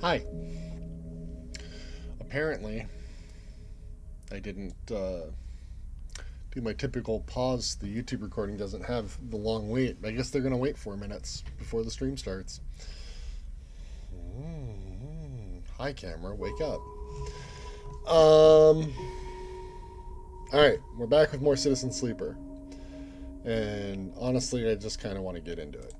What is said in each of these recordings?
Hi. Apparently, I didn't do my typical pause. The YouTube recording doesn't have the long wait. I guess they're going to wait 4 minutes before the stream starts. Hi, camera. Wake up. Alright, we're back with more Citizen Sleeper. And honestly, I just kind of want to get into it.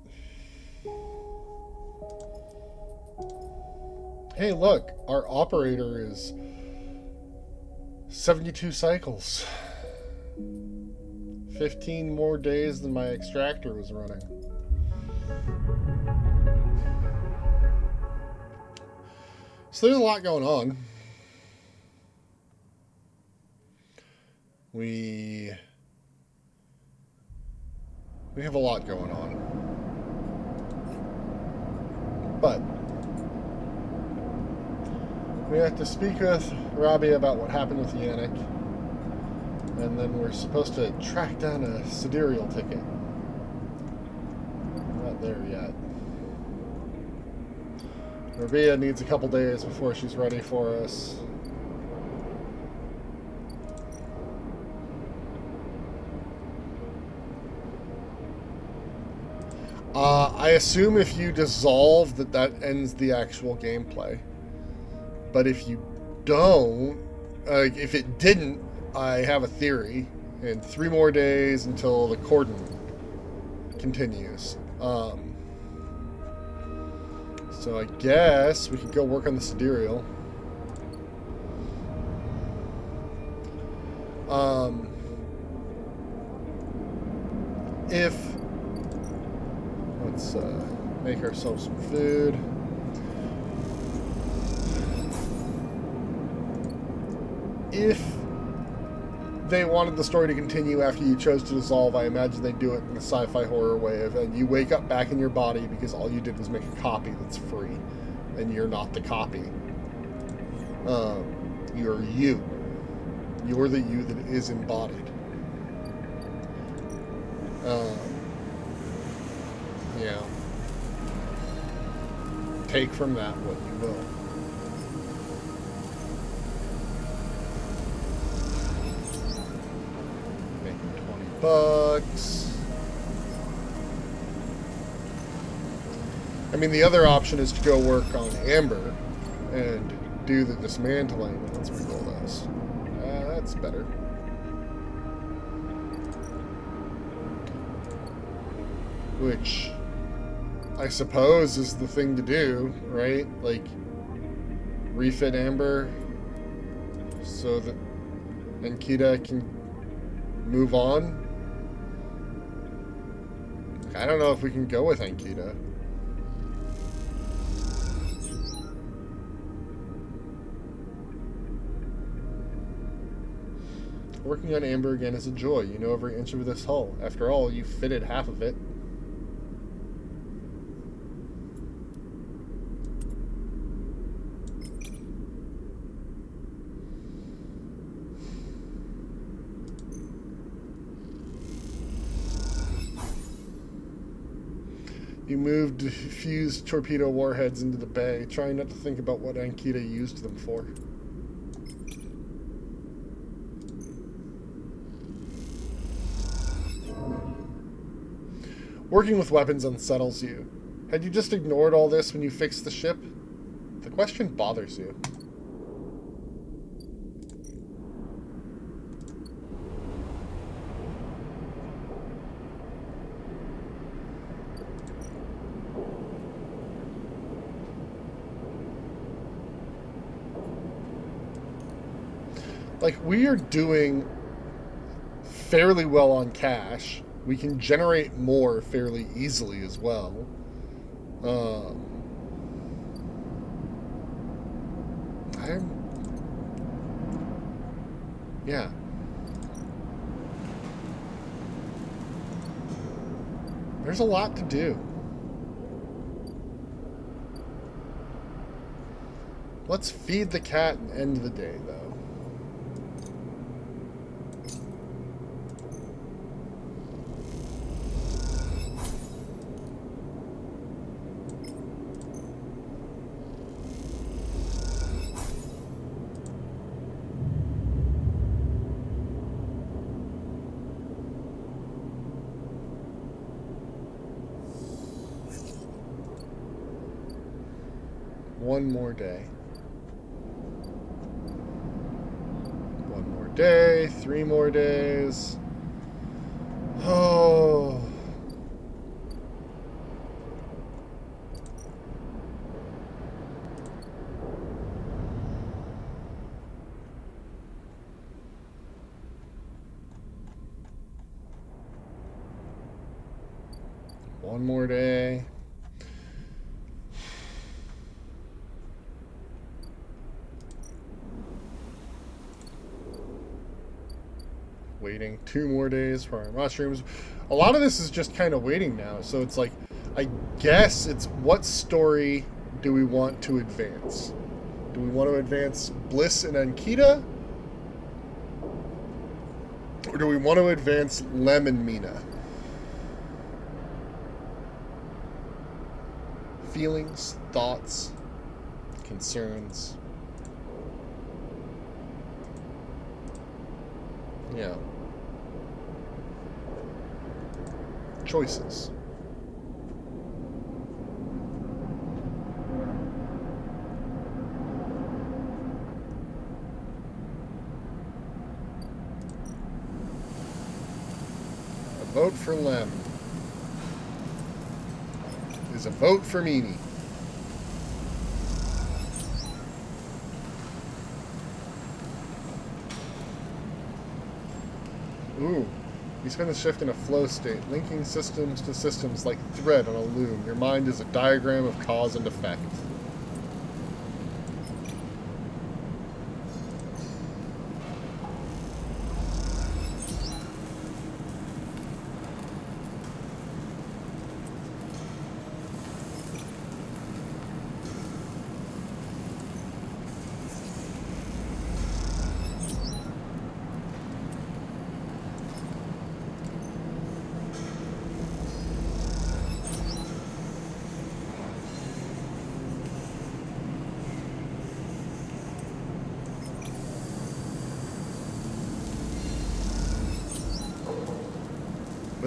Hey, look, our operator is 72 cycles. 15 more days than my extractor was running. So there's a lot going on. We have a lot going on. But we have to speak with Robbie about what happened with Yannick. And then we're supposed to track down a sidereal ticket. Not there yet. Rabia needs a couple days before she's ready for us. I assume if you dissolve that ends the actual gameplay. But if you don't, if it didn't, I have a theory. And 3 more days until the cordon continues. So I guess we could go work on the sidereal. Let's make ourselves some food. If they wanted the story to continue after you chose to dissolve, I imagine they'd do it in a sci-fi horror way of, and you wake up back in your body because all you did was make a copy that's free, and you're not the copy. You're you. You're the you that is embodied. Yeah. take from that what you will. Making $20. I mean, the other option is to go work on Amber and do the dismantling once we roll those. That's better. Which I suppose is the thing to do, right? Like, refit Amber so that Ankita can move on. I don't know if we can go with Ankita. Working on Amber again is a joy. You know every inch of this hull. After all, you fitted half of it. You moved fused torpedo warheads into the bay, trying not to think about what Ankita used them for. Working with weapons unsettles you. Had you just ignored all this when you fixed the ship? The question bothers you. Like, we are doing fairly well on cash. We can generate more fairly easily as well. Yeah. There's a lot to do. Let's feed the cat and end the day, though. One more day. One more day. 3 more days. Oh. One more day. Waiting 2 more days for our mushrooms. A lot of this is just kind of waiting now, so it's like, I guess it's what story do we want to advance? Do we want to advance Bliss and Ankita? Or do we want to advance Lem and Mina? Feelings, thoughts, concerns. Yeah. Choices. A vote for Lem is a vote for Mimi. Ooh. You spend the shift in a flow state, linking systems to systems like thread on a loom. Your mind is a diagram of cause and effect.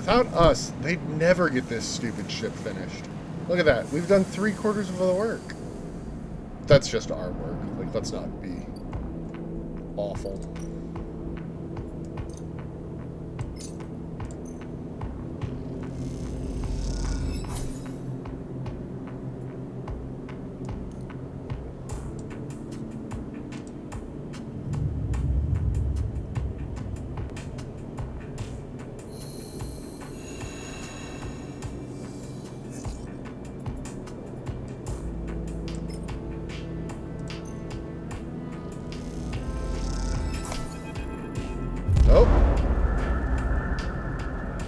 Without us, they'd never get this stupid ship finished. Look at that. We've done 3/4 of the work. That's just our work. Like, let's not be awful.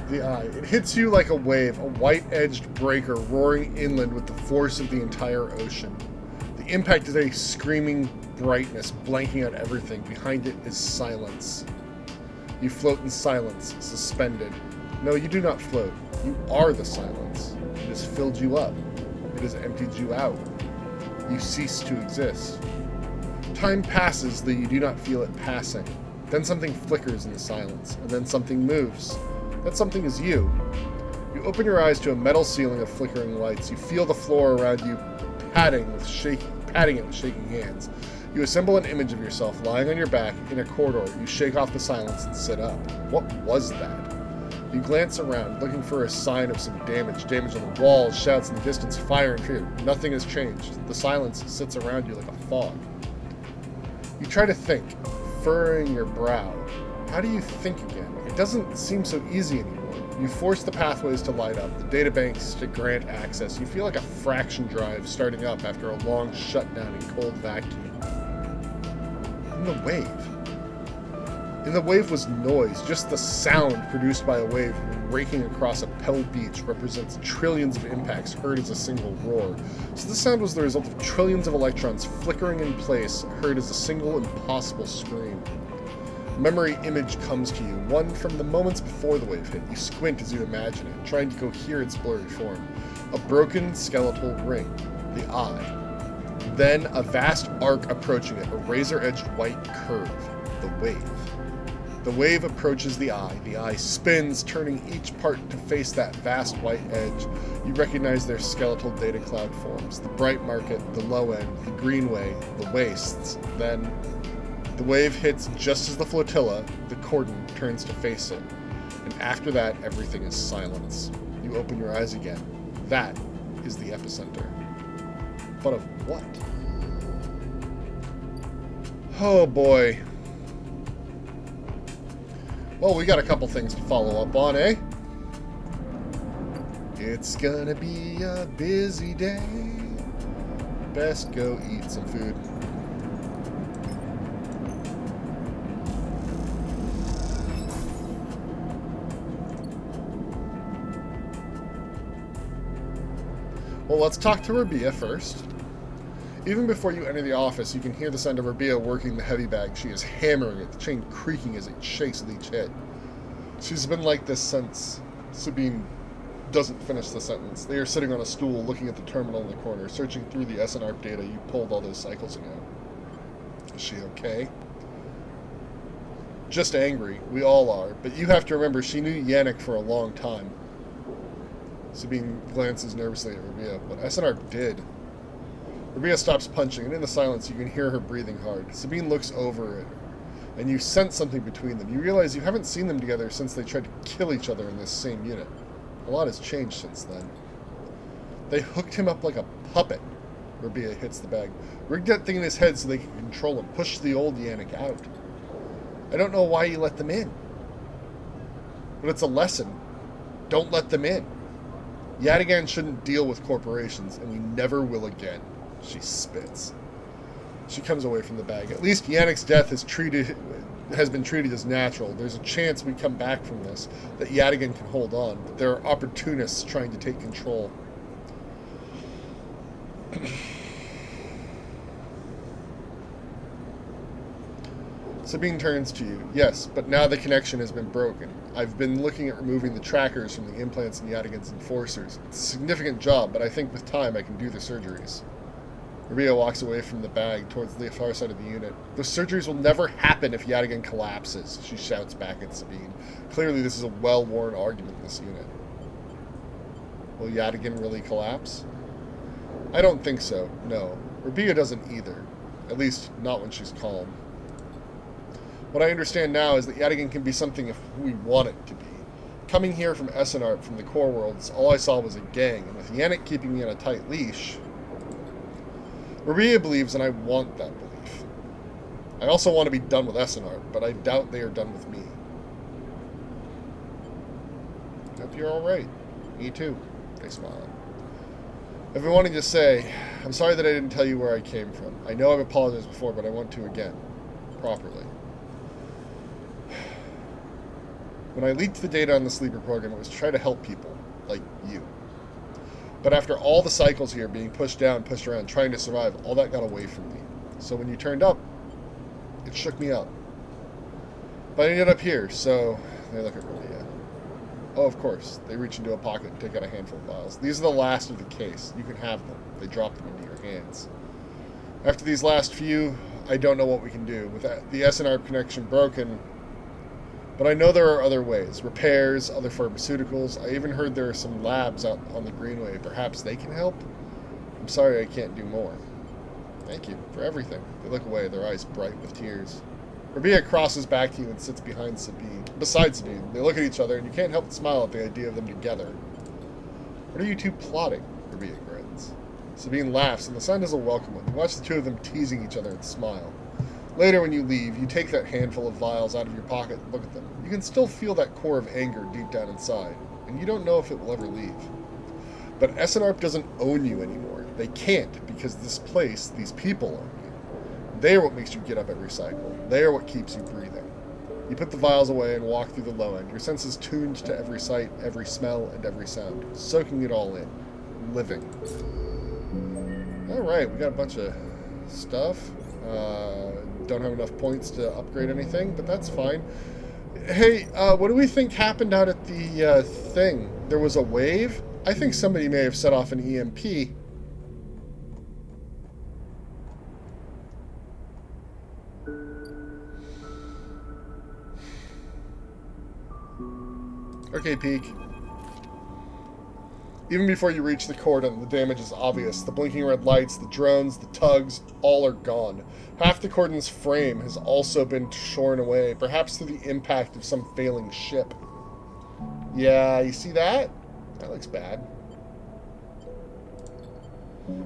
The eye. It hits you like a wave, a white-edged breaker roaring inland with the force of the entire ocean. The impact is a screaming brightness, blanking out everything. Behind it is silence. You float in silence, suspended. No, you do not float. You are the silence. It has filled you up. It has emptied you out. You cease to exist. Time passes, though you do not feel it passing. Then something flickers in the silence, and then something moves. That something is you. You open your eyes to a metal ceiling of flickering lights. You feel the floor around you patting it with shaking hands. You assemble an image of yourself lying on your back in a corridor. You shake off the silence and sit up. What was that? You glance around, looking for a sign of some damage. Damage on the walls, shouts in the distance, fire and fear. Nothing has changed. The silence sits around you like a fog. You try to think, furrowing your brow. How do you think again? It doesn't seem so easy anymore. You force the pathways to light up, the databanks to grant access. You feel like a fraction drive starting up after a long shutdown in cold vacuum. And the wave. In the wave was noise. Just the sound produced by a wave raking across a pebble beach represents trillions of impacts heard as a single roar. So the sound was the result of trillions of electrons flickering in place, heard as a single impossible scream. A memory image comes to you, one from the moments before the wave hit. You squint as you imagine it, trying to cohere its blurry form. A broken skeletal ring, the eye. Then a vast arc approaching it, a razor-edged white curve, the wave. The wave approaches the eye. The eye spins, turning each part to face that vast white edge. You recognize their skeletal data cloud forms. The bright market, the low end, the greenway, the wastes. Then the wave hits just as the flotilla, the cordon, turns to face it. And after that, everything is silence. You open your eyes again. That is the epicenter. But of what? Oh boy. Well, we got a couple things to follow up on, eh? It's gonna be a busy day. Best go eat some food. Well, let's talk to Rabia first. Even before you enter the office, you can hear the sound of Rabia working the heavy bag. She is hammering it, the chain creaking as it shakes with each hit. She's been like this since Sabine doesn't finish the sentence. They are sitting on a stool looking at the terminal in the corner, searching through the SNR data you pulled all those cycles ago. Is she okay? Just angry. We all are. But you have to remember, she knew Yannick for a long time. Sabine glances nervously at Rabia. What SNR did. Rabia stops punching, and in the silence you can hear her breathing hard. Sabine looks over at her, and you sense something between them. You realize you haven't seen them together since they tried to kill each other in this same unit. A lot has changed since then. They hooked him up like a puppet. Rabia hits the bag. Rigged that thing in his head so they could control him. Push the old Yannick out. I don't know why you let them in. But it's a lesson. Don't let them in. Yadigan shouldn't deal with corporations, and we never will again. She spits. She comes away from the bag. At least Yannick's death has been treated as natural. There's a chance we come back from this, that Yadigan can hold on, but there are opportunists trying to take control. Sabine turns to you. Yes, but now the connection has been broken. I've been looking at removing the trackers from the implants in Yadigan's enforcers. It's a significant job, but I think with time I can do the surgeries. Maria walks away from the bag towards the far side of the unit. The surgeries will never happen if Yadigan collapses, she shouts back at Sabine. Clearly this is a well-worn argument in this unit. Will Yadigan really collapse? I don't think so, no. Rabia doesn't either. At least, not when she's calm. What I understand now is that Yadigan can be something if we want it to be. Coming here from Essenart, from the core worlds, all I saw was a gang, and with Yannick keeping me on a tight leash... Maria believes, and I want that belief. I also want to be done with Essenart, but I doubt they are done with me. Hope you're alright. Me too. They smile. I've been wanting to say, I'm sorry that I didn't tell you where I came from. I know I've apologized before, but I want to again. Properly. When I leaked the data on the sleeper program, it was to try to help people, like you. But after all the cycles here, being pushed down, pushed around, trying to survive, all that got away from me. So when you turned up, it shook me up. But I ended up here, so they look at Maria. Oh, of course. They reach into a pocket and take out a handful of vials. These are the last of the case. You can have them. They drop them into your hands. After these last few, I don't know what we can do. With the SNR connection broken, but I know there are other ways. Repairs, other pharmaceuticals. I even heard there are some labs out on the Greenway. Perhaps they can help? I'm sorry I can't do more. Thank you for everything. They look away, their eyes bright with tears. Rabia crosses back to you and sits beside Sabine. They look at each other, and you can't help but smile at the idea of them together. What are you two plotting? Rabia grins. Sabine laughs, and the sound is a welcome one. You watch the two of them teasing each other and smile. Later, when you leave, you take that handful of vials out of your pocket and look at them. You can still feel that core of anger deep down inside, and you don't know if it will ever leave. But SNRP doesn't own you anymore. They can't, because this place, these people own you. They are what makes you get up every cycle. They are what keeps you breathing. You put the vials away and walk through the low end, your senses tuned to every sight, every smell, and every sound, soaking it all in. Living. Alright, we got a bunch of stuff. Don't have enough points to upgrade anything, but that's fine. Hey, what do we think happened out at the thing? There was a wave? I think somebody may have set off an EMP. Okay, Peak. Even before you reach the cordon, the damage is obvious. The blinking red lights, the drones, the tugs, all are gone. Half the cordon's frame has also been shorn away, perhaps through the impact of some failing ship. Yeah, you see that? That looks bad.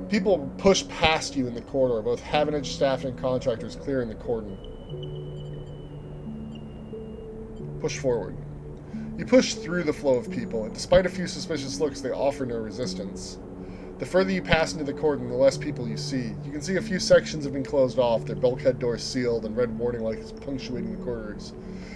People push past you in the corridor, both Havenage staff and contractors clearing the cordon. Push forward. You push through the flow of people, and despite a few suspicious looks, they offer no resistance. The further you pass into the cordon, the less people you see. You can see a few sections have been closed off, their bulkhead doors sealed, and red warning lights punctuating the corridors.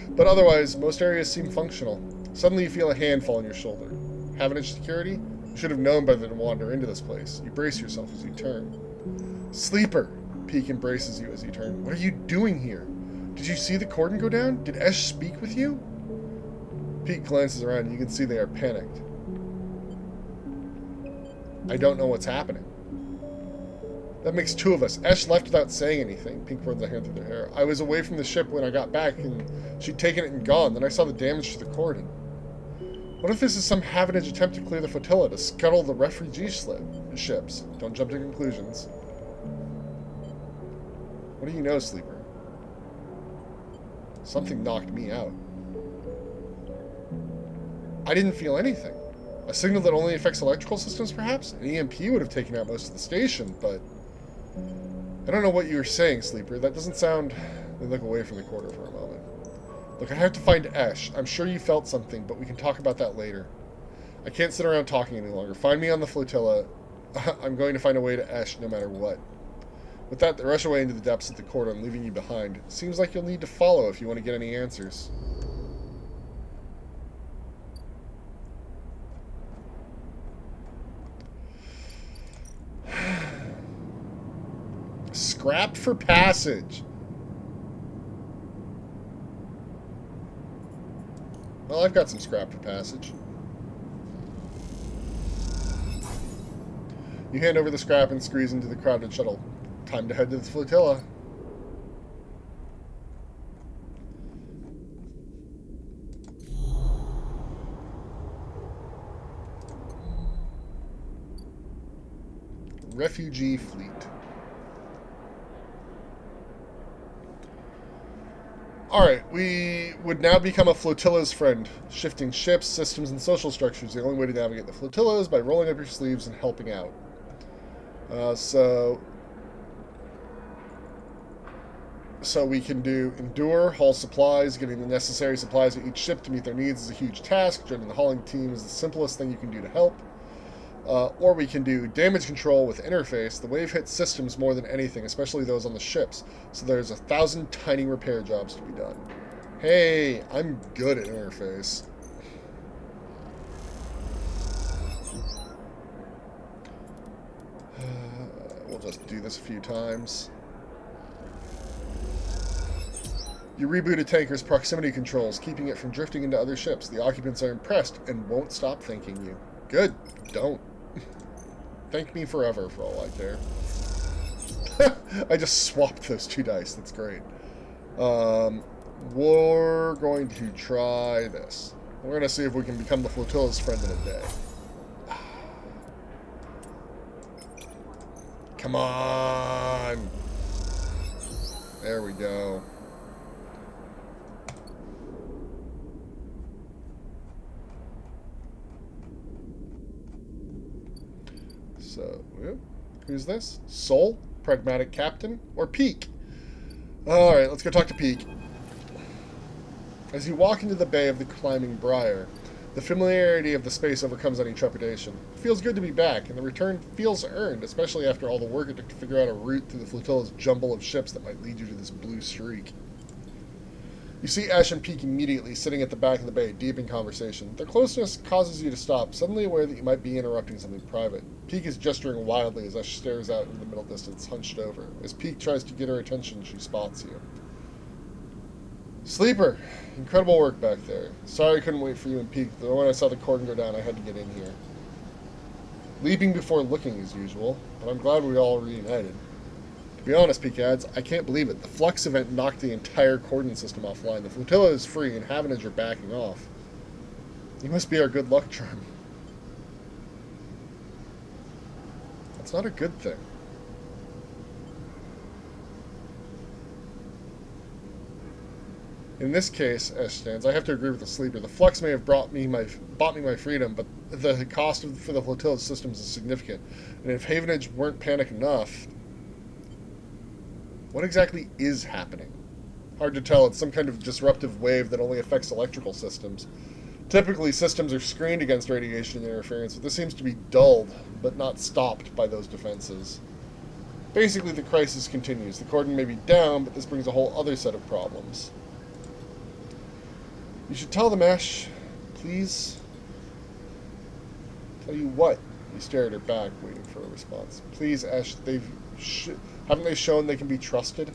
But otherwise, most areas seem functional. Suddenly you feel a hand fall on your shoulder. Havenage security? You should have known better than to wander into this place. You brace yourself as you turn. Sleeper! Peak embraces you as you turn. What are you doing here? Did you see the cordon go down? Did Esh speak with you? Pete glances around and you can see they are panicked. I don't know what's happening. That makes two of us. Esh left without saying anything. Pink runs a hand through their hair. I was away from the ship when I got back and she'd taken it and gone. Then I saw the damage to the cordon. What if this is some Havenage attempt to clear the flotilla, to scuttle the refugee ships? Don't jump to conclusions. What do you know, Sleeper? Something knocked me out. I didn't feel anything. A signal that only affects electrical systems, perhaps? An EMP would have taken out most of the station, but... I don't know what you were saying, Sleeper. That doesn't sound... They look away from the corridor for a moment. Look, I have to find Esh. I'm sure you felt something, but we can talk about that later. I can't sit around talking any longer. Find me on the flotilla. I'm going to find a way to Esh no matter what. With that, they rush away into the depths of the cordon, leaving you behind. It seems like you'll need to follow if you want to get any answers. Scrap for passage. Well, I've got some scrap for passage. You hand over the scrap and squeeze into the crowded shuttle. Time to head to the flotilla. Refugee fleet. Alright, we would now become a flotilla's friend, shifting ships, systems, and social structures. The only way to navigate the flotilla is by rolling up your sleeves and helping out. So we can do endure, haul supplies. Getting the necessary supplies at each ship to meet their needs is a huge task. Joining the hauling team is the simplest thing you can do to help. Or we can do damage control with interface. The wave hits systems more than anything, especially those on the ships. So there's 1,000 tiny repair jobs to be done. Hey, I'm good at interface. We'll just do this a few times. You reboot a tanker's proximity controls, keeping it from drifting into other ships. The occupants are impressed and won't stop thanking you. Good. Don't. Thank me forever for all I care. I just swapped those 2 dice. That's great. We're going to try this. We're going to see if we can become the flotilla's friend in a day. Come on! There we go. So, who's this? Soul? Pragmatic Captain? Or Peak? Alright, let's go talk to Peak. As you walk into the bay of the climbing briar, the familiarity of the space overcomes any trepidation. It feels good to be back, and the return feels earned, especially after all the work it took to figure out a route through the flotilla's jumble of ships that might lead you to this blue streak. You see Ash and Peak immediately, sitting at the back of the bay, deep in conversation. Their closeness causes you to stop, suddenly aware that you might be interrupting something private. Peak is gesturing wildly as Ash stares out into the middle distance, hunched over. As Peak tries to get her attention, she spots you. Sleeper! Incredible work back there. Sorry I couldn't wait for you and Peak, though when I saw the cordon go down, I had to get in here. Leaping before looking as usual, but I'm glad we all reunited. To be honest, Peak adds, I can't believe it. The Flux event knocked the entire coordinate system offline. The flotilla is free, and Havenage are backing off. You must be our good luck charm. That's not a good thing. In this case, Ash stands, I have to agree with the Sleeper. The Flux may have bought me my freedom, but the cost for the flotilla's systems is significant. And if Havenage weren't panicked enough, what exactly is happening? Hard to tell. It's some kind of disruptive wave that only affects electrical systems. Typically, systems are screened against radiation interference, but this seems to be dulled, but not stopped by those defenses. Basically, the crisis continues. The cordon may be down, but this brings a whole other set of problems. You should tell them, Ash. Please. Tell you what? You stare at her back, waiting for a response. Please, Ash, haven't they shown they can be trusted?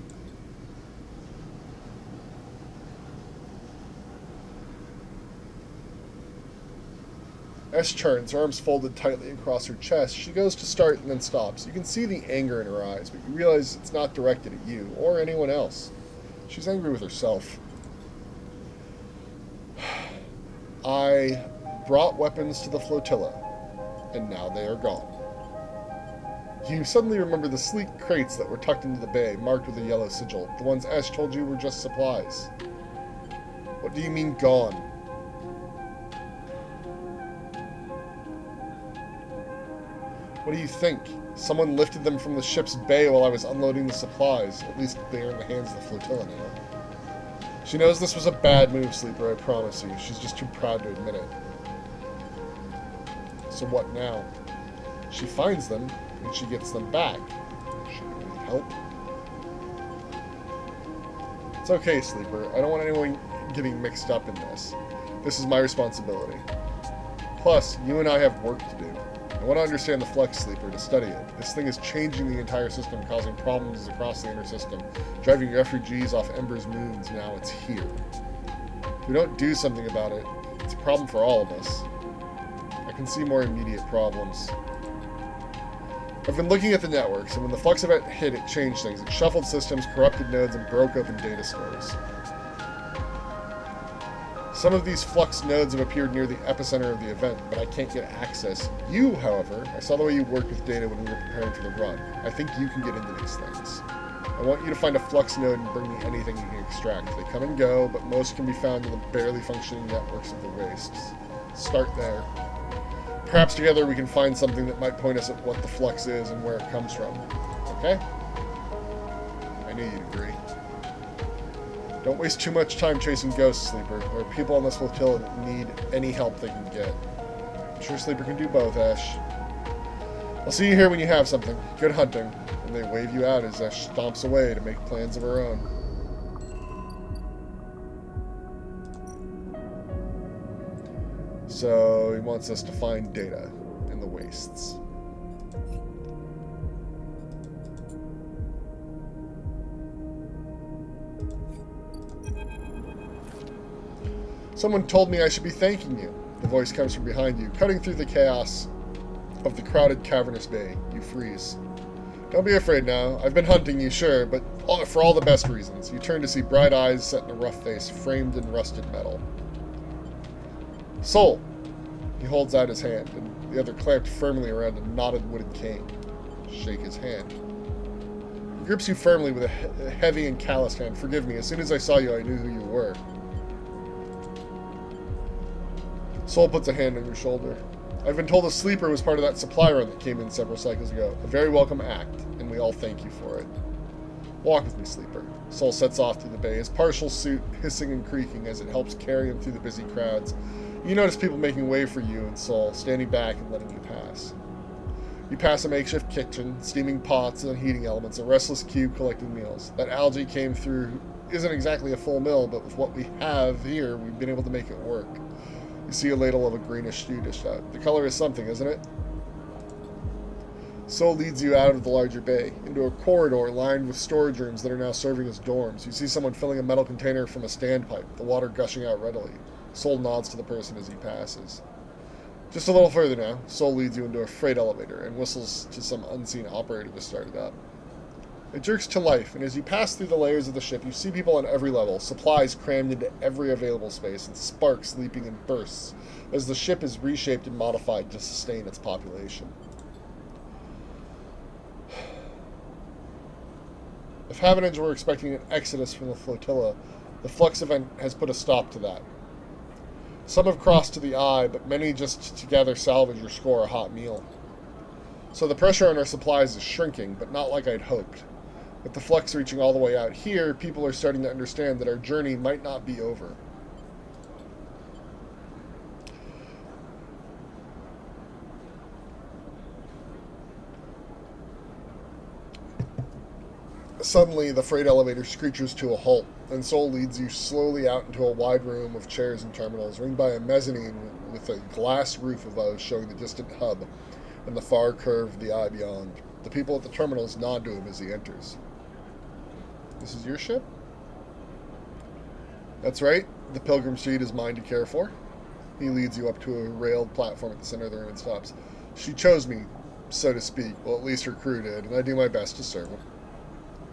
Ash turns, her arms folded tightly across her chest. She goes to start and then stops. You can see the anger in her eyes, but you realize it's not directed at you or anyone else. She's angry with herself. I brought weapons to the flotilla, and now they are gone. You suddenly remember the sleek crates that were tucked into the bay, marked with a yellow sigil. The ones Ash told you were just supplies. What do you mean, gone? What do you think? Someone lifted them from the ship's bay while I was unloading the supplies. At least they are in the hands of the flotilla now. She knows this was a bad move, Sleeper, I promise you. She's just too proud to admit it. So what now? She finds them, and she gets them back. Should we need help? It's okay, Sleeper. I don't want anyone getting mixed up in this. This is my responsibility. Plus, you and I have work to do. I want to understand the Flux, Sleeper, to study it. This thing is changing the entire system, causing problems across the inner system, driving refugees off Ember's moons. Now it's here. If we don't do something about it, it's a problem for all of us. I can see more immediate problems. I've been looking at the networks, and when the Flux event hit, it changed things. It shuffled systems, corrupted nodes, and broke open data stores. Some of these Flux nodes have appeared near the epicenter of the event, but I can't get access. You, however, I saw the way you worked with data when we were preparing for the run. I think you can get into these things. I want you to find a Flux node and bring me anything you can extract. They come and go, but most can be found in the barely functioning networks of the wastes. Start there. Perhaps together we can find something that might point us at what the Flux is and where it comes from. Okay? I knew you'd agree. Don't waste too much time chasing ghosts, Sleeper. There are people on this flotilla that need any help they can get. I'm sure Sleeper can do both, Ash. I'll see you here when you have something. Good hunting. And they wave you out as Ash stomps away to make plans of her own. So he wants us to find data in the wastes. Someone told me I should be thanking you. The voice comes from behind you, cutting through the chaos of the crowded cavernous bay. You freeze. Don't be afraid now. I've been hunting you, sure, but for all the best reasons. You turn to see bright eyes set in a rough face, framed in rusted metal. Soul! He holds out his hand, and the other clamped firmly around a knotted wooden cane. Shake his hand. He grips you firmly with a heavy and calloused hand. Forgive me, as soon as I saw you, I knew who you were. Soul puts a hand on your shoulder. I've been told a Sleeper was part of that supply run that came in several cycles ago. A very welcome act, and we all thank you for it. Walk with me, Sleeper. Soul sets off through the bay, his partial suit hissing and creaking as it helps carry him through the busy crowds. You notice people making way for you and Soul, standing back and letting you pass. You pass a makeshift kitchen, steaming pots and heating elements, a restless cube collecting meals. That algae came through isn't exactly a full mill, but with what we have here, we've been able to make it work. You see a ladle of a greenish stew dished out. The color is something, isn't it? Soul leads you out of the larger bay, into a corridor lined with storage rooms that are now serving as dorms. You see someone filling a metal container from a standpipe, the water gushing out readily. Soul nods to the person as he passes. Just a little further now, Soul leads you into a freight elevator and whistles to some unseen operator to start it up. It jerks to life, and as you pass through the layers of the ship, you see people on every level, supplies crammed into every available space, and sparks leaping in bursts as the ship is reshaped and modified to sustain its population. If Havenage were expecting an exodus from the flotilla, the Flux event has put a stop to that. Some have crossed to the Eye, but many just together salvage or score a hot meal. So the pressure on our supplies is shrinking, but not like I'd hoped. With the Flux reaching all the way out here, people are starting to understand that our journey might not be over. Suddenly, the freight elevator screeches to a halt, and Soul leads you slowly out into a wide room of chairs and terminals, ringed by a mezzanine with a glass roof above showing the distant hub and the far curve of the Eye beyond. The people at the terminals nod to him as he enters. This is your ship? That's right. The Pilgrim Seed is mine to care for. He leads you up to a railed platform at the center of the room and stops. She chose me, so to speak. Well, at least her crew did, and I do my best to serve them.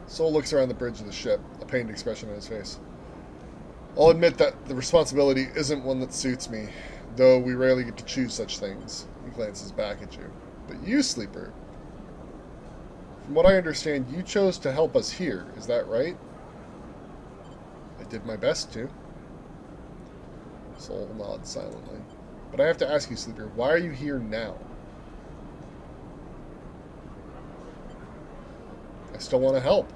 Soul looks around the bridge of the ship, a pained expression on his face. I'll admit that the responsibility isn't one that suits me, though we rarely get to choose such things. He glances back at you. But you, Sleeper, from what I understand, you chose to help us here. Is that right? I did my best to. Soul nods silently. But I have to ask you, Sleeper, why are you here now? I still want to help.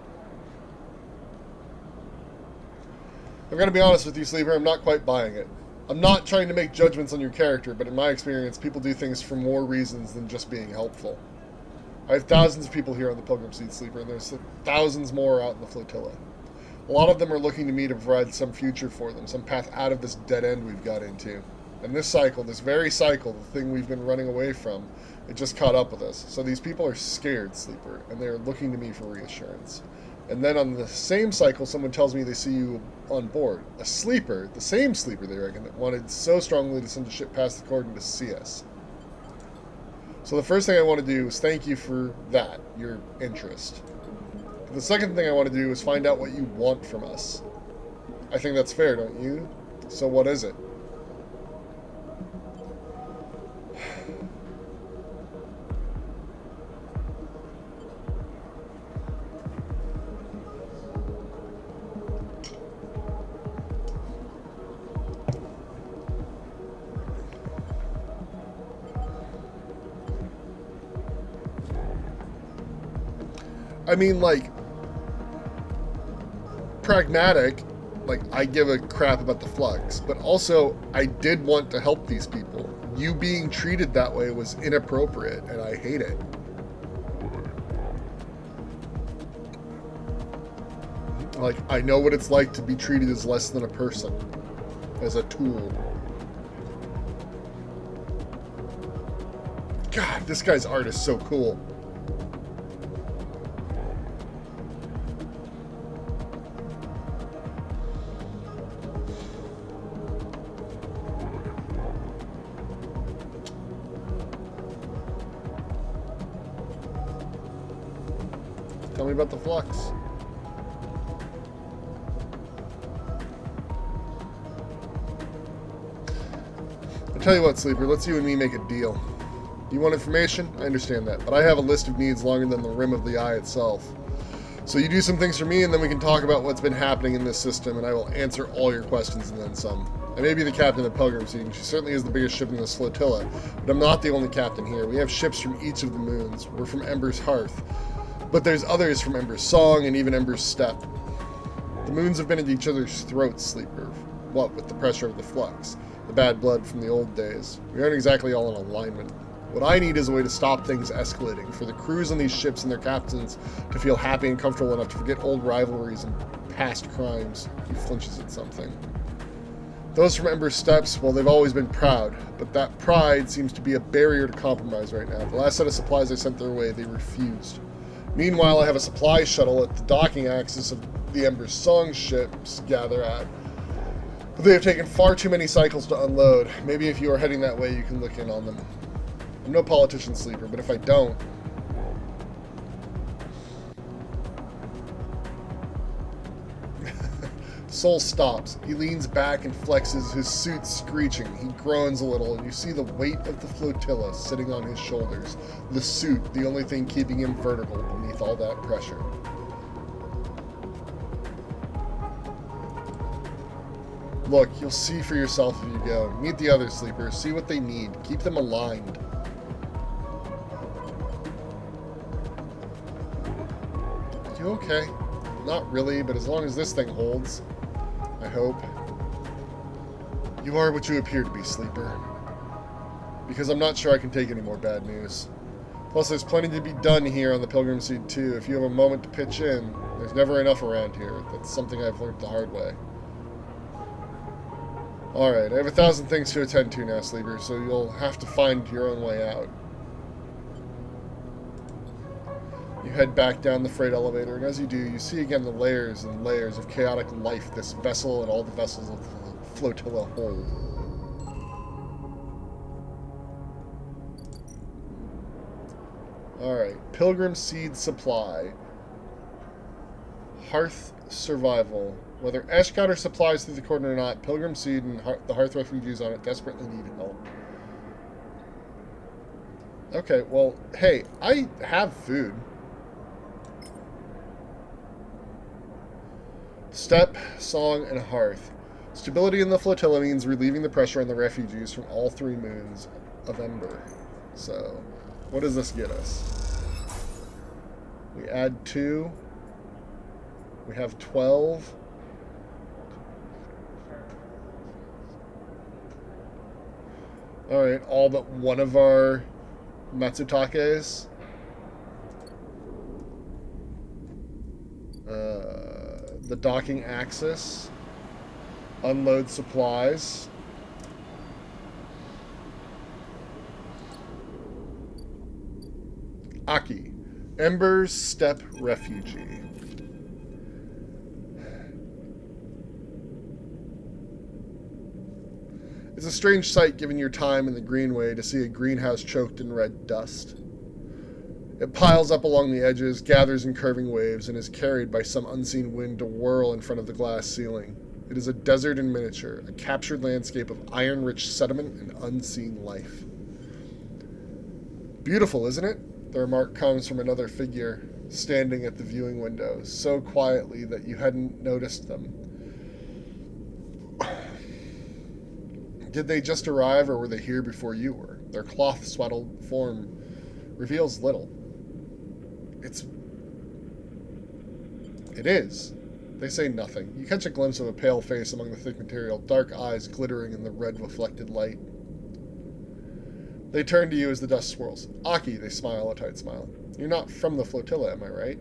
I've got to be honest with you, Sleeper, I'm not quite buying it. I'm not trying to make judgments on your character, but in my experience, people do things for more reasons than just being helpful. I have thousands of people here on the Pilgrim Seed, Sleeper, and there's thousands more out in the flotilla. A lot of them are looking to me to provide some future for them, some path out of this dead end we've got into. And this cycle, this very cycle, the thing we've been running away from, it just caught up with us. So these people are scared, Sleeper, and they're looking to me for reassurance. And then on the same cycle, someone tells me they see you on board. A Sleeper, the same Sleeper, they reckon, that wanted so strongly to send a ship past the cordon to see us. So the first thing I want to do is thank you for that, your interest. The second thing I want to do is find out what you want from us. I think that's fair, don't you? So what is it? I mean, like, pragmatic, like, I give a crap about the Flux, but also, I did want to help these people. You being treated that way was inappropriate, and I hate it. Like, I know what it's like to be treated as less than a person, as a tool. God, this guy's art is so cool. Tell me about the Flux. I'll tell you what, Sleeper, let's you and me make a deal. You want information? I understand that, but I have a list of needs longer than the rim of the eye itself. So you do some things for me, and then we can talk about what's been happening in this system, and I will answer all your questions and then some. I may be the captain of the Pilgrim Seed, and she certainly is the biggest ship in this flotilla, but I'm not the only captain here. We have ships from each of the moons. We're from Ember's Hearth. But there's others from Ember's Song and even Ember's Step. The moons have been at each other's throats, Sleeper. What with the pressure of the Flux, the bad blood from the old days. We aren't exactly all in alignment. What I need is a way to stop things escalating, for the crews on these ships and their captains to feel happy and comfortable enough to forget old rivalries and past crimes. He flinches at something. Those from Ember's Steps, well, they've always been proud, but that pride seems to be a barrier to compromise right now. The last set of supplies I sent their way, they refused. Meanwhile, I have a supply shuttle at the docking axis of the Ember's Song ships gather at. But they have taken far too many cycles to unload. Maybe if you are heading that way, you can look in on them. I'm no politician, Sleeper, but if I don't... Soul stops. He leans back and flexes, his suit screeching. He groans a little, and you see the weight of the flotilla sitting on his shoulders. The suit, the only thing keeping him vertical beneath all that pressure. Look, you'll see for yourself if you go. Meet the other Sleepers. See what they need. Keep them aligned. You okay? Not really, but as long as this thing holds... I hope. You are what you appear to be, Sleeper. Because I'm not sure I can take any more bad news. Plus, there's plenty to be done here on the Pilgrim Seed, too. If you have a moment to pitch in, there's never enough around here. That's something I've learned the hard way. Alright, I have 1,000 things to attend to now, Sleeper, so you'll have to find your own way out. You head back down the freight elevator, and as you do, you see again the layers and layers of chaotic life this vessel and all the vessels of the flotilla hold. Alright, Pilgrim Seed Supply. Hearth Survival. Whether Esh got her supplies through the corner or not, Pilgrim Seed and the Hearth refugees on it desperately need help. Okay, well, hey, I have food. Step, Song, and Hearth. Stability in the flotilla means relieving the pressure on the refugees from all 3 moons of Ember. So, what does this get us? We add 2. We have 12. Alright, all but one of our Matsutakes. The docking axis. Unload supplies. Aki. Ember's Step Refugee. It's a strange sight given your time in the Greenway to see a greenhouse choked in red dust. It piles up along the edges, gathers in curving waves, and is carried by some unseen wind to whirl in front of the glass ceiling. It is a desert in miniature, a captured landscape of iron-rich sediment and unseen life. Beautiful, isn't it? The remark comes from another figure, standing at the viewing window, so quietly that you hadn't noticed them. Did they just arrive, or were they here before you were? Their cloth-swaddled form reveals little. It is. They say nothing. You catch a glimpse of a pale face among the thick material, dark eyes glittering in the red reflected light. They turn to you as the dust swirls. Aki, they smile a tight smile. You're not from the flotilla, am I right?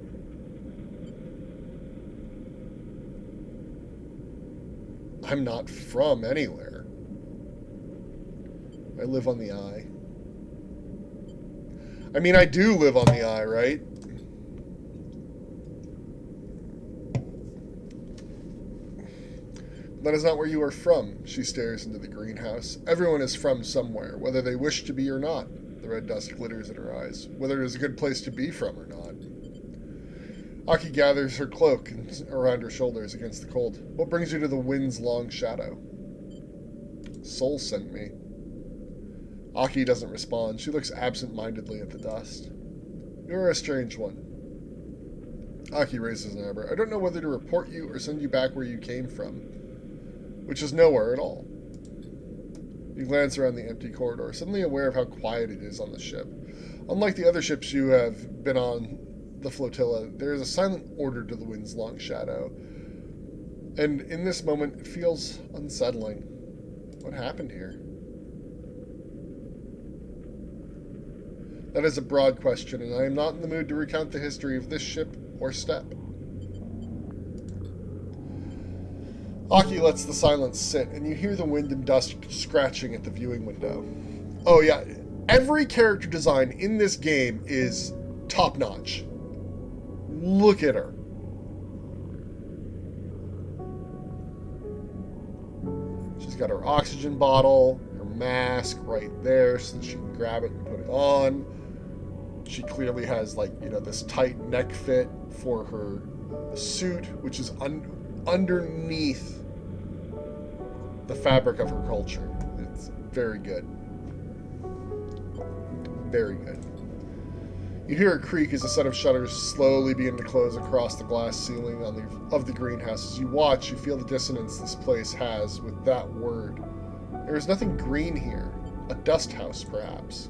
I'm not from anywhere. I live on the Eye. I mean, I do live on the Eye, right? That is not where you are from, she stares into the greenhouse. Everyone is from somewhere, whether they wish to be or not. The red dust glitters in her eyes, whether it is a good place to be from or not. Aki gathers her cloak around her shoulders against the cold. What brings you to the wind's long shadow? Soul sent me. Aki doesn't respond. She looks absent-mindedly at the dust. You're a strange one. Aki raises an eyebrow. I don't know whether to report you or send you back where you came from. Which is nowhere at all. You glance around the empty corridor, suddenly aware of how quiet it is on the ship. Unlike the other ships you have been on the flotilla, there is a silent order to the wind's long shadow. And in this moment, it feels unsettling. What happened here? That is a broad question, and I am not in the mood to recount the history of this ship or step. Aki lets the silence sit, and you hear the wind and dust scratching at the viewing window. Oh yeah, every character design in this game is top-notch. Look at her. She's got her oxygen bottle, her mask right there so that she can grab it and put it on. She clearly has, like, you know, this tight neck fit for her suit, which is underneath the fabric of her culture. It's very good. Very good. You hear a creak as a set of shutters slowly begin to close across the glass ceiling of the greenhouse. As you watch, you feel the dissonance this place has with that word. There is nothing green here. A dust house, perhaps.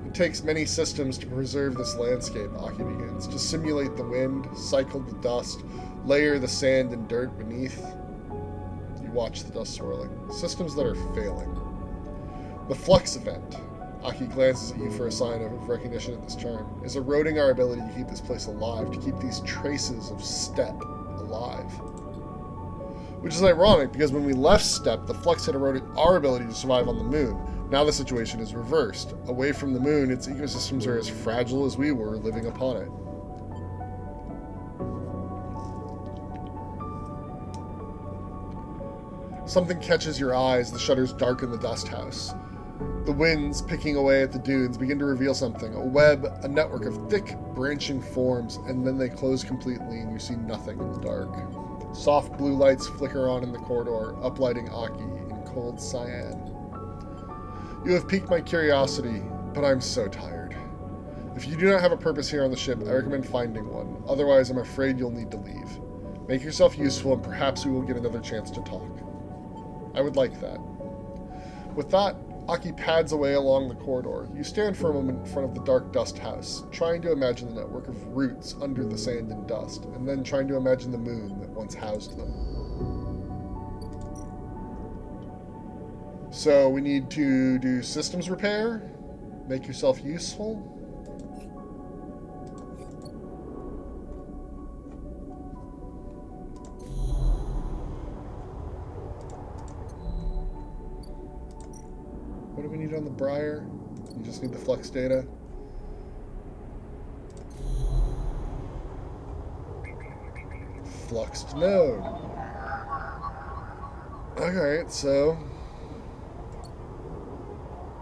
It takes many systems to preserve this landscape, Aki begins, to simulate the wind, cycle the dust, layer the sand and dirt beneath. You watch the dust swirling. Systems that are failing. The Flux event, Aki glances at you for a sign of recognition at this term, is eroding our ability to keep this place alive, to keep these traces of Step alive. Which is ironic, because when we left Step, the Flux had eroded our ability to survive on the moon. Now the situation is reversed. Away from the moon, its ecosystems are as fragile as we were living upon it. Something catches your eye as the shutters darken the dust house. The winds, picking away at the dunes, begin to reveal something. A web, a network of thick, branching forms, and then they close completely and you see nothing in the dark. Soft blue lights flicker on in the corridor, uplighting Aki in cold cyan. You have piqued my curiosity, but I'm so tired. If you do not have a purpose here on the ship, I recommend finding one. Otherwise, I'm afraid you'll need to leave. Make yourself useful, and perhaps we will get another chance to talk. I would like that. With that, Aki pads away along the corridor. You stand for a moment in front of the dark dust house, trying to imagine the network of roots under the sand and dust, and then trying to imagine the moon that once housed them. So we need to do systems repair, make yourself useful. What do we need on the Briar? You just need the Flux data. Fluxed node. Alright, so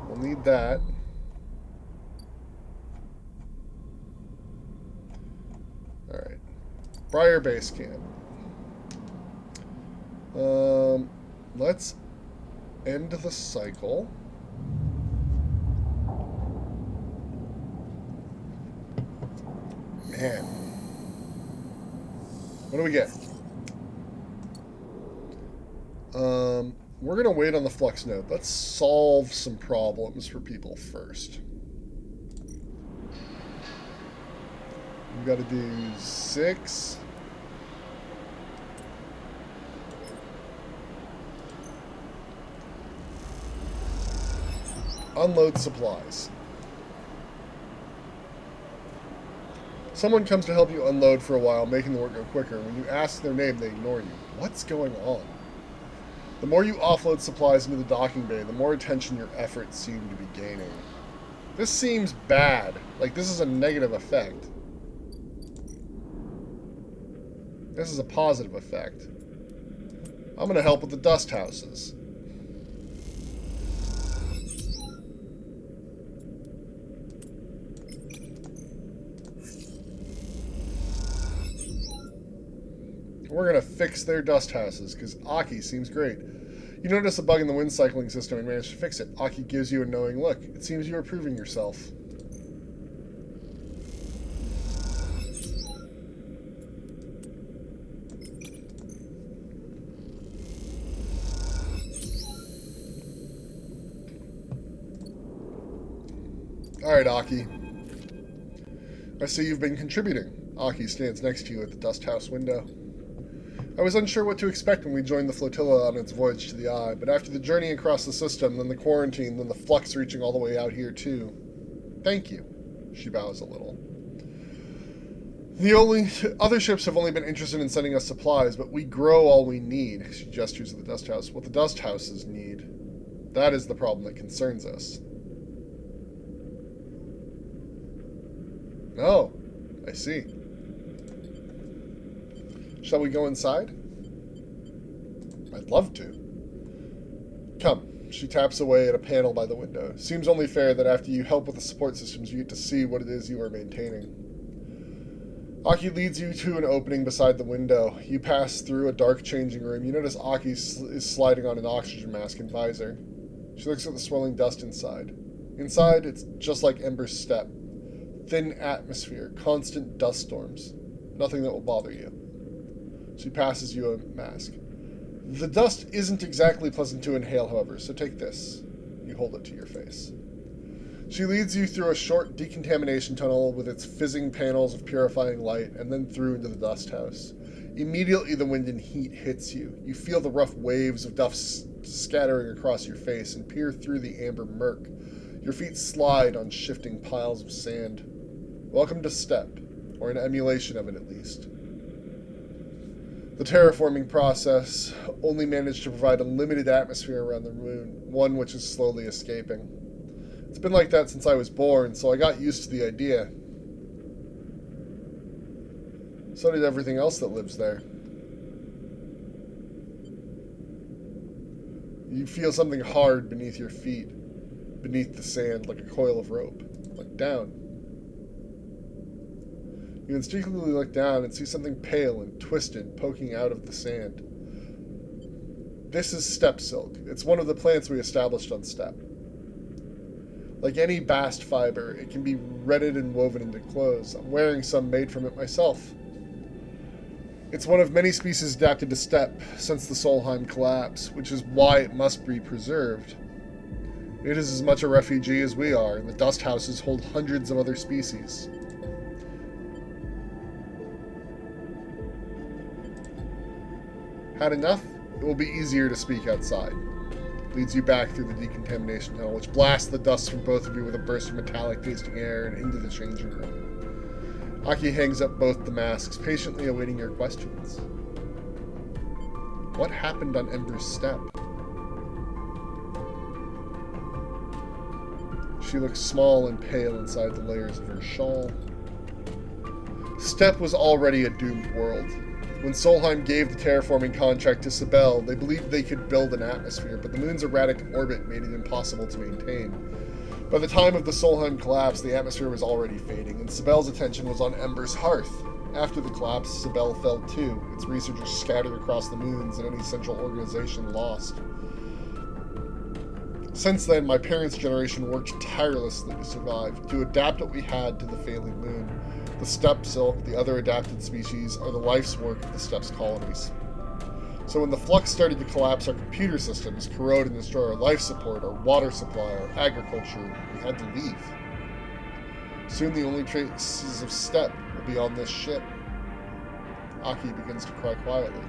we'll need that. Alright. Briar Base Camp. Let's end the cycle. Man. What do we get? We're going to wait on the Flux node. Let's solve some problems for people first. We've got to do 6. Unload supplies. Someone comes to help you unload for a while, making the work go quicker. When you ask their name, they ignore you. What's going on? The more you offload supplies into the docking bay, the more attention your efforts seem to be gaining. This seems bad. Like, this is a negative effect. This is a positive effect. I'm going to help with the dust houses. We're going to fix their dust houses, because Aki seems great. You notice a bug in the wind cycling system and manage to fix it. Aki gives you a knowing look. It seems you are proving yourself. Alright, Aki. I see you've been contributing. Aki stands next to you at the dust house window. I was unsure what to expect when we joined the flotilla on its voyage to the Eye, but after the journey across the system, then the quarantine, then the Flux reaching all the way out here too. Thank you. She bows a little. The other ships have only been interested in sending us supplies, but we grow all we need. She gestures at the dust house. What the dust houses need. That is the problem that concerns us. Oh, I see. Shall we go inside? I'd love to. Come. She taps away at a panel by the window. Seems only fair that after you help with the support systems, you get to see what it is you are maintaining. Aki leads you to an opening beside the window. You pass through a dark changing room. You notice Aki is sliding on an oxygen mask and visor. She looks at the swirling dust inside. Inside, it's just like Ember's step. Thin atmosphere, constant dust storms. Nothing that will bother you. She passes you a mask. The dust isn't exactly pleasant to inhale, however, so take this. You hold it to your face. She leads you through a short decontamination tunnel with its fizzing panels of purifying light, and then through into the dust house. Immediately the wind and heat hits you. You feel the rough waves of dust scattering across your face and peer through the amber murk. Your feet slide on shifting piles of sand. Welcome to Step, or an emulation of it at least. The terraforming process only managed to provide a limited atmosphere around the moon, one which is slowly escaping. It's been like that since I was born, so I got used to the idea. So did everything else that lives there. You feel something hard beneath your feet, beneath the sand, like a coil of rope. Look down. You instinctively look down and see something pale and twisted poking out of the sand. This is steppe silk. It's one of the plants we established on Steppe. Like any bast fiber, it can be retted and woven into clothes. I'm wearing some made from it myself. It's one of many species adapted to steppe since the Solheim collapse, which is why it must be preserved. It is as much a refugee as we are, and the dust houses hold hundreds of other species. Had enough? It will be easier to speak outside. Leads you back through the decontamination tunnel, which blasts the dust from both of you with a burst of metallic tasting air and into the changing room. Aki hangs up both the masks, patiently awaiting your questions. What happened on Ember's step? She looks small and pale inside the layers of her shawl. Steppe was already a doomed world. When Solheim gave the terraforming contract to Sibel, they believed they could build an atmosphere, but the moon's erratic orbit made it impossible to maintain. By the time of the Solheim collapse, the atmosphere was already fading, and Sibel's attention was on Ember's hearth. After the collapse, Sibel fell too, its researchers scattered across the moons and any central organization lost. Since then, my parents' generation worked tirelessly to survive, to adapt what we had to the failing moon. The steppe silk, the other adapted species, are the life's work of the steppe's colonies. So when the Flux started to collapse our computer systems, corrode and destroy our life support, our water supply, our agriculture, we had to leave. Soon the only traces of steppe will be on this ship. Aki begins to cry quietly.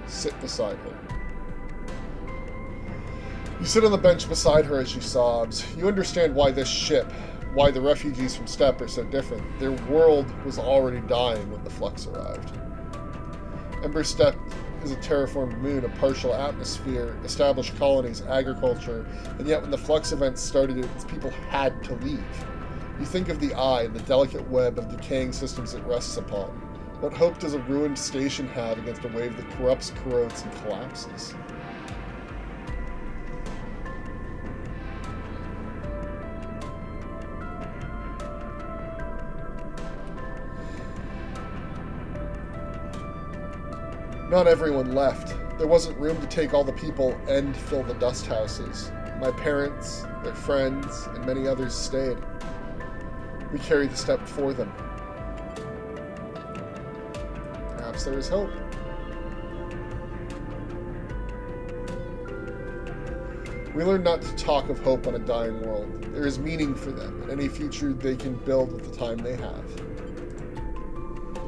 Sit beside her. You sit on the bench beside her as she sobs. You understand why this ship, why the refugees from steppe are so different. Their world was already dying when the Flux arrived. Ember Steppe is a terraformed moon, a partial atmosphere, established colonies, agriculture, and yet when the Flux events started, its people had to leave. You think of the eye and the delicate web of decaying systems it rests upon. What hope does a ruined station have against a wave that corrupts, corrodes, and collapses? Not everyone left. There wasn't room to take all the people and fill the dust houses. My parents, their friends, and many others stayed. We carried the steppe for them. Perhaps there is hope. We learned not to talk of hope on a dying world. There is meaning for them, and any future they can build with the time they have.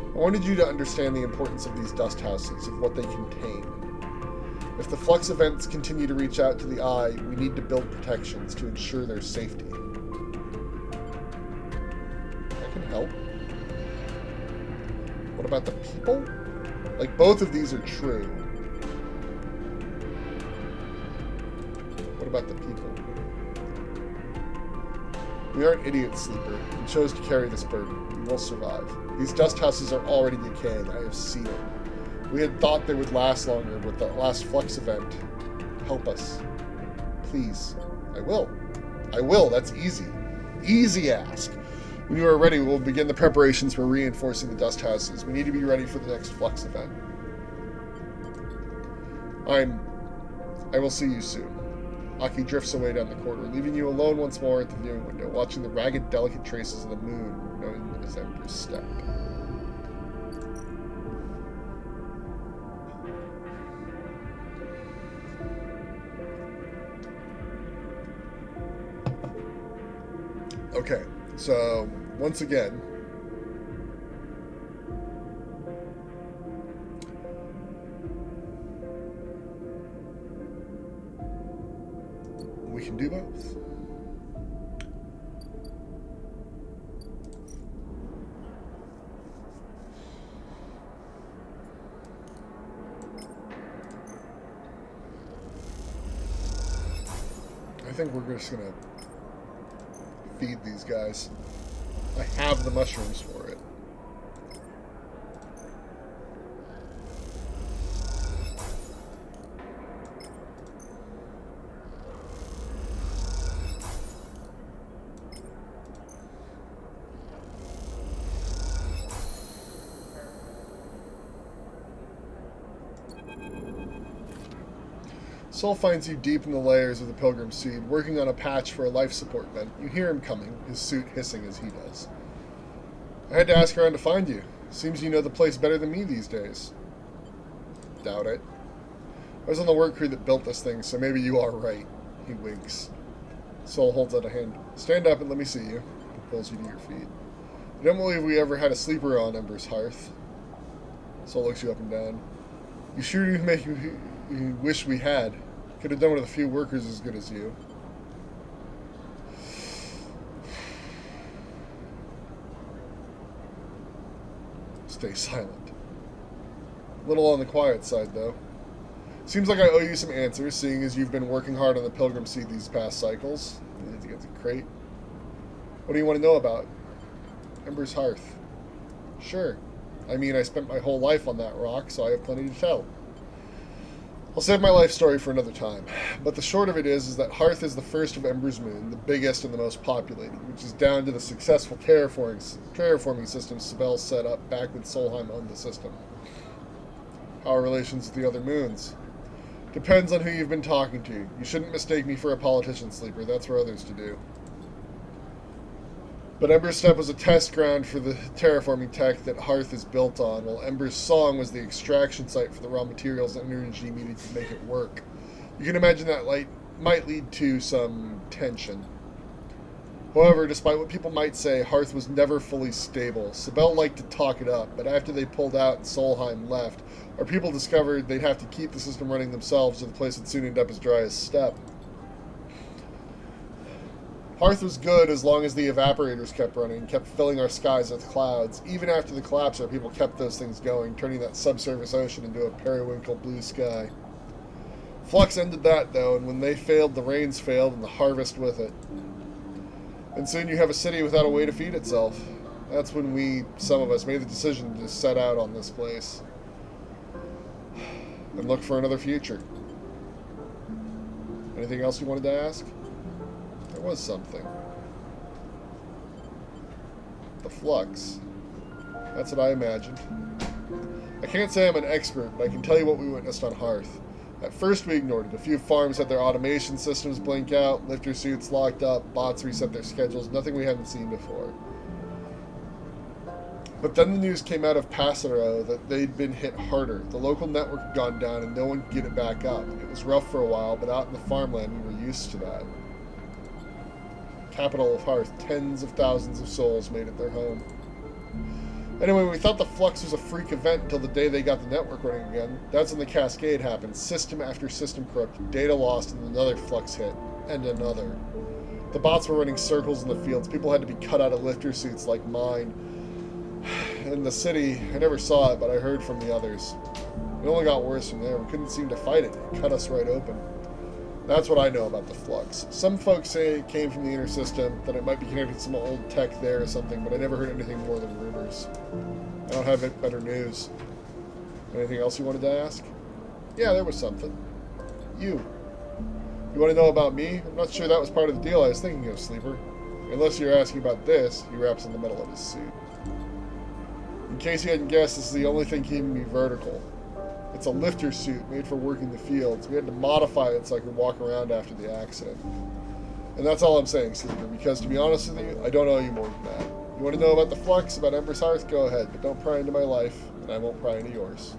I wanted you to understand the importance of these dust houses, of what they contain. If the Flux events continue to reach out to the eye, we need to build protections to ensure their safety. I can help. What about the people? Like, both of these are true. What about the people? We aren't idiots, Sleeper. We chose to carry this burden. We will survive. These dust houses are already decaying. I have seen it. We had thought they would last longer with the last Flux event. Help us. Please. I will. I will. That's easy. Easy ask. When you are ready, we'll begin the preparations for reinforcing the dust houses. We need to be ready for the next Flux event. I will see you soon. Aki drifts away down the corridor, leaving you alone once more at the viewing window, watching the ragged, delicate traces of the moon, known as Ember's Steppe. Okay, so once again, we can do both. I think we're just gonna feed these guys. I have the mushrooms for it. Sol finds you deep in the layers of the Pilgrim Seed, working on a patch for a life support vent. You hear him coming, his suit hissing as he does. I had to ask around to find you. Seems you know the place better than me these days. Doubt it. I was on the work crew that built this thing, so maybe you are right. He winks. Sol holds out a hand. Stand up and let me see you. He pulls you to your feet. I don't believe we ever had a sleeper on Ember's hearth. Sol looks you up and down. You sure do make you wish we had. Could have done with a few workers as good as you. Stay silent. A little on the quiet side, though. Seems like I owe you some answers, seeing as you've been working hard on the Pilgrim Seed these past cycles. You need to get the crate. What do you want to know about? Ember's hearth. Sure. I mean, I spent my whole life on that rock, so I have plenty to tell. I'll save my life story for another time, but the short of it is that Hearth is the first of Ember's moon, the biggest and the most populated, which is down to the successful terraforming system Sibel set up back when Solheim owned the system. How are relations with the other moons? Depends on who you've been talking to. You shouldn't mistake me for a politician, Sleeper. That's for others to do. But Ember's Step was a test ground for the terraforming tech that Hearth is built on, while Ember's Song was the extraction site for the raw materials and energy needed to make it work. You can imagine that might lead to some tension. However, despite what people might say, Hearth was never fully stable. Sibel liked to talk it up, but after they pulled out and Solheim left, our people discovered they'd have to keep the system running themselves, or the place would soon end up as dry as Steppe. Hearth was good as long as the evaporators kept running, kept filling our skies with clouds. Even after the collapse, our people kept those things going, turning that subsurface ocean into a periwinkle blue sky. Flux ended that, though, and when they failed, the rains failed, and the harvest with it. And soon you have a city without a way to feed itself. That's when some of us, made the decision to set out on this place and look for another future. Anything else you wanted to ask? There was something. The Flux. That's what I imagined. I can't say I'm an expert, but I can tell you what we witnessed on Hearth. At first we ignored it. A few farms had their automation systems blink out, lifter suits locked up, bots reset their schedules, nothing we hadn't seen before. But then the news came out of Passero that they'd been hit harder. The local network had gone down and no one could get it back up. It was rough for a while, but out in the farmland we were used to that. Capital of Hearth, tens of thousands of souls made it their home. Anyway, we thought the Flux was a freak event until the day they got the network running again. That's when the cascade happened. System after system corrupted, data lost, and another Flux hit. And another. The bots were running circles in the fields. People had to be cut out of lifter suits like mine. In the city, I never saw it, but I heard from the others. It only got worse from there. We couldn't seem to fight it. It cut us right open. That's what I know about the Flux. Some folks say it came from the inner system, that it might be connected to some old tech there or something, but I never heard anything more than rumors. I don't have better news. Anything else you wanted to ask? Yeah, there was something. You want to know about me? I'm not sure that was part of the deal I was thinking of, Sleeper. Unless you're asking about this, he wraps in the middle of his suit. In case you hadn't guessed, this is the only thing keeping me vertical. It's a lifter suit made for working the fields. We had to modify it so I could walk around after the accident. And that's all I'm saying, Sleeper, because to be honest with you, I don't owe you more than that. You want to know about the Flux, about Ember's Hearth? Go ahead, but don't pry into my life, and I won't pry into yours.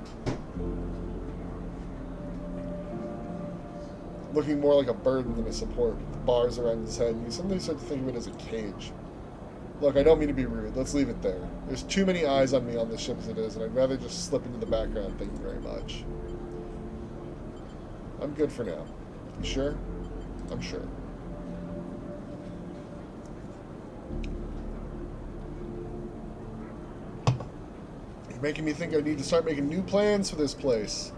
Looking more like a burden than a support, with the bars around his head, and you suddenly start to think of it as a cage. Look, I don't mean to be rude. Let's leave it there. There's too many eyes on me on this ship as it is, and I'd rather just slip into the background. Thank you very much. I'm good for now. You sure? I'm sure. You're making me think I need to start making new plans for this place.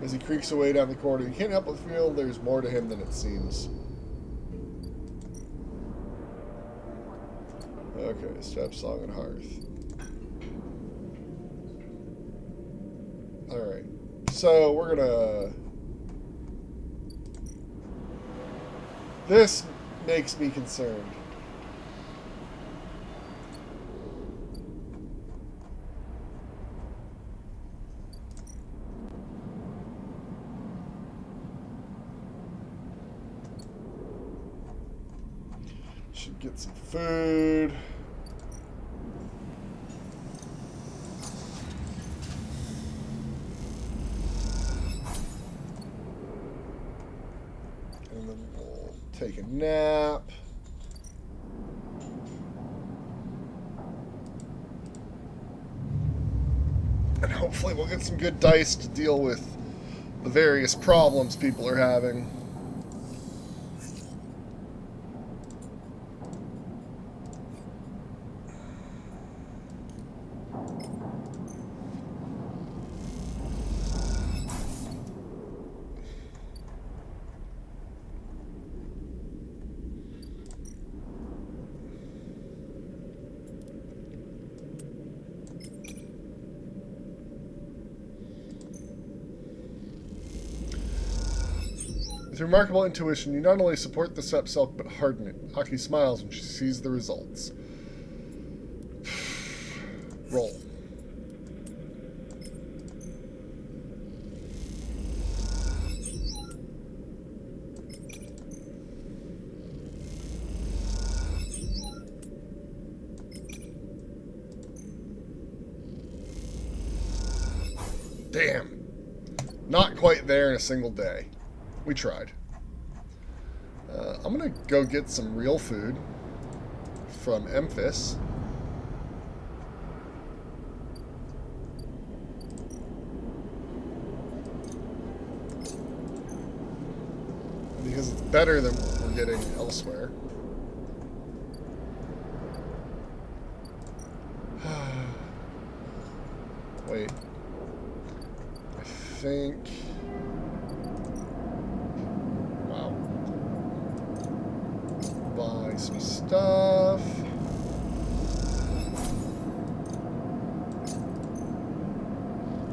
As he creaks away down the corridor, you can't help but feel there's more to him than it seems. Okay, Step, Song, and Hearth. Alright. So, we're gonna... This makes me concerned. Should get some food. And then we'll take a nap. And hopefully we'll get some good dice to deal with the various problems people are having. With remarkable intuition, you not only support the step silk, but harden it. Aki smiles when she sees the results. Roll. Damn. Not quite there in a single day. We tried. I'm going to go get some real food from Memphis. Because it's better than what we're getting elsewhere. Wait. I think... Wow. Buy some stuff.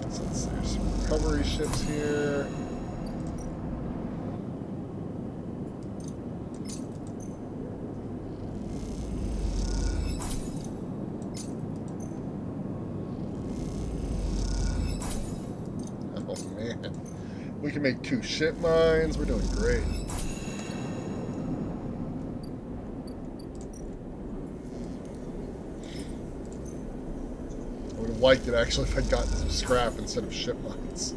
Since there's some recovery ships here. We can make 2 ship mines. We're doing great. I would have liked it actually if I'd gotten some scrap instead of ship mines.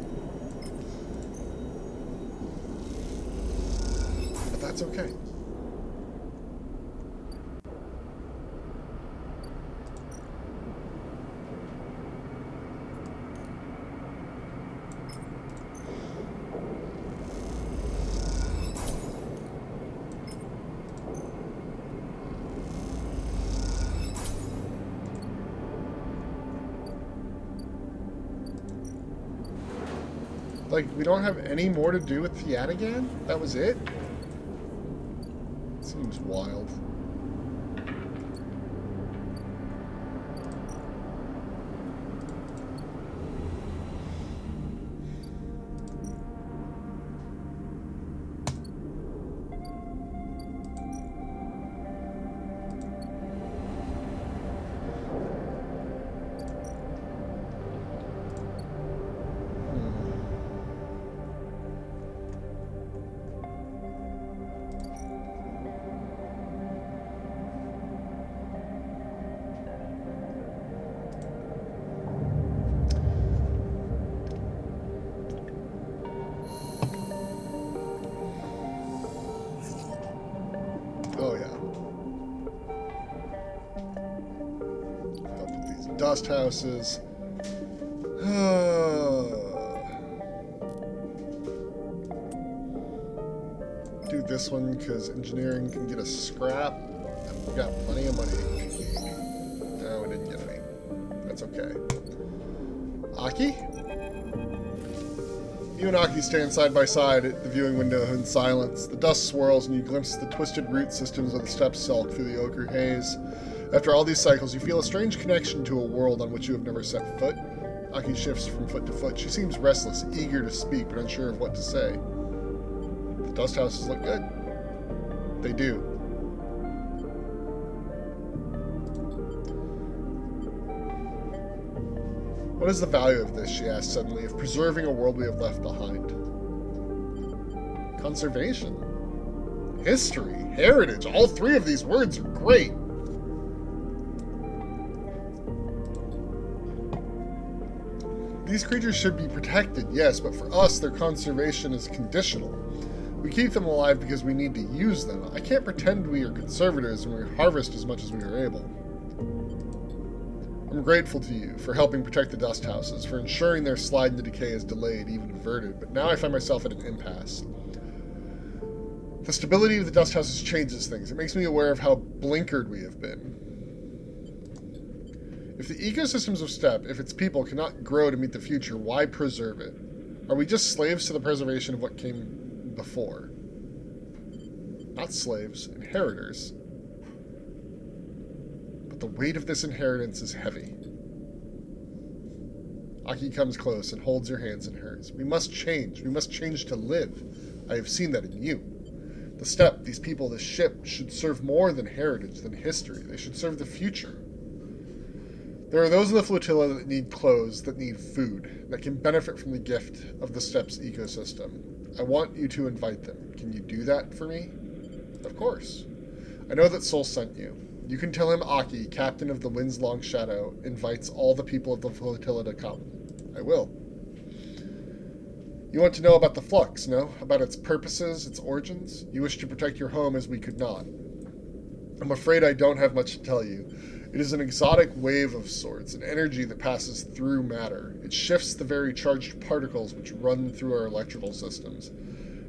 But that's okay. Like, we don't have any more to do with Tianagain? That was it? Seems wild. Oh, yeah. Help with these dust houses. Do this one because engineering can get us scrap. We got plenty of money. No, we didn't get any. That's okay. Aki? You and Aki stand side by side at the viewing window in silence. The dust swirls and you glimpse the twisted root systems of the steppe silk through the ochre haze. After all these cycles, you feel a strange connection to a world on which you have never set foot. Aki shifts from foot to foot. She seems restless, eager to speak, but unsure of what to say. The dust houses look good. They do. What is the value of this, she asks suddenly, of preserving a world we have left behind? Conservation. History. Heritage. All 3 of these words are great. These creatures should be protected, yes, but for us, their conservation is conditional. We keep them alive because we need to use them. I can't pretend we are conservators and we harvest as much as we are able. I'm grateful to you for helping protect the dust houses, for ensuring their slide into decay is delayed, even averted, but now I find myself at an impasse. The stability of the dust houses changes things. It makes me aware of how blinkered we have been. If the ecosystems of steppe, if its people, cannot grow to meet the future, why preserve it? Are we just slaves to the preservation of what came before? Not slaves, inheritors. The weight of this inheritance is heavy. Aki comes close and holds your hands in hers. We must change. We must change to live. I have seen that in you. The steppe, these people, this ship should serve more than heritage, than history. They should serve the future. There are those in the flotilla that need clothes, that need food, that can benefit from the gift of the steppe's ecosystem. I want you to invite them. Can you do that for me? Of course. I know that Sol sent you. You can tell him Aki, captain of the Wind's Long Shadow, invites all the people of the flotilla to come. I will. You want to know about the Flux, no? About its purposes, its origins? You wish to protect your home as we could not. I'm afraid I don't have much to tell you. It is an exotic wave of sorts, an energy that passes through matter. It shifts the very charged particles which run through our electrical systems.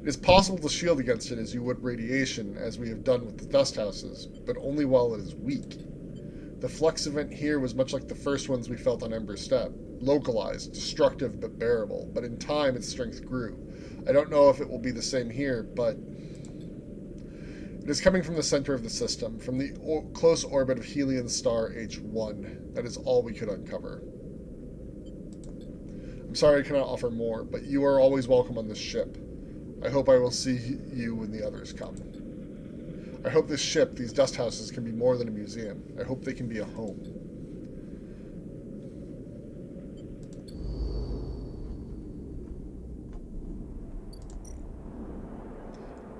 It is possible to shield against it as you would radiation, as we have done with the dust houses, but only while it is weak. The flux event here was much like the first ones we felt on Ember Steppe. Localized, destructive but bearable, but in time its strength grew. I don't know if it will be the same here, but it is coming from the center of the system, from the close orbit of Helion star H1. That is all we could uncover. I'm sorry I cannot offer more, but you are always welcome on this ship. I hope I will see you when the others come. I hope this ship, these dust houses, can be more than a museum. I hope they can be a home.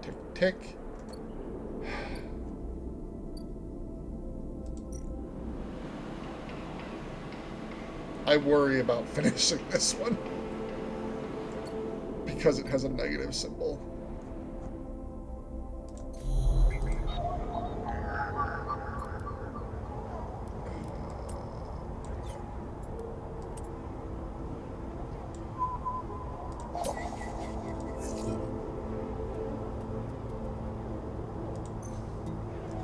Tick, tick. I worry about finishing this one because it has a negative symbol.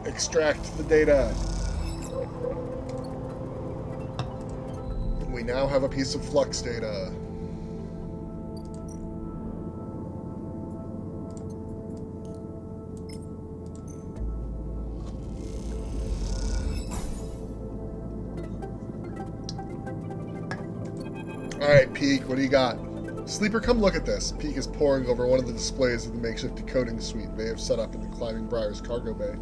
Extract the data. We now have a piece of Flux data. Alright, Peak, what do you got? Sleeper, come look at this. Peak is poring over one of the displays of the makeshift decoding suite they have set up in the Climbing Briar's cargo bay.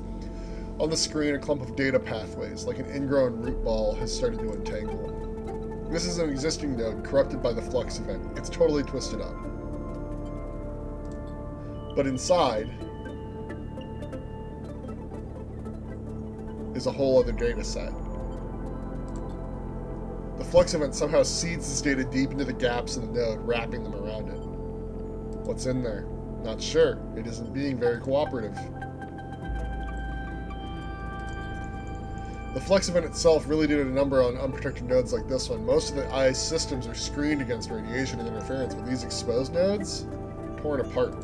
On the screen, a clump of data pathways, like an ingrown root ball, has started to untangle. This is an existing node corrupted by the Flux event. It's totally twisted up. But inside is a whole other data set. The Flux event somehow seeds this data deep into the gaps in the node, wrapping them around it. What's in there? Not sure. It isn't being very cooperative. The Flux event itself really did a number on unprotected nodes like this one. Most of the eye systems are screened against radiation and interference, but these exposed nodes? Torn apart.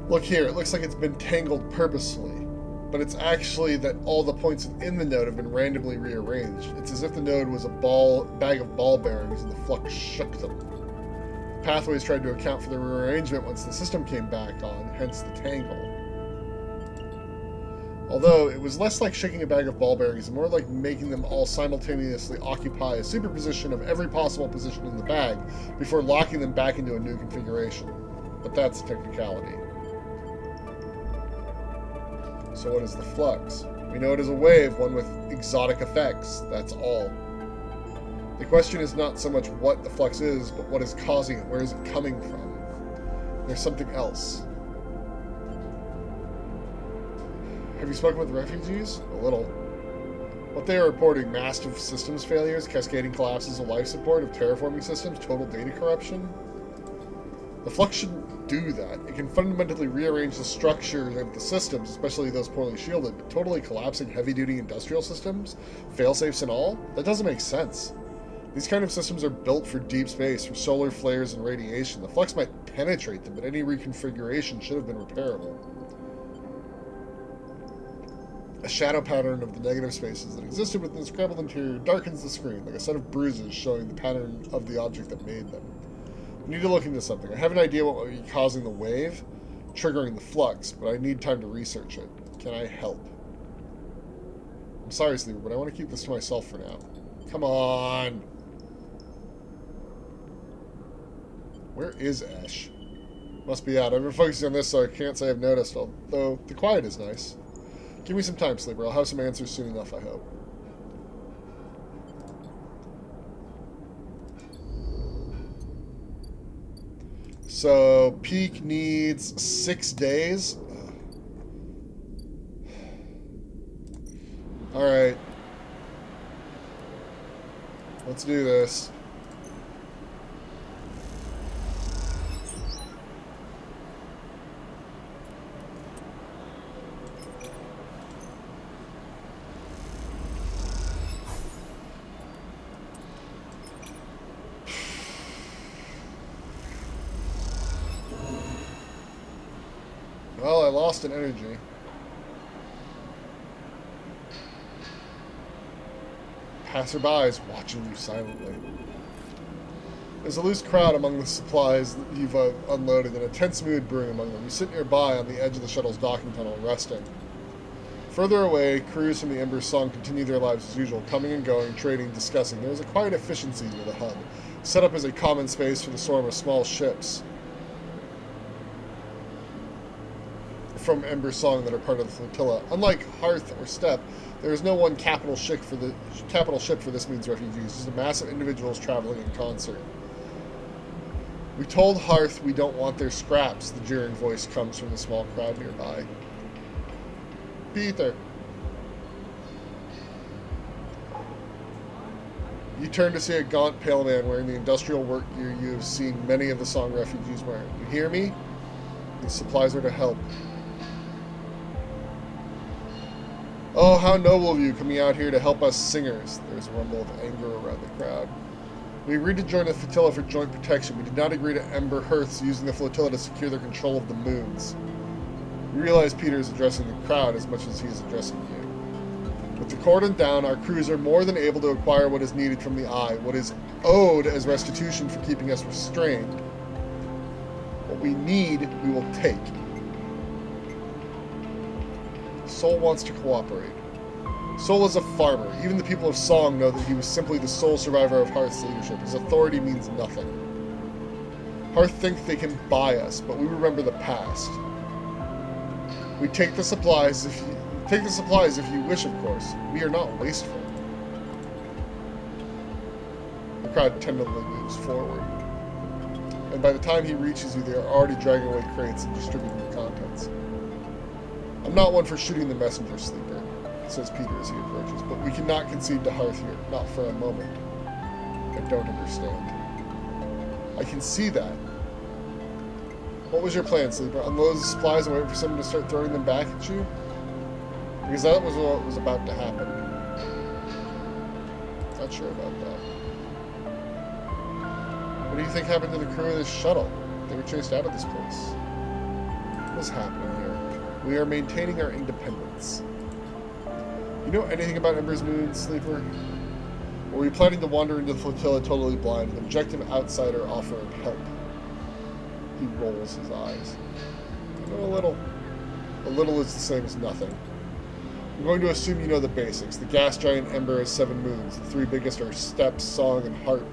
Look here, it looks like it's been tangled purposely, but it's actually that all the points within the node have been randomly rearranged. It's as if the node was a bag of ball bearings and the Flux shook them. The pathways tried to account for the rearrangement once the system came back on, hence the tangle. Although, it was less like shaking a bag of ball bearings and more like making them all simultaneously occupy a superposition of every possible position in the bag before locking them back into a new configuration. But that's a technicality. So what is the Flux? We know it is a wave, one with exotic effects. That's all. The question is not so much what the Flux is, but what is causing it. Where is it coming from? There's something else. Have you spoken with refugees? A little. What they are reporting, massive systems failures, cascading collapses of life support, of terraforming systems, total data corruption. The Flux shouldn't do that. It can fundamentally rearrange the structure of the systems, especially those poorly shielded, but totally collapsing heavy-duty industrial systems, failsafes and all? That doesn't make sense. These kind of systems are built for deep space, for solar flares and radiation. The Flux might penetrate them, but any reconfiguration should have been repairable. A shadow pattern of the negative spaces that existed within the scrambled interior darkens the screen, like a set of bruises showing the pattern of the object that made them. We need to look into something. I have an idea what might be causing the wave, triggering the Flux, but I need time to research it. Can I help? I'm sorry, Sleeper, but I want to keep this to myself for now. Come on! Where is Ash? Must be out. I've been focusing on this, so I can't say I've noticed, although the quiet is nice. Give me some time, Sleeper. I'll have some answers soon enough, I hope. So, Peak needs 6 days. Alright. Let's do this. Well, I lost an energy. Passerbys watching you silently. There's a loose crowd among the supplies that you've unloaded and a tense mood brewing among them. You sit nearby on the edge of the shuttle's docking tunnel, resting. Further away, crews from the Ember Song continue their lives as usual, coming and going, trading, discussing. There is a quiet efficiency near the hub, set up as a common space for the swarm of small ships from Ember Song that are part of the flotilla. Unlike Hearth or Steppe, there is no one capital ship for this means refugees. It's just a mass of individuals traveling in concert. We told Hearth we don't want their scraps, the jeering voice comes from the small crowd nearby. Peter. You turn to see a gaunt, pale man wearing the industrial work gear you have seen many of the Song refugees wearing. You hear me? These supplies are to help. Oh, how noble of you coming out here to help us singers. There's a rumble of anger around the crowd. We agreed to join the flotilla for joint protection. We did not agree to Ember Hearths using the flotilla to secure their control of the moons. You realize Peter is addressing the crowd as much as he is addressing you. With the cordon down, our crews are more than able to acquire what is needed from the Eye, what is owed as restitution for keeping us restrained. What we need, we will take. Sol wants to cooperate. Sol is a farmer. Even the people of Song know that he was simply the sole survivor of Hearth's leadership. His authority means nothing. Hearth think they can buy us, but we remember the past. We take the supplies if you wish, of course. We are not wasteful. The crowd tentatively moves forward. And by the time he reaches you, they are already dragging away crates and distributing the contents. I'm not one for shooting the messenger, Sleeper, says Peter as he approaches, but we cannot concede to Hearth here, not for a moment. I don't understand. I can see that. What was your plan, Sleeper? Unload the supplies and wait for someone to start throwing them back at you? Because that was what was about to happen. Not sure about that. What do you think happened to the crew of this shuttle? They were chased out of this place. What's happening here? We are maintaining our independence. You know anything about Ember's moon, Sleeper? Or are we planning to wander into the flotilla totally blind, an objective outsider offering help? He rolls his eyes. I know a little. A little is the same as nothing. I'm going to assume you know the basics. The gas giant Ember has 7 moons. The 3 biggest are Steppe, Song, and Heart.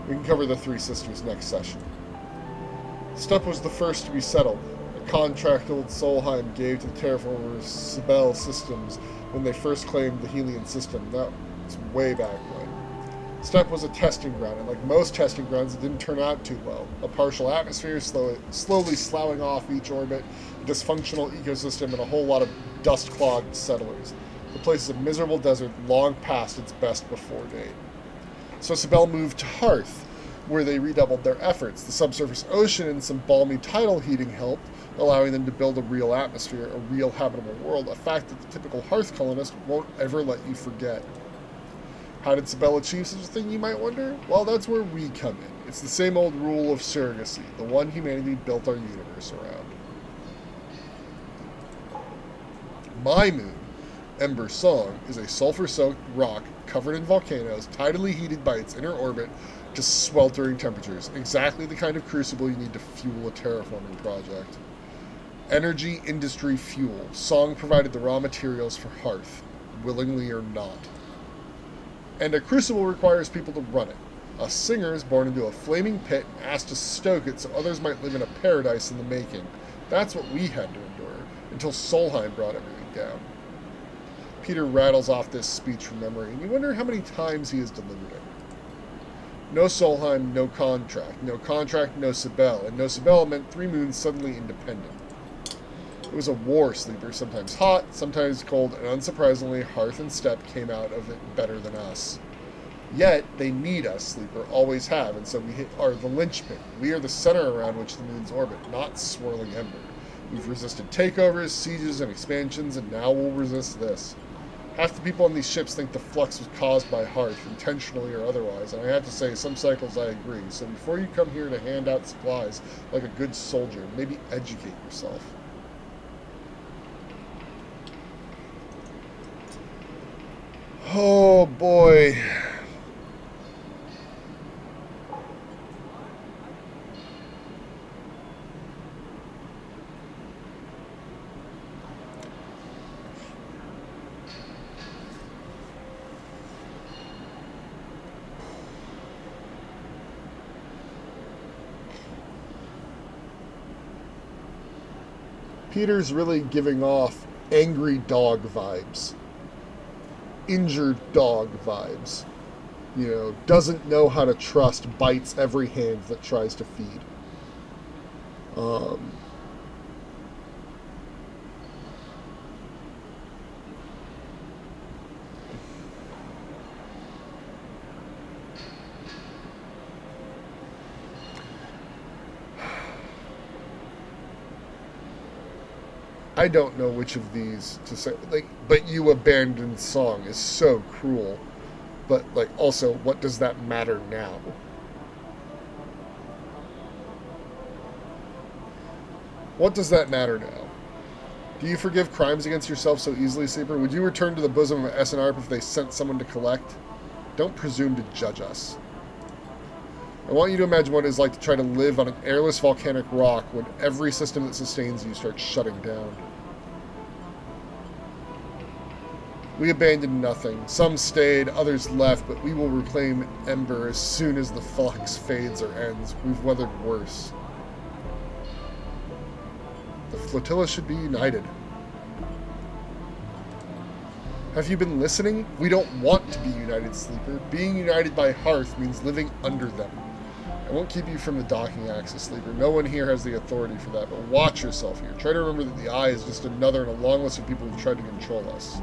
We can cover the 3 sisters next session. Steppe was the first to be settled. A contract old Solheim gave to the terraformers Sibel Systems when they first claimed the Helian system. That was way back when. Steppe was a testing ground, and like most testing grounds, it didn't turn out too well. A partial atmosphere, slowly sloughing off each orbit, a dysfunctional ecosystem, and a whole lot of dust-clogged settlers. The place is a miserable desert long past its best before date. So Sibel moved to Hearth, where they redoubled their efforts. The subsurface ocean and some balmy tidal heating helped, allowing them to build a real atmosphere, a real habitable world, a fact that the typical Hearth colonist won't ever let you forget. How did Sibel achieve such a thing, you might wonder? Well, that's where we come in. It's the same old rule of surrogacy, the one humanity built our universe around. My moon, Ember Song, is a sulfur-soaked rock covered in volcanoes, tidally heated by its inner orbit to sweltering temperatures, exactly the kind of crucible you need to fuel a terraforming project. Energy, industry, fuel. Song provided the raw materials for Hearth, willingly or not. And a crucible requires people to run it. Us singers, born into a flaming pit and asked to stoke it so others might live in a paradise in the making. That's what we had to endure, until Solheim brought everything down. Peter rattles off this speech from memory, and you wonder how many times he has delivered it. No Solheim, no contract. No contract, no Sibel. And no Sibel meant 3 moons suddenly independent. It was a war, Sleeper, sometimes hot, sometimes cold, and unsurprisingly, Hearth and Steppe came out of it better than us. Yet, they need us, Sleeper, always have, and so we are the linchpin. We are the center around which the moons orbit, not swirling ember. We've resisted takeovers, sieges, and expansions, and now we'll resist this. Half the people on these ships think the flux was caused by Hearth, intentionally or otherwise, and I have to say, some cycles I agree. So before you come here to hand out supplies like a good soldier, maybe educate yourself. Oh boy. Peter's really giving off angry dog vibes. Injured dog vibes. You know, doesn't know how to trust, bites every hand that tries to feed. I don't know which of these to say. Like, but you abandoned song is so cruel. But, like, also, what does that matter now? What does that matter now? Do you forgive crimes against yourself so easily, Sleeper? Would you return to the bosom of SNRP if they sent someone to collect? Don't presume to judge us. I want you to imagine what it is like to try to live on an airless volcanic rock when every system that sustains you starts shutting down. We abandoned nothing. Some stayed, others left, but we will reclaim Ember as soon as the flux fades or ends. We've weathered worse. The flotilla should be united. Have you been listening? We don't want to be united, Sleeper. Being united by Hearth means living under them. I won't keep you from the docking axis, Sleeper. No one here has the authority for that, but watch yourself here. Try to remember that the Eye is just another in a long list of people who've tried to control us.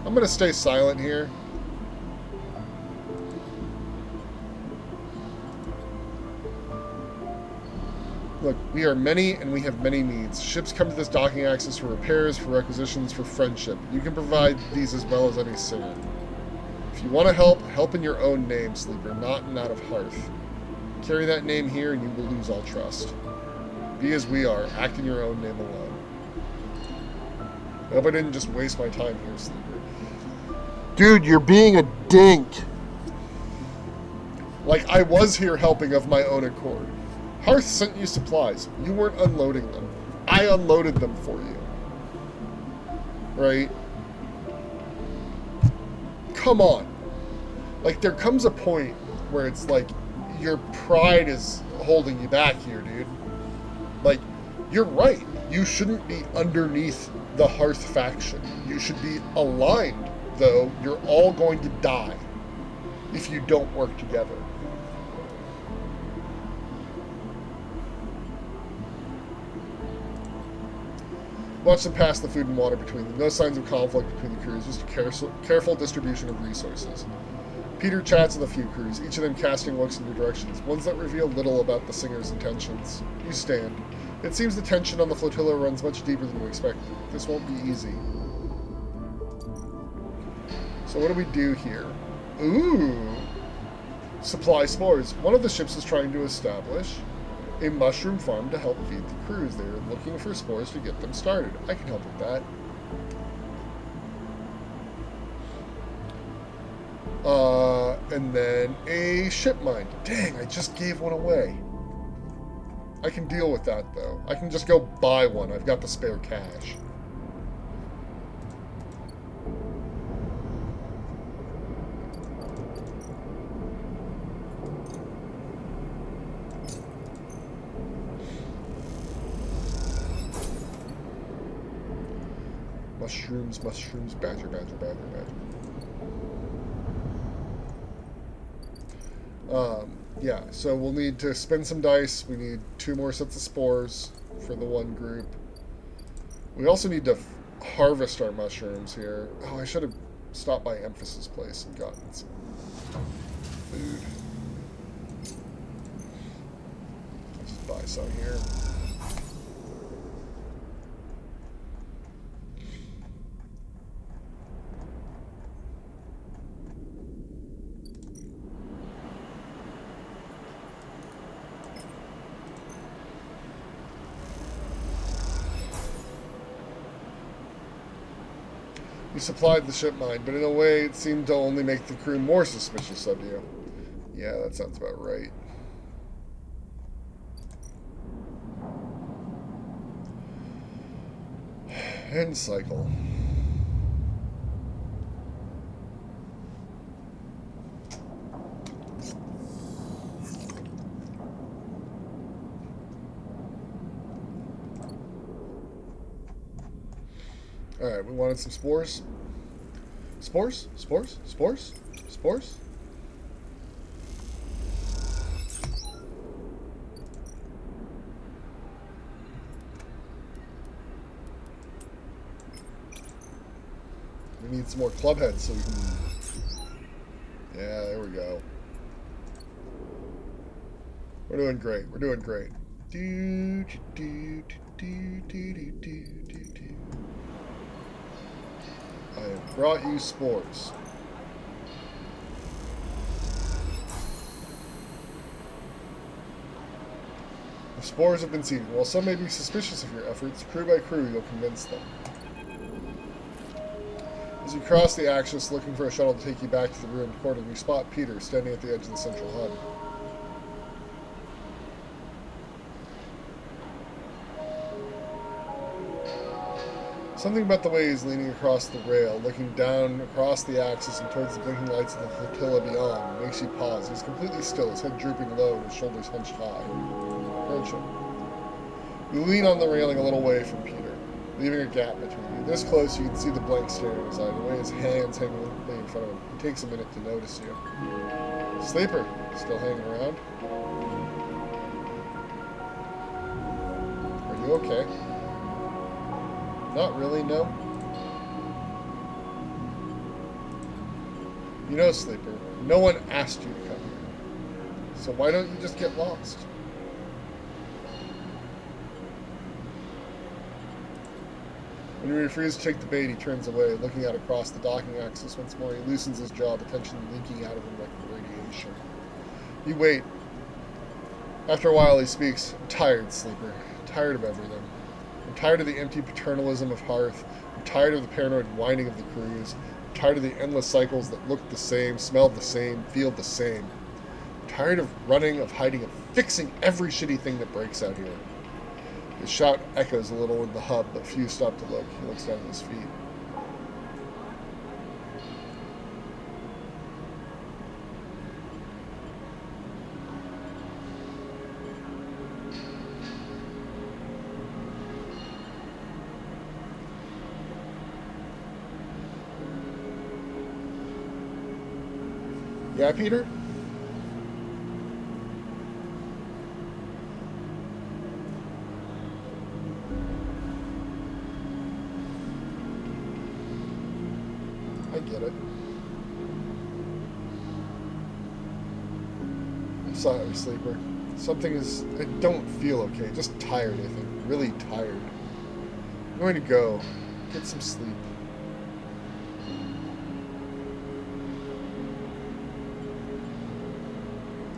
I'm going to stay silent here. Look, we are many and we have many needs. Ships come to this docking axis for repairs, for requisitions, for friendship. You can provide these as well as any singer. If you want to help, help in your own name, Sleeper, not in that of Hearth. Carry that name here and you will lose all trust. Be as we are, act in your own name alone. I hope I didn't just waste my time here, Sleeper. Dude, you're being a dink. Like, I was here helping of my own accord. Hearth sent you supplies. You weren't unloading them. I unloaded them for you. Right? Come on. Like, there comes a point where it's like, your pride is holding you back here, dude. Like, you're right. You shouldn't be underneath the Hearth faction. You should be aligned. Though, you're all going to die if you don't work together. Watch them pass the food and water between them. No signs of conflict between the crews, just a careful distribution of resources. Peter chats with a few crews, each of them casting looks in your directions, ones that reveal little about the singer's intentions. You stand. It seems the tension on the flotilla runs much deeper than you expected. This won't be easy. So what do we do here? Ooh! Supply spores. One of the ships is trying to establish a mushroom farm to help feed the crews. They're looking for spores to get them started. I can help with that. And then a ship mine. Dang, I just gave one away. I can deal with that, though. I can just go buy one. I've got the spare cash. Mushrooms, mushrooms, badger, badger, badger, badger. Yeah, so we'll need to spin some dice. We need 2 more sets of spores for the one group. We also need to harvest our mushrooms here. Oh, I should have stopped by Emphasis Place and gotten some food. Let's just buy some here. You supplied the ship mine, but in a way it seemed to only make the crew more suspicious of you. Yeah, that sounds about right. End cycle. Alright, we wanted some spores. Spores? Spores? Spores? Spores? We need some more club heads so we can... Yeah, there we go. We're doing great. We're doing great. Do, do, do, do, do, do, do, do. I have brought you spores. The spores have been seeded. While some may be suspicious of your efforts, crew by crew you'll convince them. As you cross the Axis looking for a shuttle to take you back to the ruined quarter, you spot Peter standing at the edge of the central hub. Something about the way he's leaning across the rail, looking down across the Axis and towards the blinking lights of the flotilla beyond, makes you pause. He's completely still, his head drooping low and his shoulders hunched high. Approach him. You lean on the railing a little way from Peter, leaving a gap between you. This close, you can see the blank stare in his eye, the way his hands hang limply in front of him. It takes a minute to notice you. Sleeper, still hanging around? Are you okay? Not really, no. You know, Sleeper, no one asked you to come here. So why don't you just get lost? When you refuse to take the bait, he turns away, looking out across the docking axis once more. He loosens his jaw, the tension leaking out of him like radiation. You wait. After a while, he speaks. I'm tired, Sleeper. I'm tired of everything. I'm tired of the empty paternalism of Hearth. I'm tired of the paranoid whining of the crews. I'm tired of the endless cycles that look the same, smell the same, feel the same. I'm tired of running, of hiding, of fixing every shitty thing that breaks out here. His shout echoes a little in the hub, but few stop to look. He looks down at his feet. Yeah, Peter? I get it. I'm sorry, Sleeper. Something is... I don't feel okay. Just tired, I think. Really tired. I'm going to go. Get some sleep.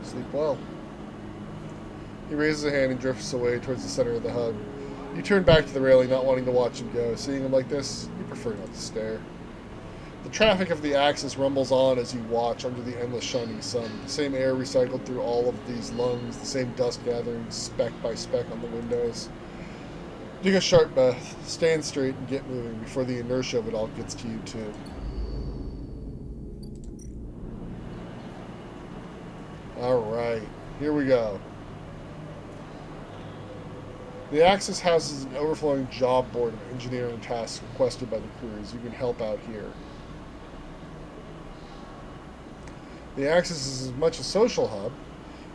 Sleep well. He raises a hand and drifts away towards the center of the hub. You turn back to the railing, not wanting to watch him go. Seeing him like this, you prefer not to stare. The traffic of the Axis rumbles on as you watch under the endless shining sun. The same air recycled through all of these lungs, the same dust gathering speck by speck on the windows. Take a sharp breath, stand straight, and get moving before the inertia of it all gets to you too. Alright, here we go. The Axis houses an overflowing job board of engineering tasks requested by the crews. You can help out here. The Axis is as much a social hub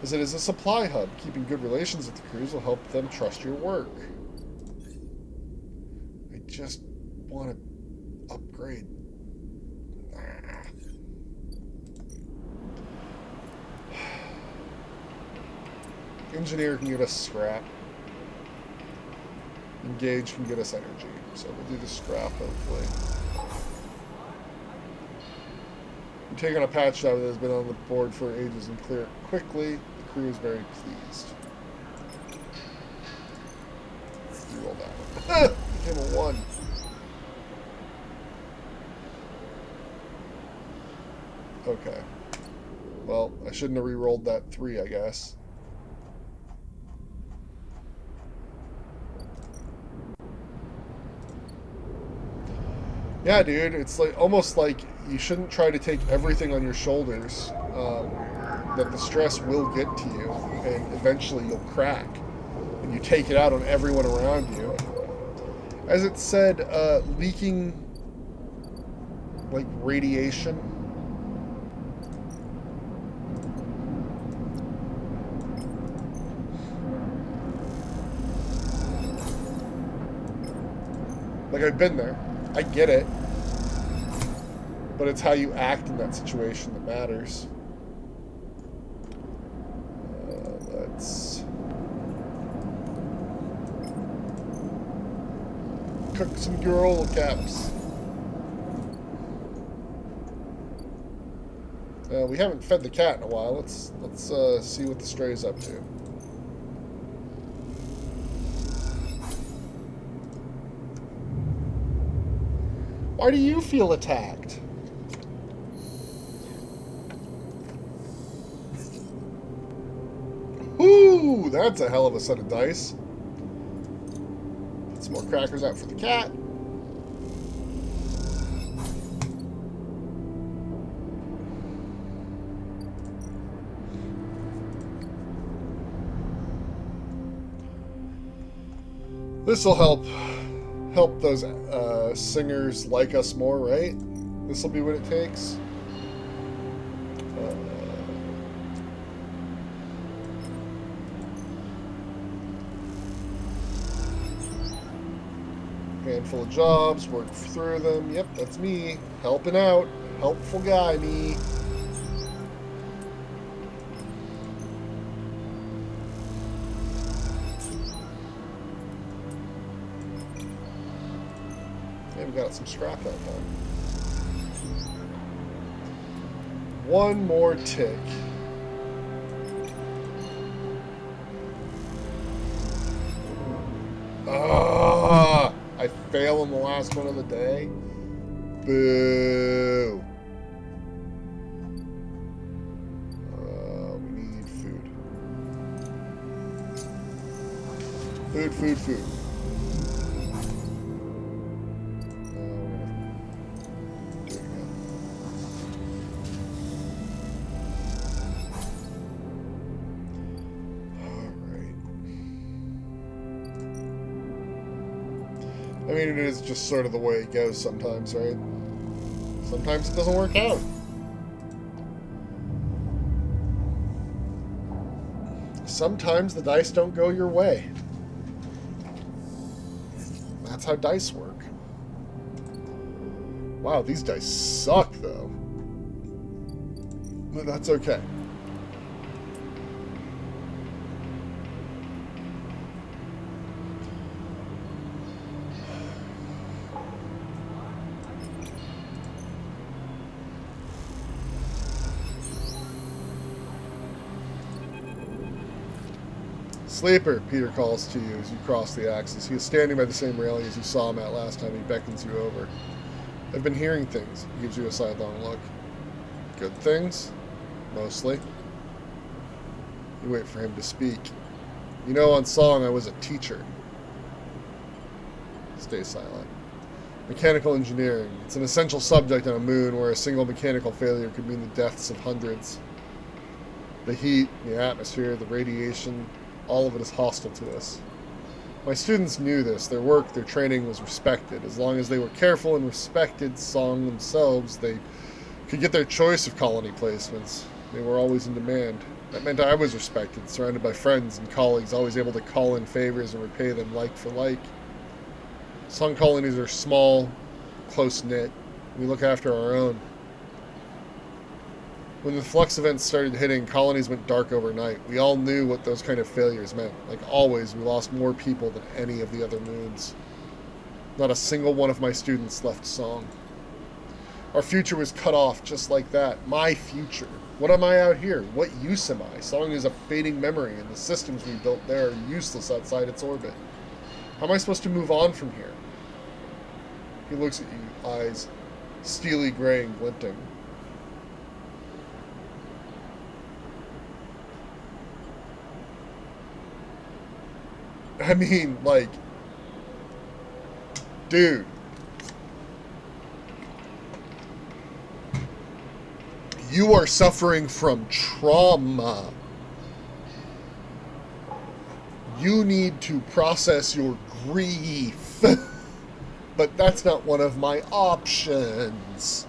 as it is a supply hub. Keeping good relations with the crews will help them trust your work. I just want to upgrade. Engineer can get us scrap. Engage can get us energy. So we'll do the scrap, hopefully. You take on a patch job that has been on the board for ages and clear it quickly. The crew is very pleased. You roll that one. Became a 1. Okay. Well, I shouldn't have re-rolled that 3, I guess. Yeah, dude, it's like almost like you shouldn't try to take everything on your shoulders. That the stress will get to you, and eventually you'll crack, and you take it out on everyone around you. As it said, leaking like radiation. Like, I've been there. I get it. But it's how you act in that situation that matters. Let's cook some Girl caps. We haven't fed the cat in a while. Let's see what the stray's up to. Why do you feel attacked? Ooh, that's a hell of a set of dice. Put some more crackers out for the cat. This'll help those singers like us more, right? This'll be what it takes. Handful of jobs, work through them. Yep, that's me. Helping out. Helpful guy, me. Yeah, we got some scrap that time. One more tick. Ah! I fail in the last one of the day. Boo. We need food. Food, food, food. Do it again. I mean, it is just sort of the way it goes sometimes, right? Sometimes it doesn't work out. Sometimes the dice don't go your way. That's how dice work. Wow, these dice suck, though. But that's okay. Sleeper, Peter calls to you as you cross the axis. He is standing by the same railing as you saw him at last time. He beckons you over. I've been hearing things. He gives you a sidelong look. Good things? Mostly. You wait for him to speak. You know, on song, I was a teacher. Stay silent. Mechanical engineering. It's an essential subject on a moon where a single mechanical failure could mean the deaths of hundreds. The heat, the atmosphere, the radiation, all of it is hostile to us. My students knew this. Their work, their training was respected. As long as they were careful and respected song themselves, they could get their choice of colony placements. They were always in demand. That meant I was respected, surrounded by friends and colleagues, always able to call in favors and repay them like for like. Song colonies are small, close-knit. We look after our own. When the Flux events started hitting, colonies went dark overnight. We all knew what those kind of failures meant. Like always, we lost more people than any of the other moons. Not a single one of my students left Song. Our future was cut off just like that. My future. What am I out here? What use am I? Song is a fading memory, and the systems we built there are useless outside its orbit. How am I supposed to move on from here? He looks at you, eyes steely gray and glinting. I mean, like, dude. You are suffering from trauma. You need to process your grief. But that's not one of my options.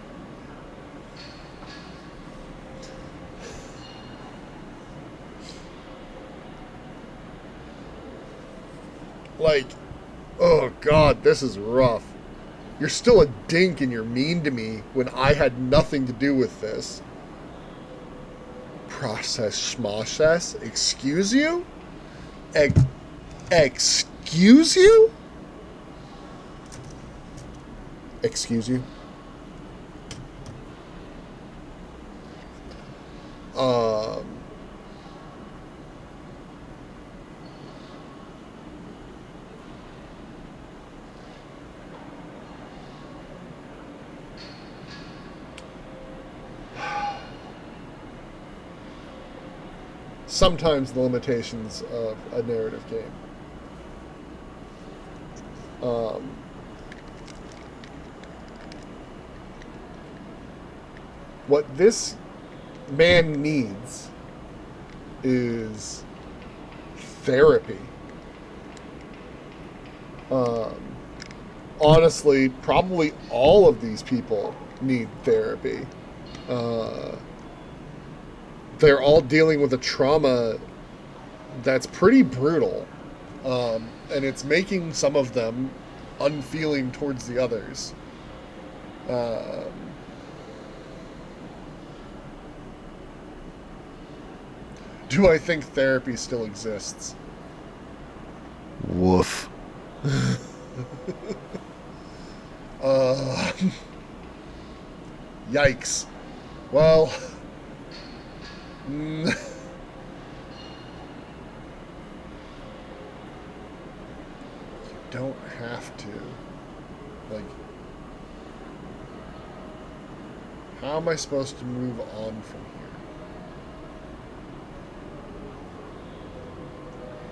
Like, oh God, this is rough. You're still a dink and you're mean to me when I had nothing to do with this. Process schmocess? Excuse you? Excuse you? Excuse you? Sometimes the limitations of a narrative game. What this man needs is therapy. Honestly, probably all of these people need therapy. They're all dealing with a trauma that's pretty brutal. And it's making some of them unfeeling towards the others. Do I think therapy still exists? Woof. Yikes. Well... You don't have to. Like, how am I supposed to move on from here?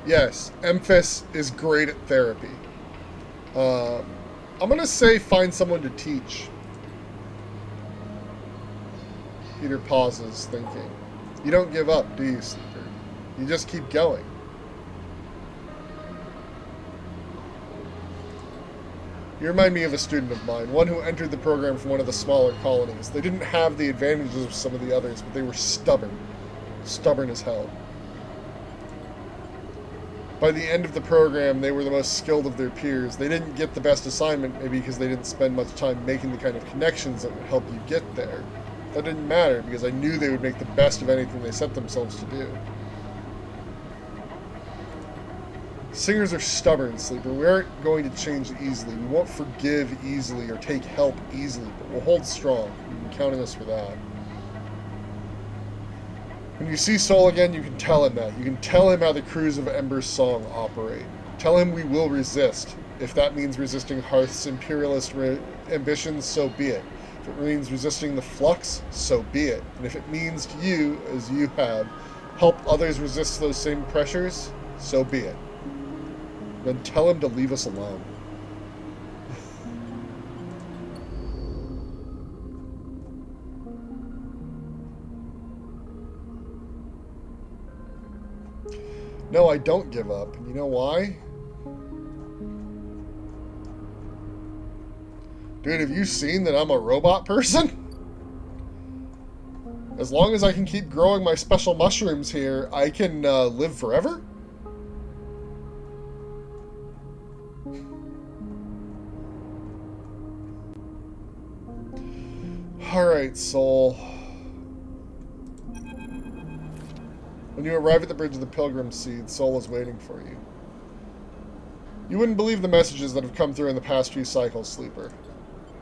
Yes, Emphas is great at therapy. I'm gonna say find someone to teach. Peter pauses, thinking. You don't give up, do you, Sleeper? You just keep going. You remind me of a student of mine, one who entered the program from one of the smaller colonies. They didn't have the advantages of some of the others, but they were stubborn. Stubborn as hell. By the end of the program, they were the most skilled of their peers. They didn't get the best assignment, maybe because they didn't spend much time making the kind of connections that would help you get there. That didn't matter, because I knew they would make the best of anything they set themselves to do. Singers are stubborn, Sleeper. We aren't going to change easily. We won't forgive easily or take help easily, but we'll hold strong. You can count on us for that. When you see Soul again, you can tell him that. You can tell him how the crews of Ember's Song operate. Tell him we will resist. If that means resisting Hearth's imperialist ambitions, so be it. If it means resisting the Flux, so be it. And if it means to you, as you have, help others resist those same pressures, so be it. Then tell him to leave us alone. No, I don't give up. And you know why? Dude, have you seen that I'm a robot person? As long as I can keep growing my special mushrooms here, I can live forever? Alright, Soul. When you arrive at the bridge of the Pilgrim Seed, Soul is waiting for you. You wouldn't believe the messages that have come through in the past few cycles, Sleeper.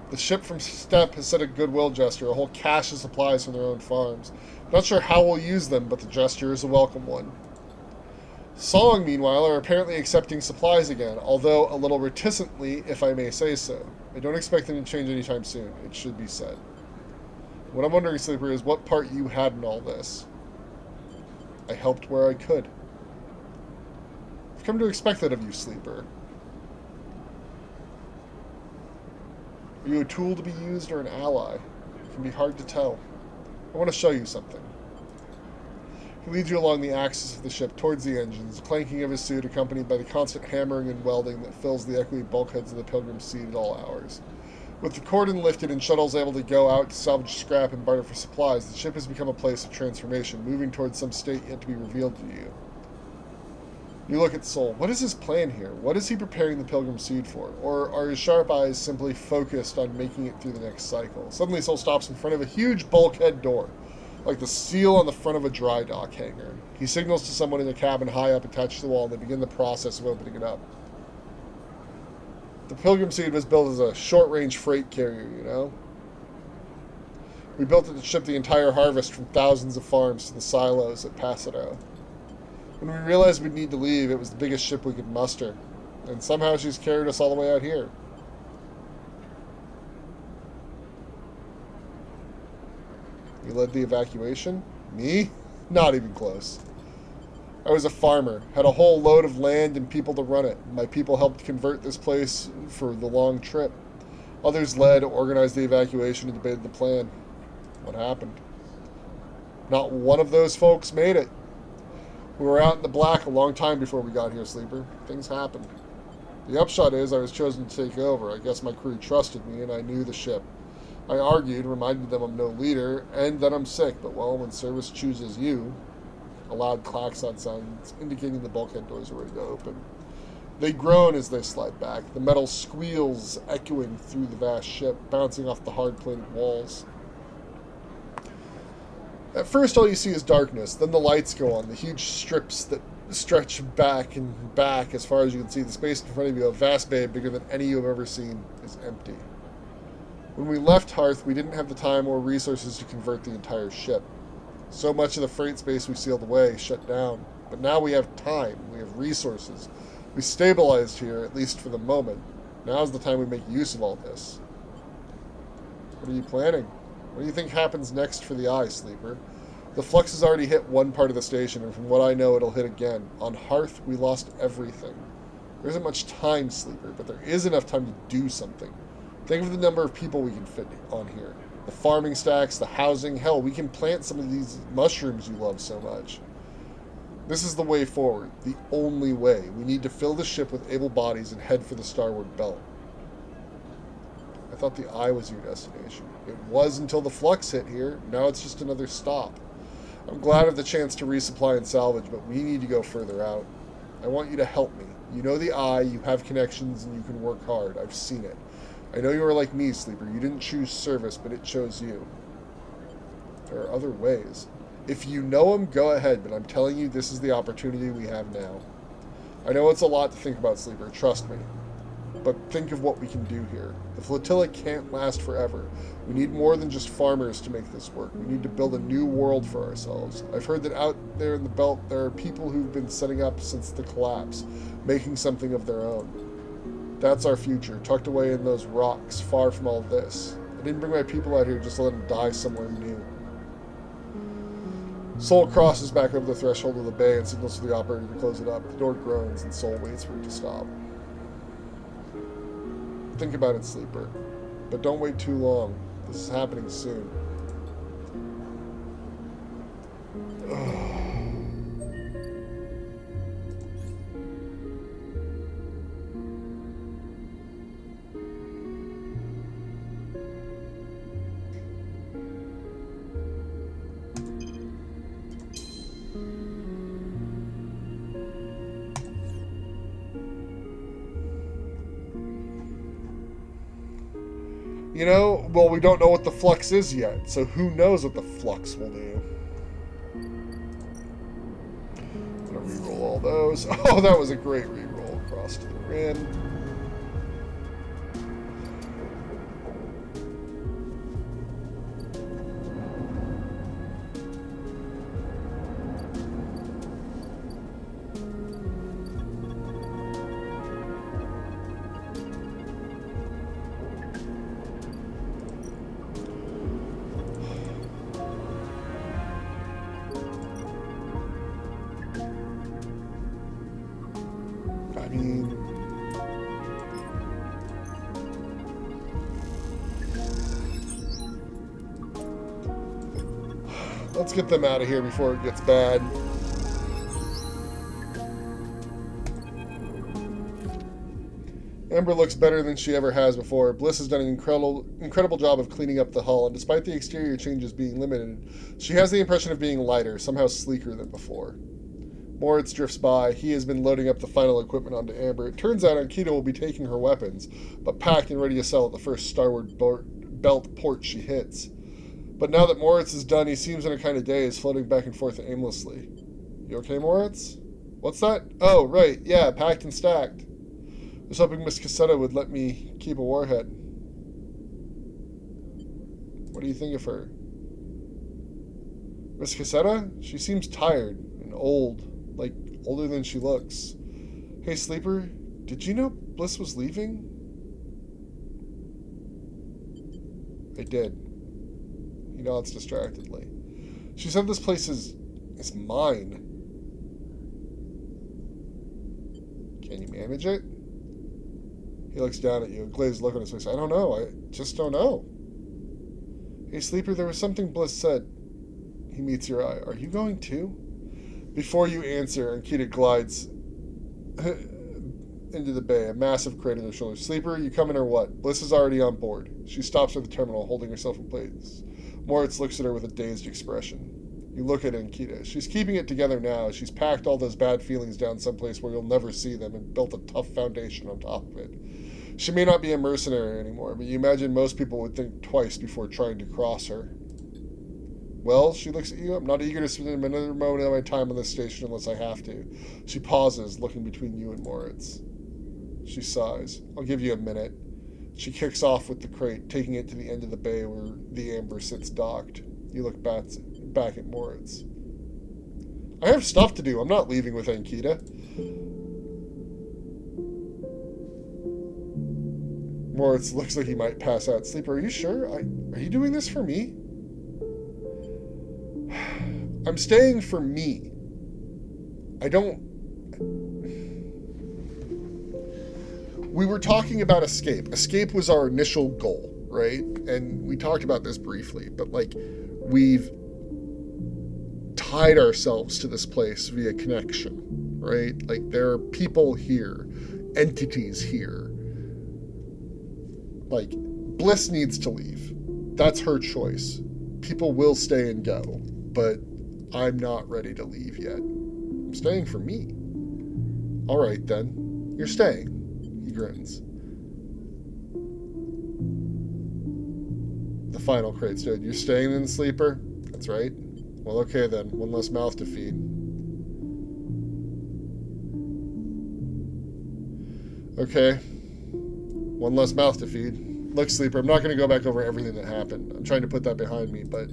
The ship from Steppe has sent a goodwill gesture, a whole cache of supplies from their own farms. Not sure how we'll use them, but the gesture is a welcome one. Song, meanwhile, are apparently accepting supplies again, although a little reticently, if I may say so. I don't expect them to change anytime soon, it should be said. What I'm wondering, Sleeper, is what part you had in all this. I helped where I could. I've come to expect that of you, Sleeper. Are you a tool to be used or an ally? It can be hard to tell. I want to show you something. He leads you along the axis of the ship towards the engines, clanking of his suit accompanied by the constant hammering and welding that fills the echoey bulkheads of the Pilgrim Seed at all hours. With the cordon lifted and shuttles able to go out to salvage scrap and barter for supplies, the ship has become a place of transformation, moving towards some state yet to be revealed to you. You look at Soul. What is his plan here? What is he preparing the Pilgrim Seed for? Or are his sharp eyes simply focused on making it through the next cycle? Suddenly Soul stops in front of a huge bulkhead door, like the seal on the front of a dry dock hangar. He signals to someone in a cabin high up attached to the wall, and they begin the process of opening it up. The Pilgrim Seed was built as a short-range freight carrier, you know? We built it to ship the entire harvest from thousands of farms to the silos at Pasero. When we realized we'd need to leave, it was the biggest ship we could muster. And somehow she's carried us all the way out here. You led the evacuation? Me? Not even close. I was a farmer, had a whole load of land and people to run it. My people helped convert this place for the long trip. Others led, organized the evacuation, and debated the plan. What happened? Not one of those folks made it. We were out in the black a long time before we got here, Sleeper. Things happened. The upshot is I was chosen to take over. I guess my crew trusted me and I knew the ship. I argued, reminded them I'm no leader, and that I'm sick, but well, when service chooses you... A loud klaxon sounds, indicating the bulkhead doors are ready to open. They groan as they slide back, the metal squeals echoing through the vast ship, bouncing off the hard-plated walls. At first, all you see is darkness, then the lights go on, the huge strips that stretch back and back as far as you can see. The space in front of you, a vast bay bigger than any you have ever seen, is empty. When we left Hearth, we didn't have the time or resources to convert the entire ship. So much of the freight space we sealed away, shut down. But now we have time, we have resources. We stabilized here, at least for the moment. Now's the time we make use of all this. What are you planning? What do you think happens next for the Eye, Sleeper? The Flux has already hit one part of the station, and from what I know, it'll hit again. On Hearth, we lost everything. There isn't much time, Sleeper, but there is enough time to do something. Think of the number of people we can fit on here. The farming stacks, the housing, hell, we can plant some of these mushrooms you love so much. This is the way forward, the only way. We need to fill the ship with able bodies and head for the starboard belt. I thought the Eye was your destination. It was until the Flux hit here. Now it's just another stop. I'm glad of the chance to resupply and salvage, but we need to go further out. I want you to help me. You know the Eye, you have connections, and you can work hard. I've seen it. I know you are like me, Sleeper. You didn't choose service, but it chose you. There are other ways. If you know them, go ahead, but I'm telling you, this is the opportunity we have now. I know it's a lot to think about, Sleeper, trust me. But think of what we can do here. The flotilla can't last forever. We need more than just farmers to make this work. We need to build a new world for ourselves. I've heard that out there in the belt, there are people who've been setting up since the collapse, making something of their own. That's our future, tucked away in those rocks, far from all this. I didn't bring my people out here just to let them die somewhere new. Soul crosses back over the threshold of the bay and signals to the operator to close it up. The door groans and Soul waits for it to stop. Think about it, Sleeper. But don't wait too long. This is happening soon. You know, well, we don't know what the flux is yet, so who knows what the flux will do. I'm gonna reroll all those. Oh, that was a great reroll across to the rim. I mean, let's get them out of here before it gets bad. Amber looks better than she ever has before. Bliss has done an incredible job of cleaning up the hull, and despite the exterior changes being limited, she has the impression of being lighter, somehow sleeker than before. Moritz drifts by. He has been loading up the final equipment onto Amber. It turns out Ankita will be taking her weapons, but packed and ready to sell at the first starboard belt port she hits. But now that Moritz is done, he seems in a kind of daze, floating back and forth aimlessly. You okay, Moritz? What's that? Oh, right. Yeah, packed and stacked. I was hoping Miss Cassetta would let me keep a warhead. What do you think of her? Miss Cassetta? She seems tired and old. Like, older than she looks. Hey, Sleeper, did you know Bliss was leaving? I did. He nods distractedly. She said this place is mine. Can you manage it? He looks down at you, a glazed look on his face. I don't know. I just don't know. Hey, Sleeper, there was something Bliss said. He meets your eye. Are you going too? Before you answer, Ankita glides into the bay, a massive crate on her shoulder. Sleeper, you coming or what? Bliss is already on board. She stops at the terminal, holding herself in place. Moritz looks at her with a dazed expression. You look at Ankita. She's keeping it together now. She's packed all those bad feelings down someplace where you'll never see them and built a tough foundation on top of it. She may not be a mercenary anymore, but you imagine most people would think twice before trying to cross her. Well, she looks at you. I'm not eager to spend another moment of my time on this station unless I have to. She pauses, looking between you and Moritz. She sighs. I'll give you a minute. She kicks off with the crate, taking it to the end of the bay where the Amber sits docked. You look back at Moritz. I have stuff to do. I'm not leaving with Ankita. Moritz looks like he might pass out. Sleeper, are you sure? Are you doing this for me? I'm staying for me. We were talking about escape. Escape was our initial goal, right? And we talked about this briefly, but like, we've tied ourselves to this place via connection, right? Like, there are people here, entities here. Like, Bliss needs to leave. That's her choice. People will stay and go, but I'm not ready to leave yet. I'm staying for me. All right, then. You're staying. He grins. The final crate stood. You're staying in, Sleeper? That's right. Well, okay then. One less mouth to feed. Okay. One less mouth to feed. Look, Sleeper, I'm not going to go back over everything that happened. I'm trying to put that behind me, but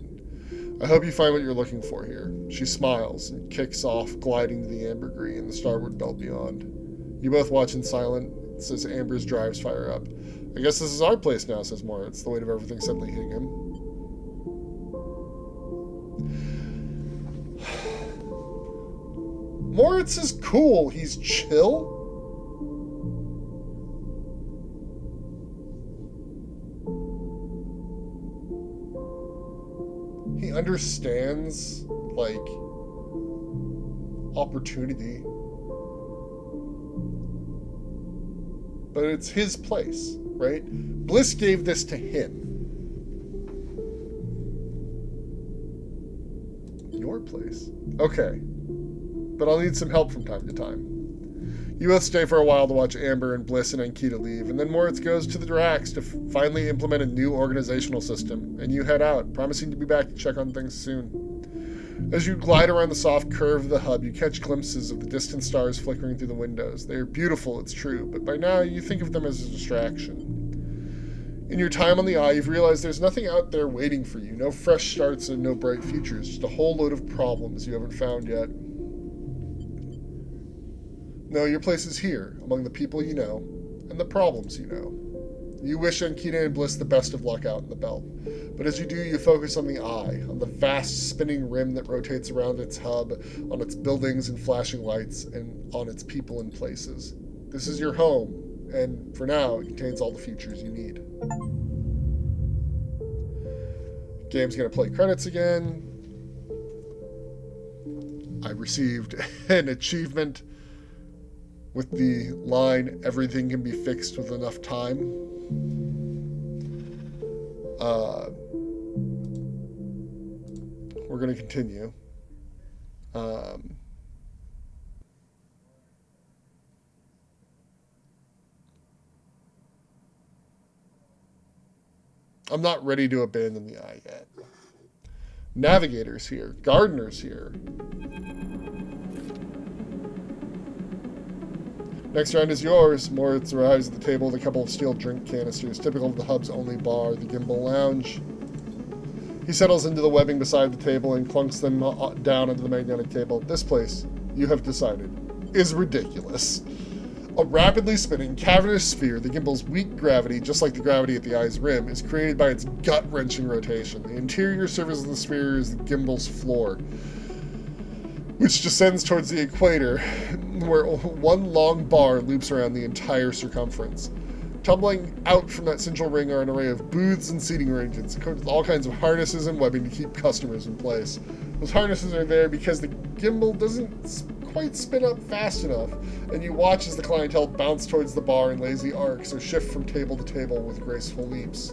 I hope you find what you're looking for here. She smiles and kicks off, gliding to the ambergris and the starboard belt beyond. You both watch in silence as Amber's drives fire up. I guess this is our place now, says Moritz, the weight of everything suddenly hitting him. Moritz is cool. He's chill. He understands, like, opportunity. But it's his place, right? Bliss gave this to him. Your place. Okay. But I'll need some help from time to time. You both stay for a while to watch Amber and Bliss and Ankita leave, and then Moritz goes to the Drax to finally implement a new organizational system, and you head out, promising to be back to check on things soon. As you glide around the soft curve of the hub, you catch glimpses of the distant stars flickering through the windows. They are beautiful, it's true, but by now you think of them as a distraction. In your time on the Eye, you've realized there's nothing out there waiting for you, no fresh starts and no bright futures, just a whole load of problems you haven't found yet. No, your place is here, among the people you know, and the problems you know. You wish Ankita and Bliss the best of luck out in the belt, but as you do, you focus on the Eye, on the vast spinning rim that rotates around its hub, on its buildings and flashing lights, and on its people and places. This is your home, and for now, it contains all the features you need. Game's gonna play credits again. I received an achievement with the line, everything can be fixed with enough time. We're going to continue. I'm not ready to abandon the Eye yet. Navigator's here. Gardener's here. Next round is yours. Moritz arrives at the table with a couple of steel drink canisters, typical of the hub's only bar, the Gimbal Lounge. He settles into the webbing beside the table and clunks them down onto the magnetic table. This place, you have decided, is ridiculous. A rapidly spinning, cavernous sphere, the Gimbal's weak gravity, just like the gravity at the Eye's rim, is created by its gut-wrenching rotation. The interior surface of the sphere is the Gimbal's floor, which descends towards the equator, where one long bar loops around the entire circumference. Tumbling out from that central ring are an array of booths and seating arrangements, equipped with all kinds of harnesses and webbing to keep customers in place. Those harnesses are there because the gimbal doesn't quite spin up fast enough, and you watch as the clientele bounce towards the bar in lazy arcs or shift from table to table with graceful leaps.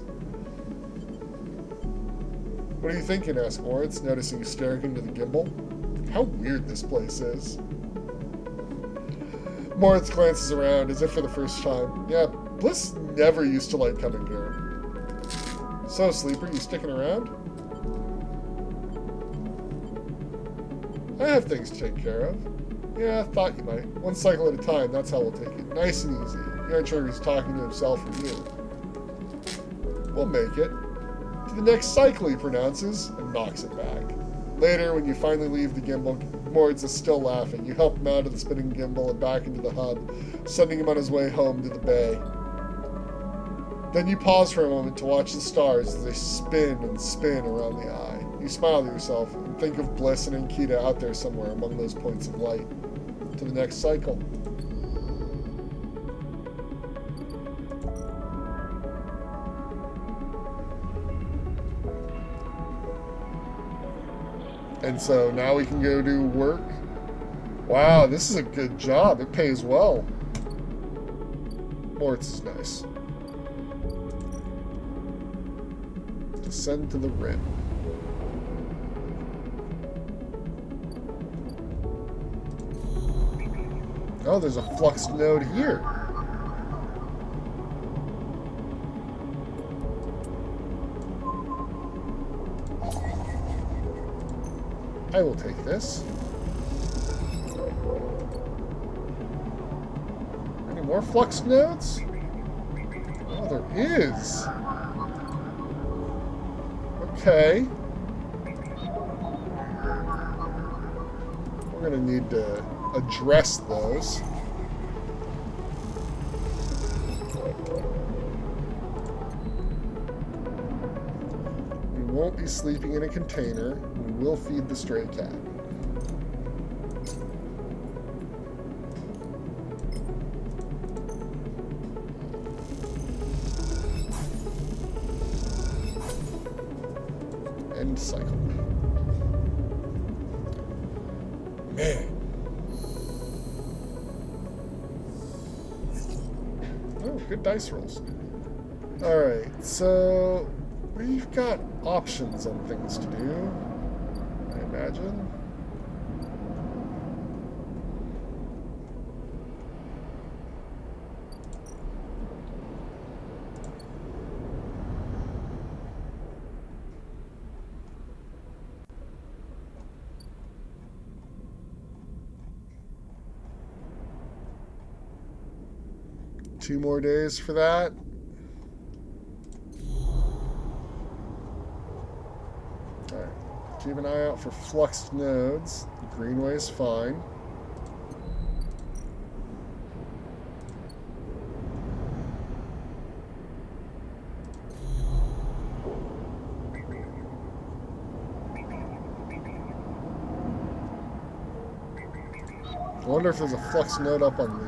What are you thinking? Asked Moritz, noticing you staring into the gimbal. How weird this place is. Moritz glances around as if for the first time. Yeah, Bliss never used to like coming here. So, Sleeper, you sticking around? I have things to take care of. Yeah, I thought you might. One cycle at a time, that's how we'll take it. Nice and easy. You aren't sure if he's talking to himself or you. We'll make it. To the next cycle, he pronounces, and knocks it back. Later, when you finally leave the gimbal, Moritz is still laughing. You help him out of the spinning gimbal and back into the hub, sending him on his way home to the bay. Then you pause for a moment to watch the stars as they spin and spin around the Eye. You smile to yourself and think of Bliss and Ankita out there somewhere among those points of light. To the next cycle. And so now we can go do work. Wow, this is a good job. It pays well. Moritz is nice. Descend to the rim. Oh, there's a flux node here. I will take this. Any more flux nodes? Oh, there is. Okay. We're gonna need to address those. We won't be sleeping in a container. We will feed the stray cat. End cycle. Man. Oh, good dice rolls. Alright, so we've got options on things to do, I imagine. 2 more days for that. Alright. Keep an eye out for flux nodes. Greenway's fine. I wonder if there's a flux node up on the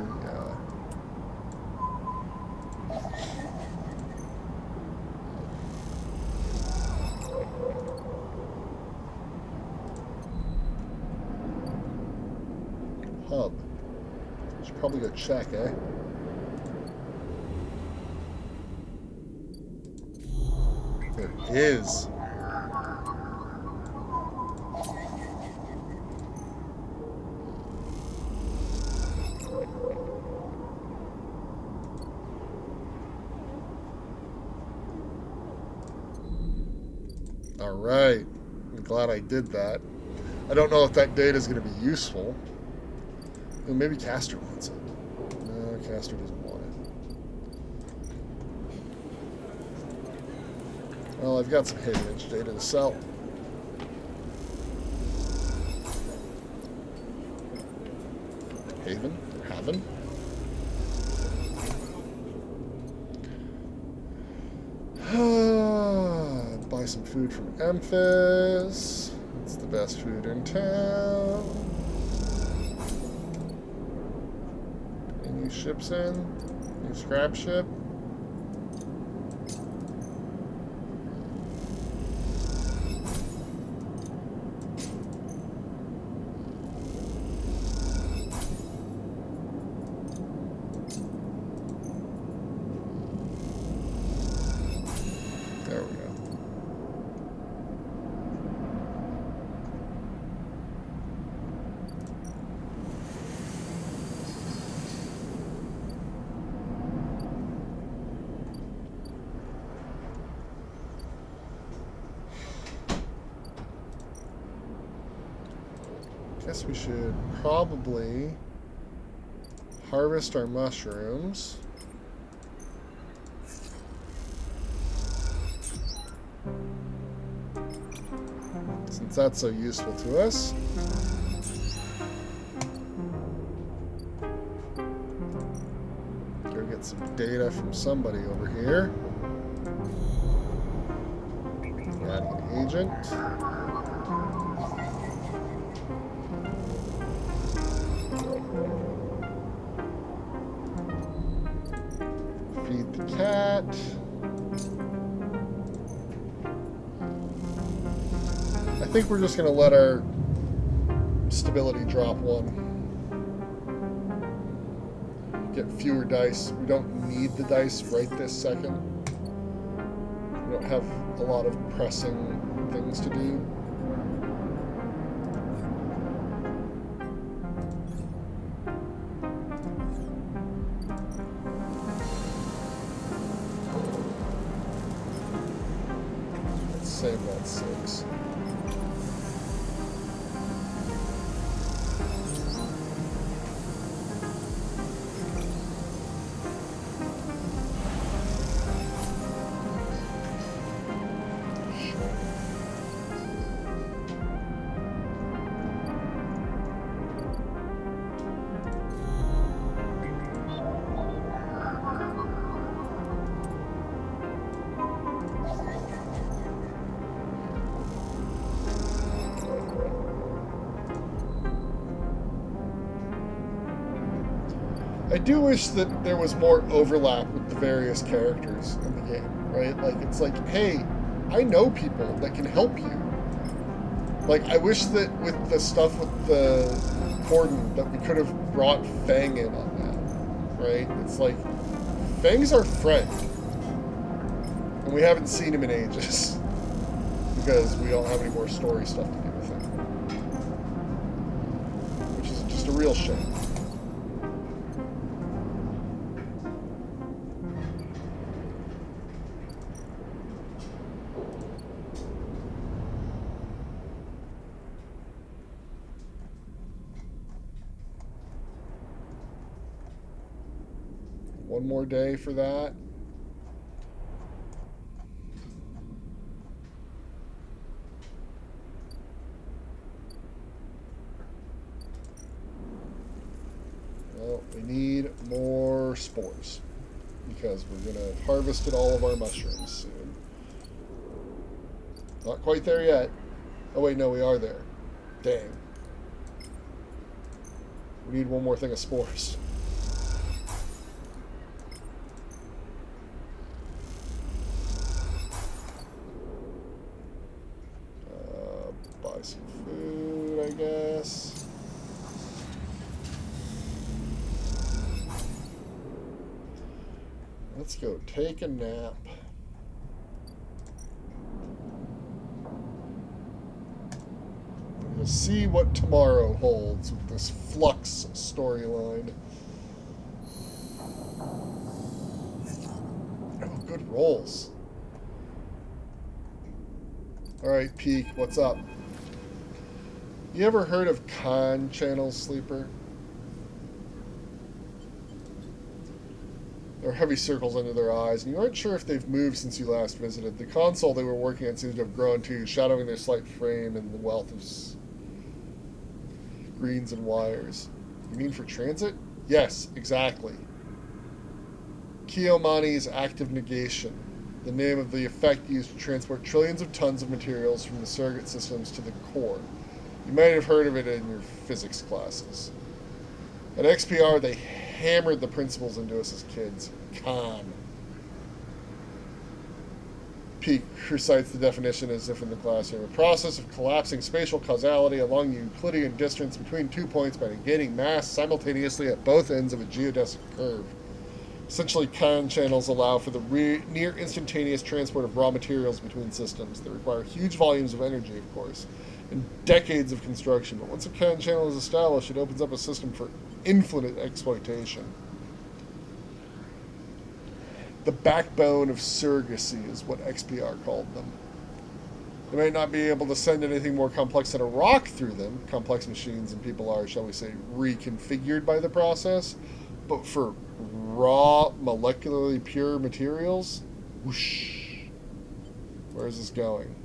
hub. Should probably go check, eh? There is. Alright. I'm glad I did that. I don't know if that data is going to be useful. Well, maybe Castor wants it. No, Castor doesn't want it. Well, I've got some hidden edge data to sell. Haven? Haven? Buy some food from Memphis. It's the best food in town. Any new ships in? New scrap ship? There we go. Guess we should probably harvest our mushrooms. Since that's so useful to us. Go get some data from somebody over here. Adding an agent. Feed the cat. I think we're just going to let our stability drop 1. Get fewer dice. We don't need the dice right this second. We don't have a lot of pressing things to do. Let's save that 6. I do wish that there was more overlap with the various characters in the game, right? Like, it's like, hey, I know people that can help you. Like, I wish that with the stuff with the cordon that we could have brought Fang in on that, right? It's like, Fang's our friend. And we haven't seen him in ages. Because we don't have any more story stuff to do with him. Which is just a real shame. One more day for that. Well, we need more spores because we're going to harvest all of our mushrooms soon. Not quite there yet. Oh wait, no, we are there. Dang. We need one more thing of spores. Buy some food, I guess. Let's go take a nap. We'll see what tomorrow holds with this Flux storyline. Oh, good rolls. Alright, Peak, what's up? You ever heard of con channel sleeper? There are heavy circles under their eyes, and you aren't sure if they've moved since you last visited. The console they were working on seems to have grown too, shadowing their slight frame and the wealth of greens and wires. You mean for transit? Yes, exactly. Kiyomani's active negation, the name of the effect used to transport trillions of tons of materials from the surrogate systems to the core. You might have heard of it in your physics classes. At XPR, they hammered the principles into us as kids. Con. Peak recites the definition as if in the classroom. A process of collapsing spatial causality along the Euclidean distance between 2 points by negating mass simultaneously at both ends of a geodesic curve. Essentially, con channels allow for the near instantaneous transport of raw materials between systems. They require huge volumes of energy, of course, and decades of construction. But once a con channel is established, it opens up a system for infinite exploitation. The backbone of surrogacy is what XPR called them. They might not be able to send anything more complex than a rock through them. Complex machines and people are, shall we say, reconfigured by the process. But for raw, molecularly pure materials, whoosh. Where is this going?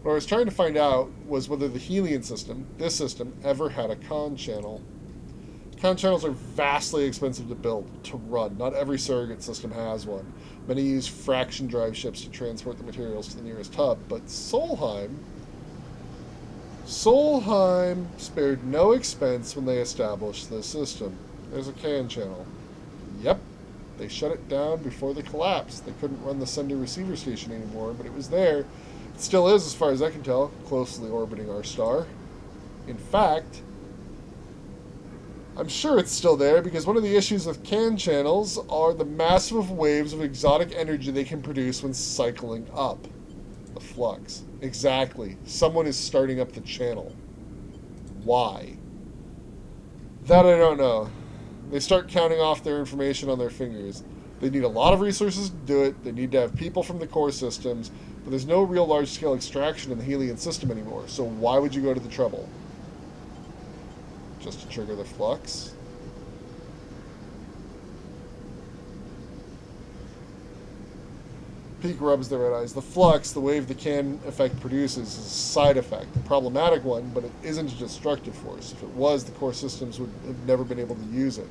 What I was trying to find out was whether the Helian system, this system, ever had a con channel. Con channels are vastly expensive to build, to run. Not every surrogate system has one. Many use fraction drive ships to transport the materials to the nearest hub, but Solheim spared no expense when they established this system. There's a con channel. Yep, they shut it down before the collapse. They couldn't run the sender-receiver station anymore, but it was there. It still is, as far as I can tell, closely orbiting our star. In fact, I'm sure it's still there because one of the issues with can channels are the massive waves of exotic energy they can produce when cycling up. The flux. Exactly. Someone is starting up the channel. Why? That I don't know. They start counting off their information on their fingers. They need a lot of resources to do it. They need to have people from the core systems. But there's no real large-scale extraction in the Helian system anymore. So why would you go to the trouble? Just to trigger the flux? Peak rubs the red eyes. The flux, the wave the can effect produces, is a side effect. A problematic one, but it isn't a destructive force. If it was, the core systems would have never been able to use it.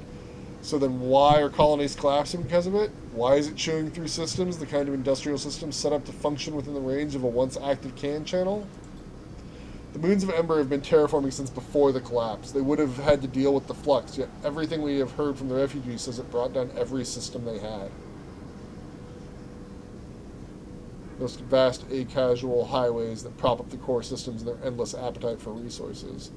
So then why are colonies collapsing because of it? Why is it chewing through systems, the kind of industrial systems set up to function within the range of a once active can channel? The moons of Ember have been terraforming since before the collapse. They would have had to deal with the flux, yet everything we have heard from the refugees says it brought down every system they had. Those vast a-casual highways that prop up the core systems and their endless appetite for resources.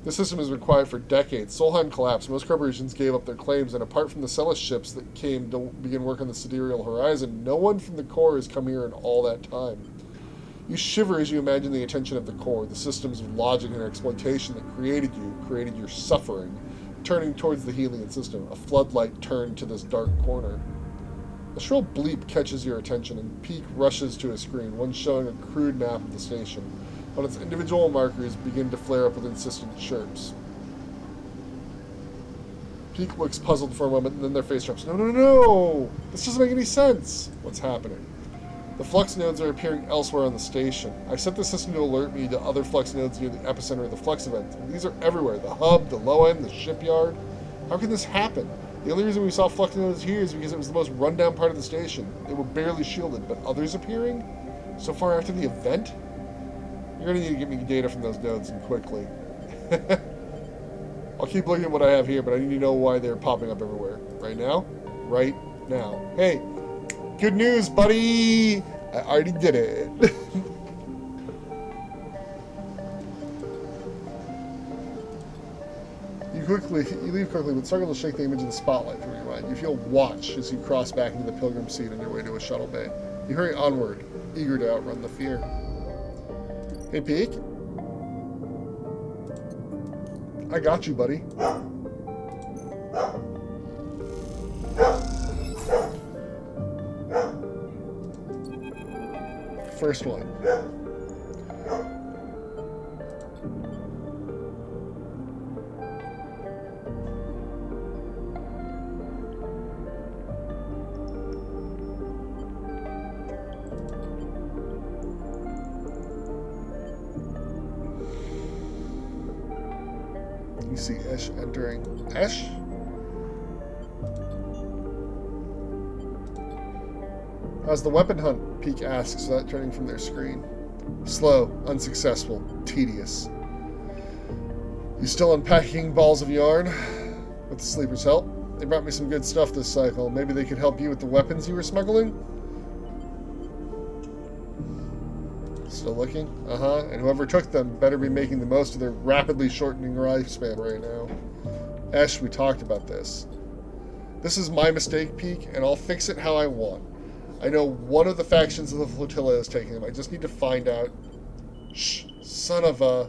This system has been quiet for decades. Solheim collapsed. Most corporations gave up their claims, and apart from the Celis ships that came to begin work on the sidereal horizon, no one from the core has come here in all that time. You shiver as you imagine the attention of the core, the systems of logic and exploitation that created you, created your suffering, turning towards the Helian system, a floodlight turned to this dark corner. A shrill bleep catches your attention, and Peak rushes to a screen, one showing a crude map of the station. On its individual markers begin to flare up with insistent chirps. Peak looks puzzled for a moment, and then their face drops. No, no, no! This doesn't make any sense! What's happening? The flux nodes are appearing elsewhere on the station. I set the system to alert me to other flux nodes near the epicenter of the flux event. These are everywhere. The hub, the low end, the shipyard. How can this happen? The only reason we saw flux nodes here is because it was the most rundown part of the station. They were barely shielded, but others appearing? So far after the event? You're going to need to give me data from those nodes, and quickly. I'll keep looking at what I have here, but I need to know why they're popping up everywhere. Right now? Right now. Hey! Good news, buddy! I already did it. You leave quickly, but struggle to shake the image of the spotlight from your mind. You feel watch as you cross back into the pilgrim seat on your way to a shuttle bay. You hurry onward, eager to outrun the fear. Hey, Peak? I got you, buddy. First one. You see Esh entering. Esh? How's the weapon hunt? Peak asks without turning from their screen. Slow, unsuccessful, tedious. You still unpacking balls of yarn? With the sleeper's help? They brought me some good stuff this cycle. Maybe they could help you with the weapons you were smuggling? Still looking? Uh-huh. And whoever took them better be making the most of their rapidly shortening lifespan right now. Esh, we talked about this. This is my mistake, Peak, and I'll fix it how I want. I know one of the factions of the flotilla is taking them. I just need to find out. Shh, son of a...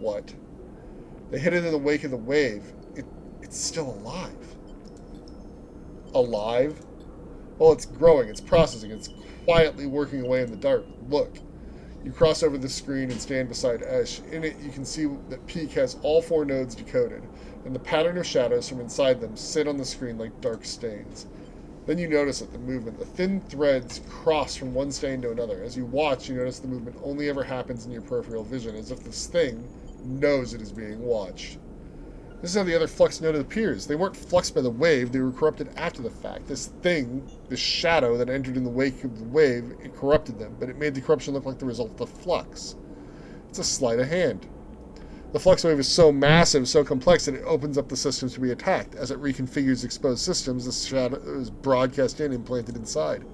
What? They hit it in the wake of the wave. It's still alive. Alive? Well, it's growing, it's processing, it's quietly working away in the dark. Look. You cross over the screen and stand beside Esh. In it, you can see that Peak has all 4 nodes decoded, and the pattern of shadows from inside them sit on the screen like dark stains. Then you notice that the movement, the thin threads cross from one stain to another. As you watch, you notice the movement only ever happens in your peripheral vision, as if this thing knows it is being watched. This is how the other flux node appears. They weren't fluxed by the wave, they were corrupted after the fact. This thing, this shadow that entered in the wake of the wave, it corrupted them, but it made the corruption look like the result of the flux. It's a sleight of hand. The flux wave is so massive, so complex, that it opens up the systems to be attacked. As it reconfigures exposed systems, the shadow is broadcast in and planted inside.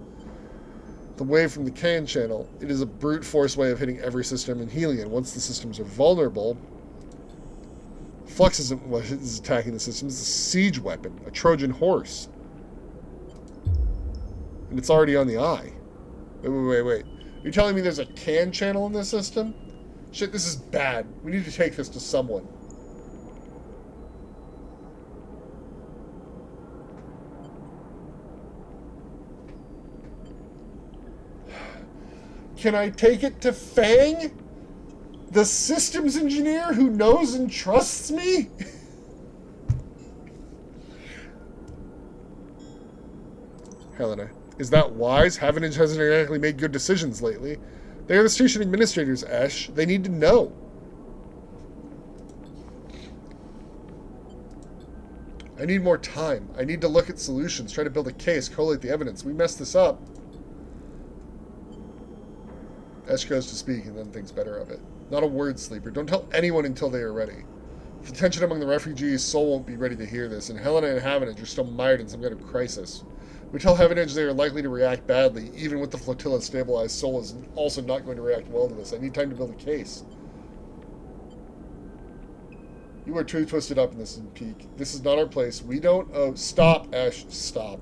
The wave from the can channel, it is a brute force way of hitting every system in Helion. Once the systems are vulnerable, Flux isn't what is attacking the systems, it's a siege weapon, a Trojan horse. And it's already on the eye. Wait. You're telling me there's a can channel in this system? Shit, this is bad. We need to take this to someone. Can I take it to Fang? The systems engineer who knows and trusts me? Helena, is that wise? Havenage hasn't exactly made good decisions lately. They are the station administrators, Esh. They need to know. I need more time. I need to look at solutions, try to build a case, collate the evidence. We messed this up. Esh goes to speak and then thinks better of it. Not a word, Sleeper. Don't tell anyone until they are ready. The tension among the refugees, Sol won't be ready to hear this, and Helena and Havenage are still mired in some kind of crisis. We tell Havenage they are likely to react badly. Even with the flotilla stabilized, Sol is also not going to react well to this. I need time to build a case. You are too twisted up in this, Peak. This is not our place. We don't... Oh, stop, Ash. Stop.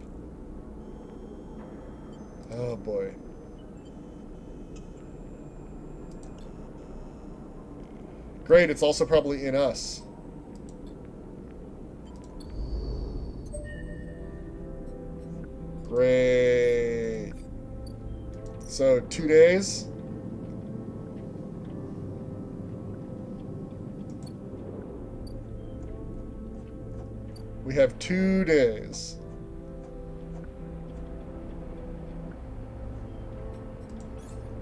Oh, boy. Great, it's also probably in us. Great. So, 2 days. have 2 days.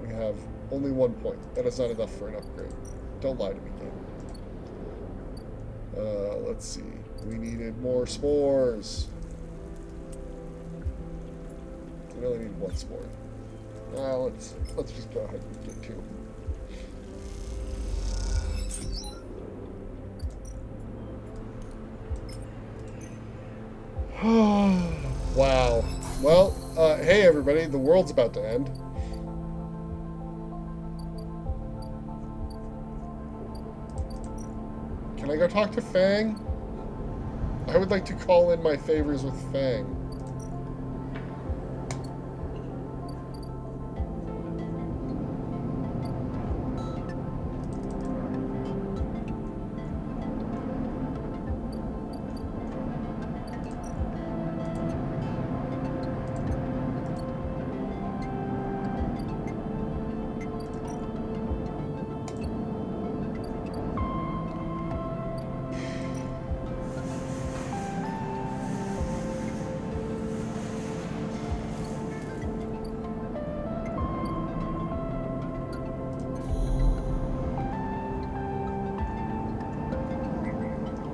We have only 1 point. That is not enough for an upgrade. Don't lie to me, game. Let's see. We needed more spores. We only need 1 spore. Let's just go ahead and get 2. Wow. Well, hey everybody, the world's about to end. Can I go talk to Fang? I would like to call in my favors with Fang.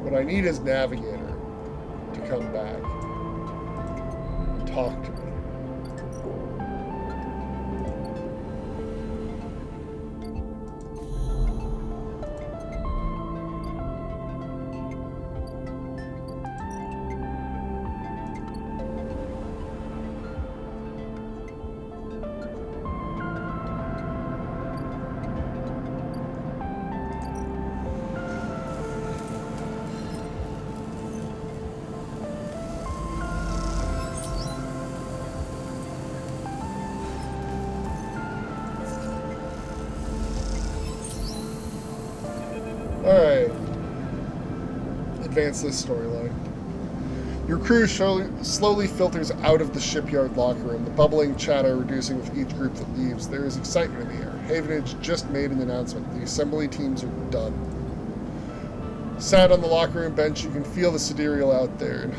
What I need is Navigator to come back and talk to me. Alright. Advance this storyline. Your crew slowly filters out of the shipyard locker room, the bubbling chatter reducing with each group that leaves. There is excitement in the air. Havenage just made an announcement. The assembly teams are done. Sat on the locker room bench, you can feel the sidereal out there, and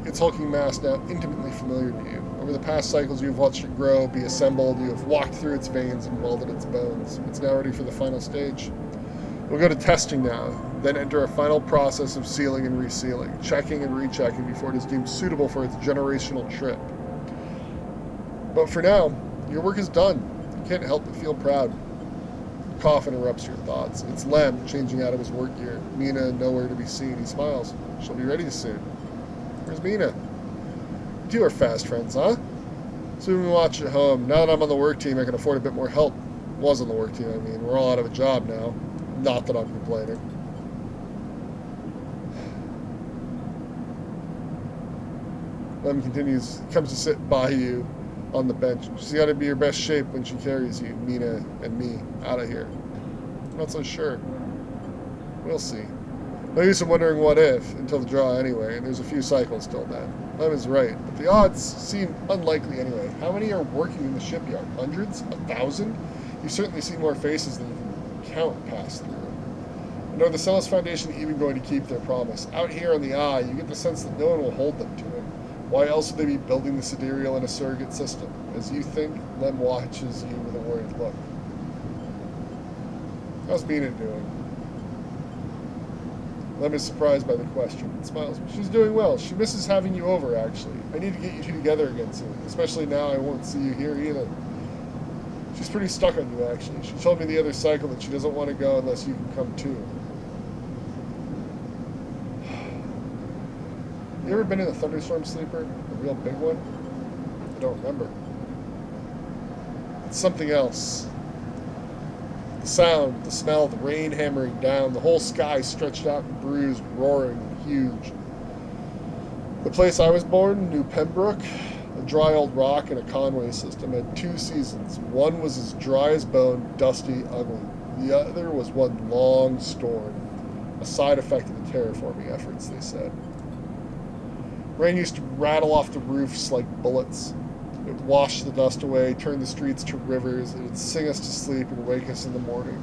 its hulking mass now intimately familiar to you. Over the past cycles, you have watched it grow, be assembled, you have walked through its veins and welded its bones. It's now ready for the final stage. We'll go to testing now, then enter a final process of sealing and resealing, checking and rechecking before it is deemed suitable for its generational trip. But for now, your work is done. You can't help but feel proud. A cough interrupts your thoughts. It's Lem changing out of his work gear. Mina nowhere to be seen. He smiles. She'll be ready soon. Where's Mina? You two are fast friends, huh? So we can watch at home. Now that I'm on the work team, I can afford a bit more help. Was on the work team, I mean. We're all out of a job now. Not that I'm complaining. Lem comes to sit by you on the bench. She's got to be your best shape when she carries you, Mina and me, out of here. I'm not so sure. We'll see. No use in wondering what if, until the draw anyway, and there's a few cycles till then. Lem is right, but the odds seem unlikely anyway. How many are working in the shipyard? Hundreds? 1,000? You certainly see more faces than you can count pass through. And are the Celis Foundation even going to keep their promise? Out here on the Eye, you get the sense that no one will hold them to it. Why else would they be building the sidereal in a surrogate system? As you think, Lem watches you with a worried look. How's Mina doing? Lem is surprised by the question and smiles. She's doing well. She misses having you over, actually. I need to get you two together again soon, especially now I won't see you here either. She's pretty stuck on you, actually. She told me the other cycle that she doesn't want to go unless you can come too. You ever been in a thunderstorm sleeper? A real big one? I don't remember. It's something else. The sound, the smell, the rain hammering down, the whole sky stretched out and bruised, roaring and huge. The place I was born, New Pembroke, a dry old rock in a Conway system, had 2 seasons. One was as dry as bone, dusty, ugly. The other was one long storm, a side effect of the terraforming efforts, they said. Rain used to rattle off the roofs like bullets. It would wash the dust away, turn the streets to rivers. It would sing us to sleep and wake us in the morning.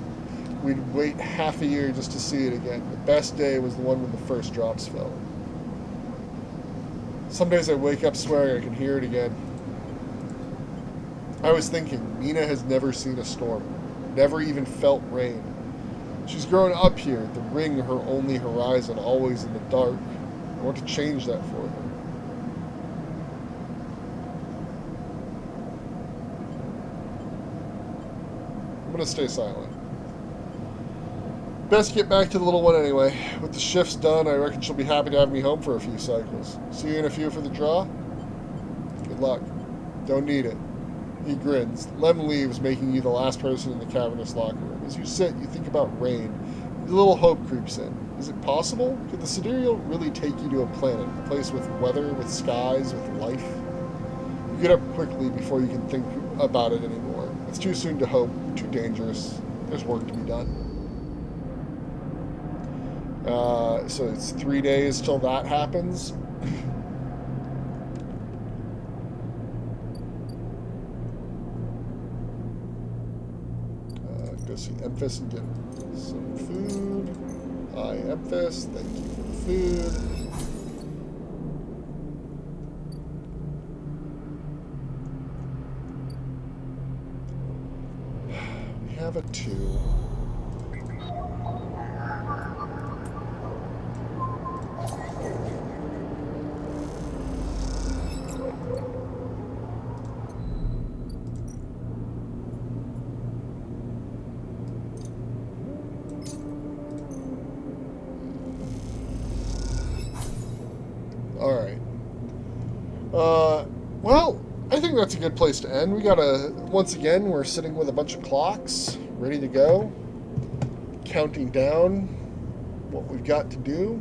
We'd wait half a year just to see it again. The best day was the one when the first drops fell. Some days I wake up swearing I can hear it again. I was thinking, Mina has never seen a storm, never even felt rain. She's grown up here, the ring her only horizon, always in the dark. I want to change that for her. I'm going to stay silent. Best get back to the little one anyway. With the shifts done, I reckon she'll be happy to have me home for a few cycles. See you in a few for the draw? Good luck. Don't need it. He grins. Lem leaves, making you the last person in the cavernous locker room. As you sit, you think about rain. A little hope creeps in. Is it possible? Could the sidereal really take you to a planet, a place with weather, with skies, with life? You get up quickly before you can think about it anymore. It's too soon to hope, too dangerous. There's work to be done. So it's 3 days till that happens. Go see Emphas and get some food. Hi, Emphas. Thank you for the food. We have a 2. Alright. Well, I think that's a good place to end. We gotta, once again, we're sitting with a bunch of clocks, ready to go, counting down what we've got to do.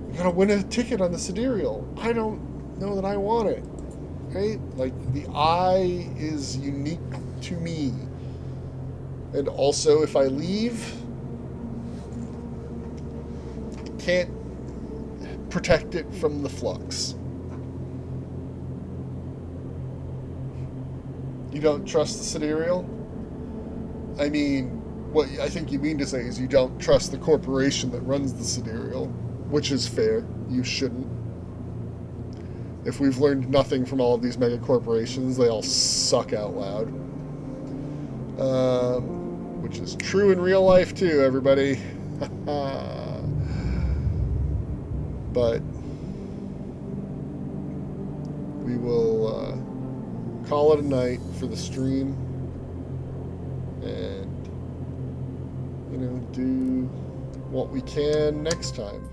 We gotta win a ticket on the sidereal. I don't know that I want it, right? Like, the eye is unique to me. And also, if I leave, can't protect it from the flux. You don't trust the sidereal? I mean, what I think you mean to say is you don't trust the corporation that runs the sidereal, which is fair. You shouldn't. If we've learned nothing from all of these mega corporations, they all suck out loud. Which is true in real life too, everybody. But we will call it a night for the stream and, you know, do what we can next time.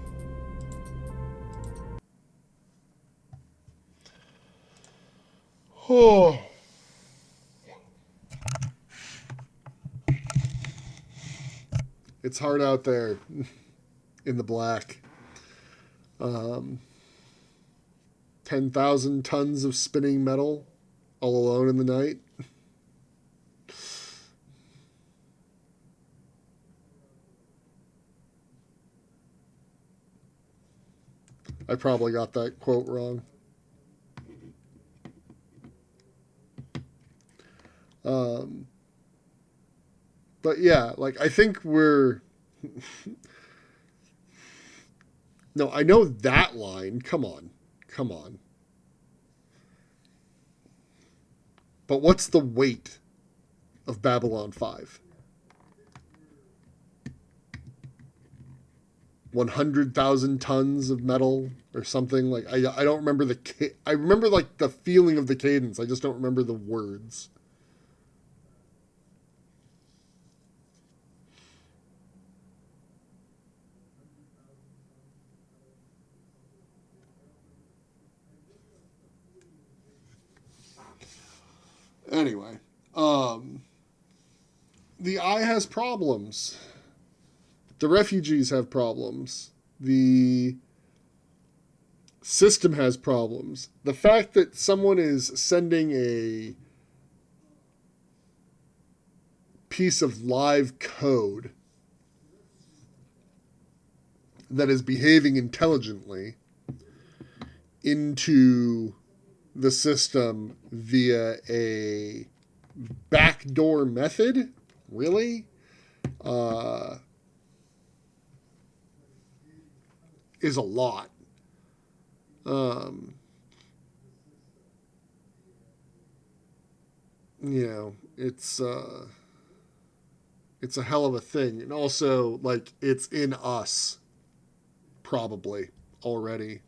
Oh. It's hard out there in the black. 10,000 tons of spinning metal all alone in the night. I probably got that quote wrong. But yeah, like, I think we're... No, I know that line. Come on. Come on. But what's the weight of Babylon 5? 100,000 tons of metal or something. Like, I don't remember I remember, like, the feeling of the cadence. I just don't remember the words. Anyway, the eye has problems. The refugees have problems. The system has problems. The fact that someone is sending a piece of live code that is behaving intelligently into the system via a backdoor method, really, is a lot. Um, you know, it's a hell of a thing, and also like it's in us probably already.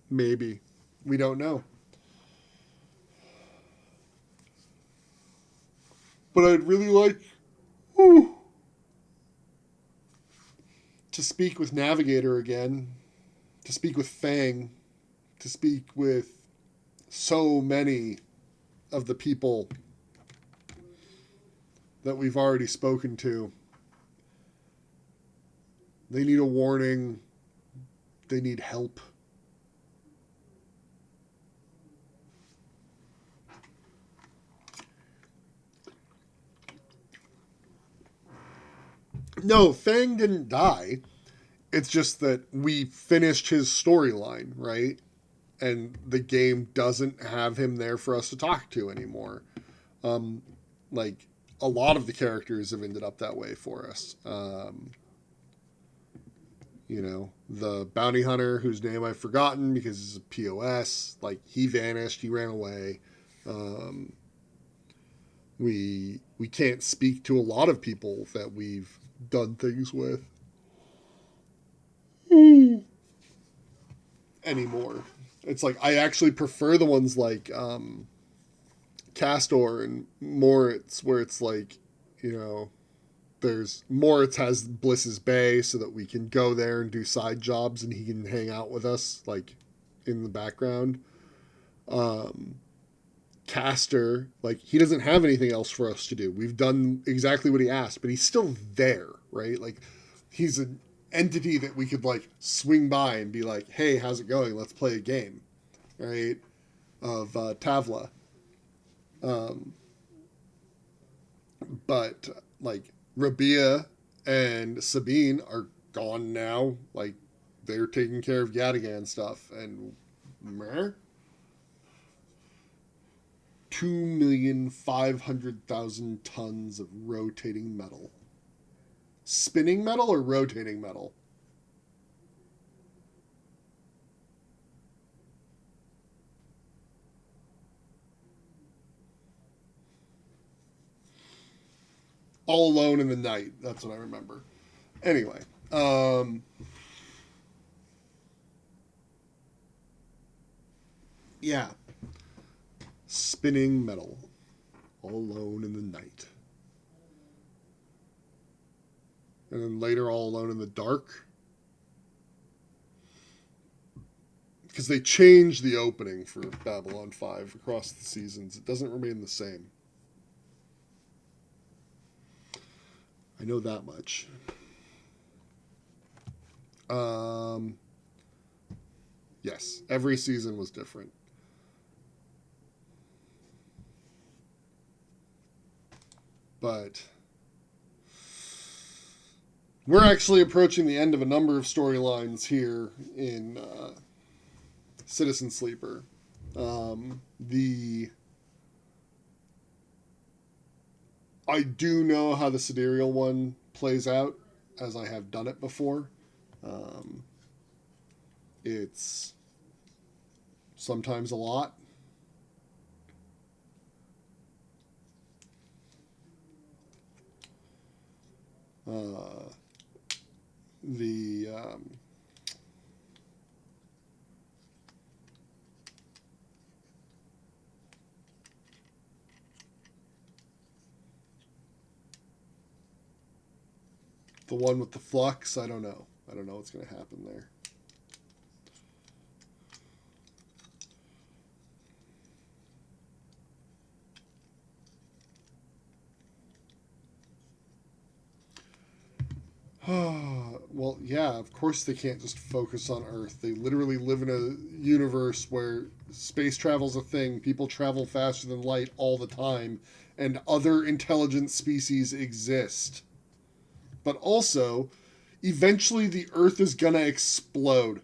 Maybe we don't know, but I'd really like whew, to speak with Navigator again, to speak with Fang, to speak with so many of the people that we've already spoken to. They need a warning. They need help. No, Fang didn't die. It's just that we finished his storyline, right? And the game doesn't have him there for us to talk to anymore. Um, like a lot of the characters have ended up that way for us. You know, the bounty hunter whose name I've forgotten because he's a POS, like he vanished, he ran away. Um, we can't speak to a lot of people that we've done things with anymore. It's like I actually prefer the ones like Castor and Moritz, where it's like, you know, there's Moritz has Bliss's Bay so that we can go there and do side jobs and he can hang out with us like in the background. Um, Castor, like he doesn't have anything else for us to do. We've done exactly what he asked, but he's still there, right? Like he's an entity that we could like swing by and be like, "Hey, how's it going? Let's play a game," right? Of Tavla. Um, but like Rabia and Sabine are gone now. Like they're taking care of Yadigan stuff, and meh, 2,500,000 tons of rotating metal. Spinning metal or rotating metal? All Alone in the Night. That's what I remember. Anyway, yeah, spinning metal. All Alone in the Night. And then later, All Alone in the Dark. Because they changed the opening for Babylon 5 across the seasons. It doesn't remain the same. I know that much. Yes, every season was different. But we're actually approaching the end of a number of storylines here in Citizen Sleeper. The I do know how the sidereal one plays out, as I have done it before. Um, it's sometimes a lot. Uh, the the one with the flux, I don't know. I don't know what's going to happen there. Well, yeah, of course they can't just focus on Earth. They literally live in a universe where space travel's a thing, people travel faster than light all the time, and other intelligent species exist. But also, eventually the Earth is gonna explode.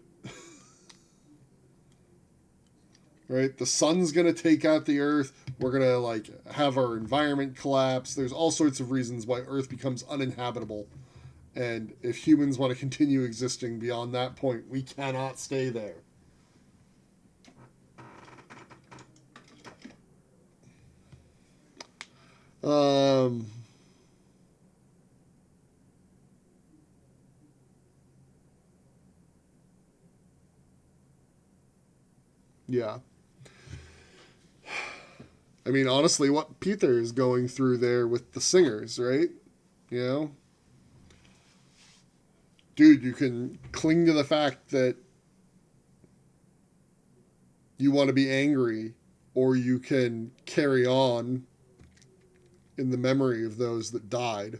Right? The sun's gonna take out the Earth. We're gonna like have our environment collapse. There's all sorts of reasons why Earth becomes uninhabitable. And if humans want to continue existing beyond that point, we cannot stay there. Um, yeah. I mean, honestly, what Peter is going through there with the singers, right? You know? Dude, you can cling to the fact that you want to be angry, or you can carry on in the memory of those that died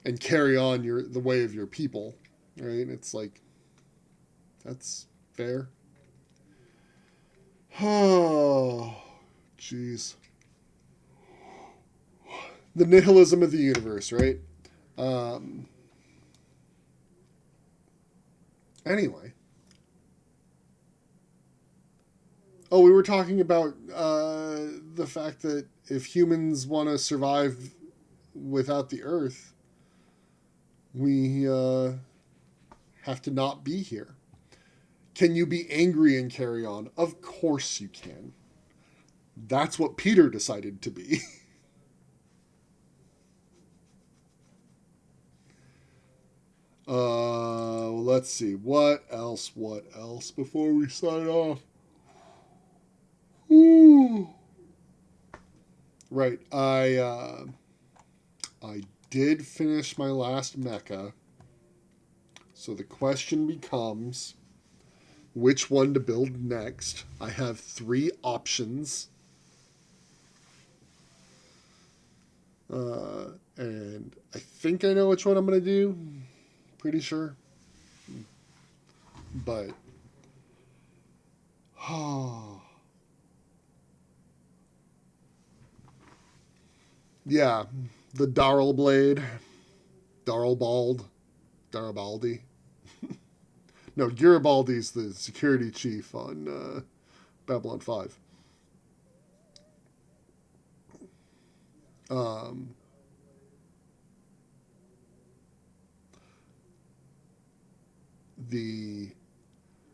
and carry on the way of your people, right? It's like, that's fair. Oh, jeez. The nihilism of the universe, right? Um, anyway. Oh, we were talking about the fact that if humans want to survive without the Earth, we have to not be here. Can you be angry and carry on? Of course you can. That's what Peter decided to be. Let's see. What else before we sign off? Ooh. Right. I did finish my last mecha. So the question becomes which one to build next. I have 3 options. And I think I know which one I'm going to do. Pretty sure. But yeah, the Darl Blade. Darlbald. Garibaldi. No, Garibaldi's the security chief on Babylon 5. Um,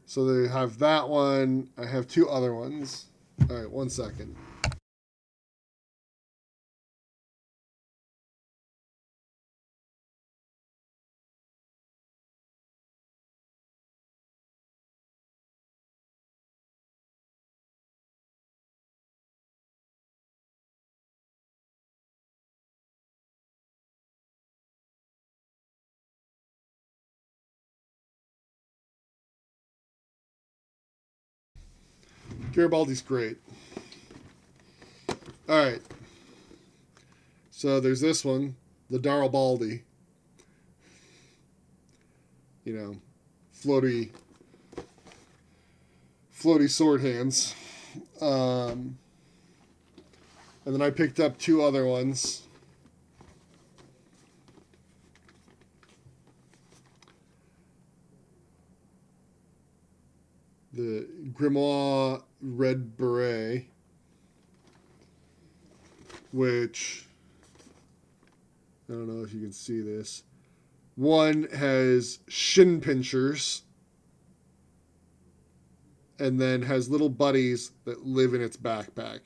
so they have that one. I have 2 other ones. All right, 1 second. Garibaldi's great. All right. So there's this one, the Darlbaldi. You know, floaty sword hands. And then I picked up 2 other ones. The Grimoire Red Beret, which I don't know if you can see this. One has shin pinchers and then has little buddies that live in its backpack.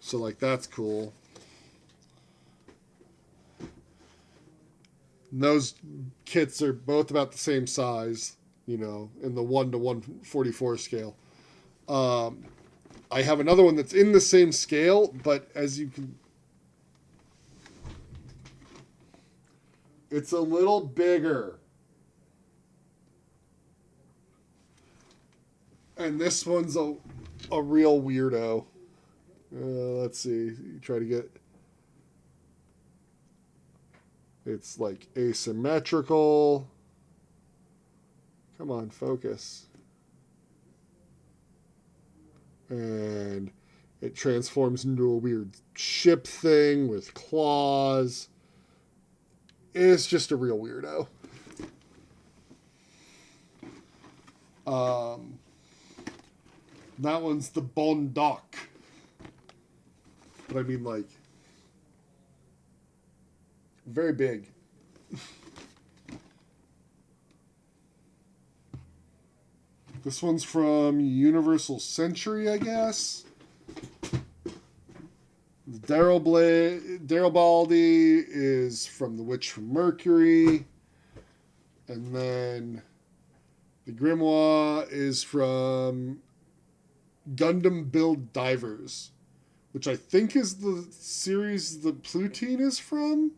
So, like, that's cool. And those kits are both about the same size, you know, in the 1 to 144 scale. I have another one that's in the same scale, but as you can... It's a little bigger. And this one's a real weirdo. Let's see. You try to get... It's like asymmetrical. Come on, focus. And it transforms into a weird ship thing with claws. It's just a real weirdo. That one's the Bondoc. But I mean, like, Very big. This one's from Universal Century, I guess. Daryl Baldy is from The Witch from Mercury. And then the Grimoire is from Gundam Build Divers, which I think is the series the Plutine is from.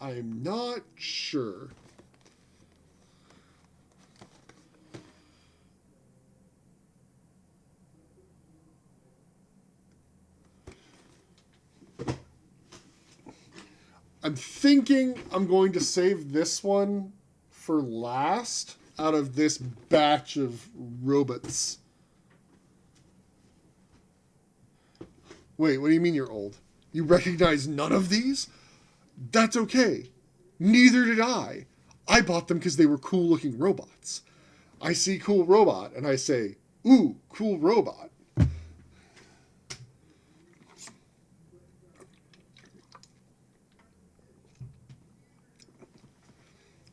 I'm not sure. I'm thinking I'm going to save this one for last out of this batch of robots. Wait, what do you mean you're old? You recognize none of these? That's okay. Neither did I. I bought them because they were cool looking robots. I see cool robot and I say, ooh, cool robot.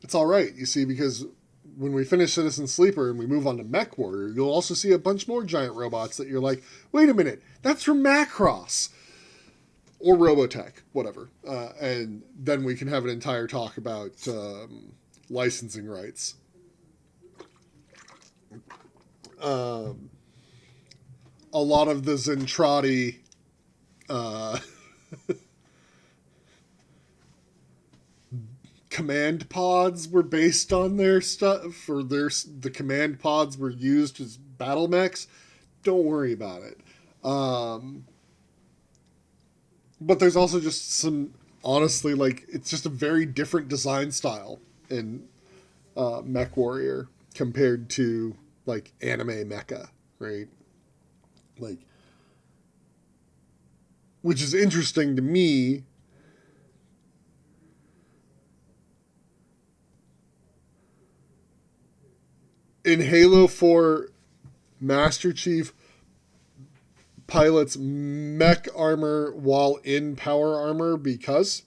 It's all right, you see, because when we finish Citizen Sleeper and we move on to Mech Warrior, you'll also see a bunch more giant robots that you're like, wait a minute, that's from Macross. Or Robotech, whatever. And then we can have an entire talk about licensing rights. A lot of the Zentradi command pods were based on their stuff, or the command pods were used as battle mechs. Don't worry about it. But there's also just some, honestly, like, it's just a very different design style in Mech Warrior compared to, like, anime mecha, right? Like, which is interesting to me. In Halo 4, Master Chief pilots mech armor while in power armor because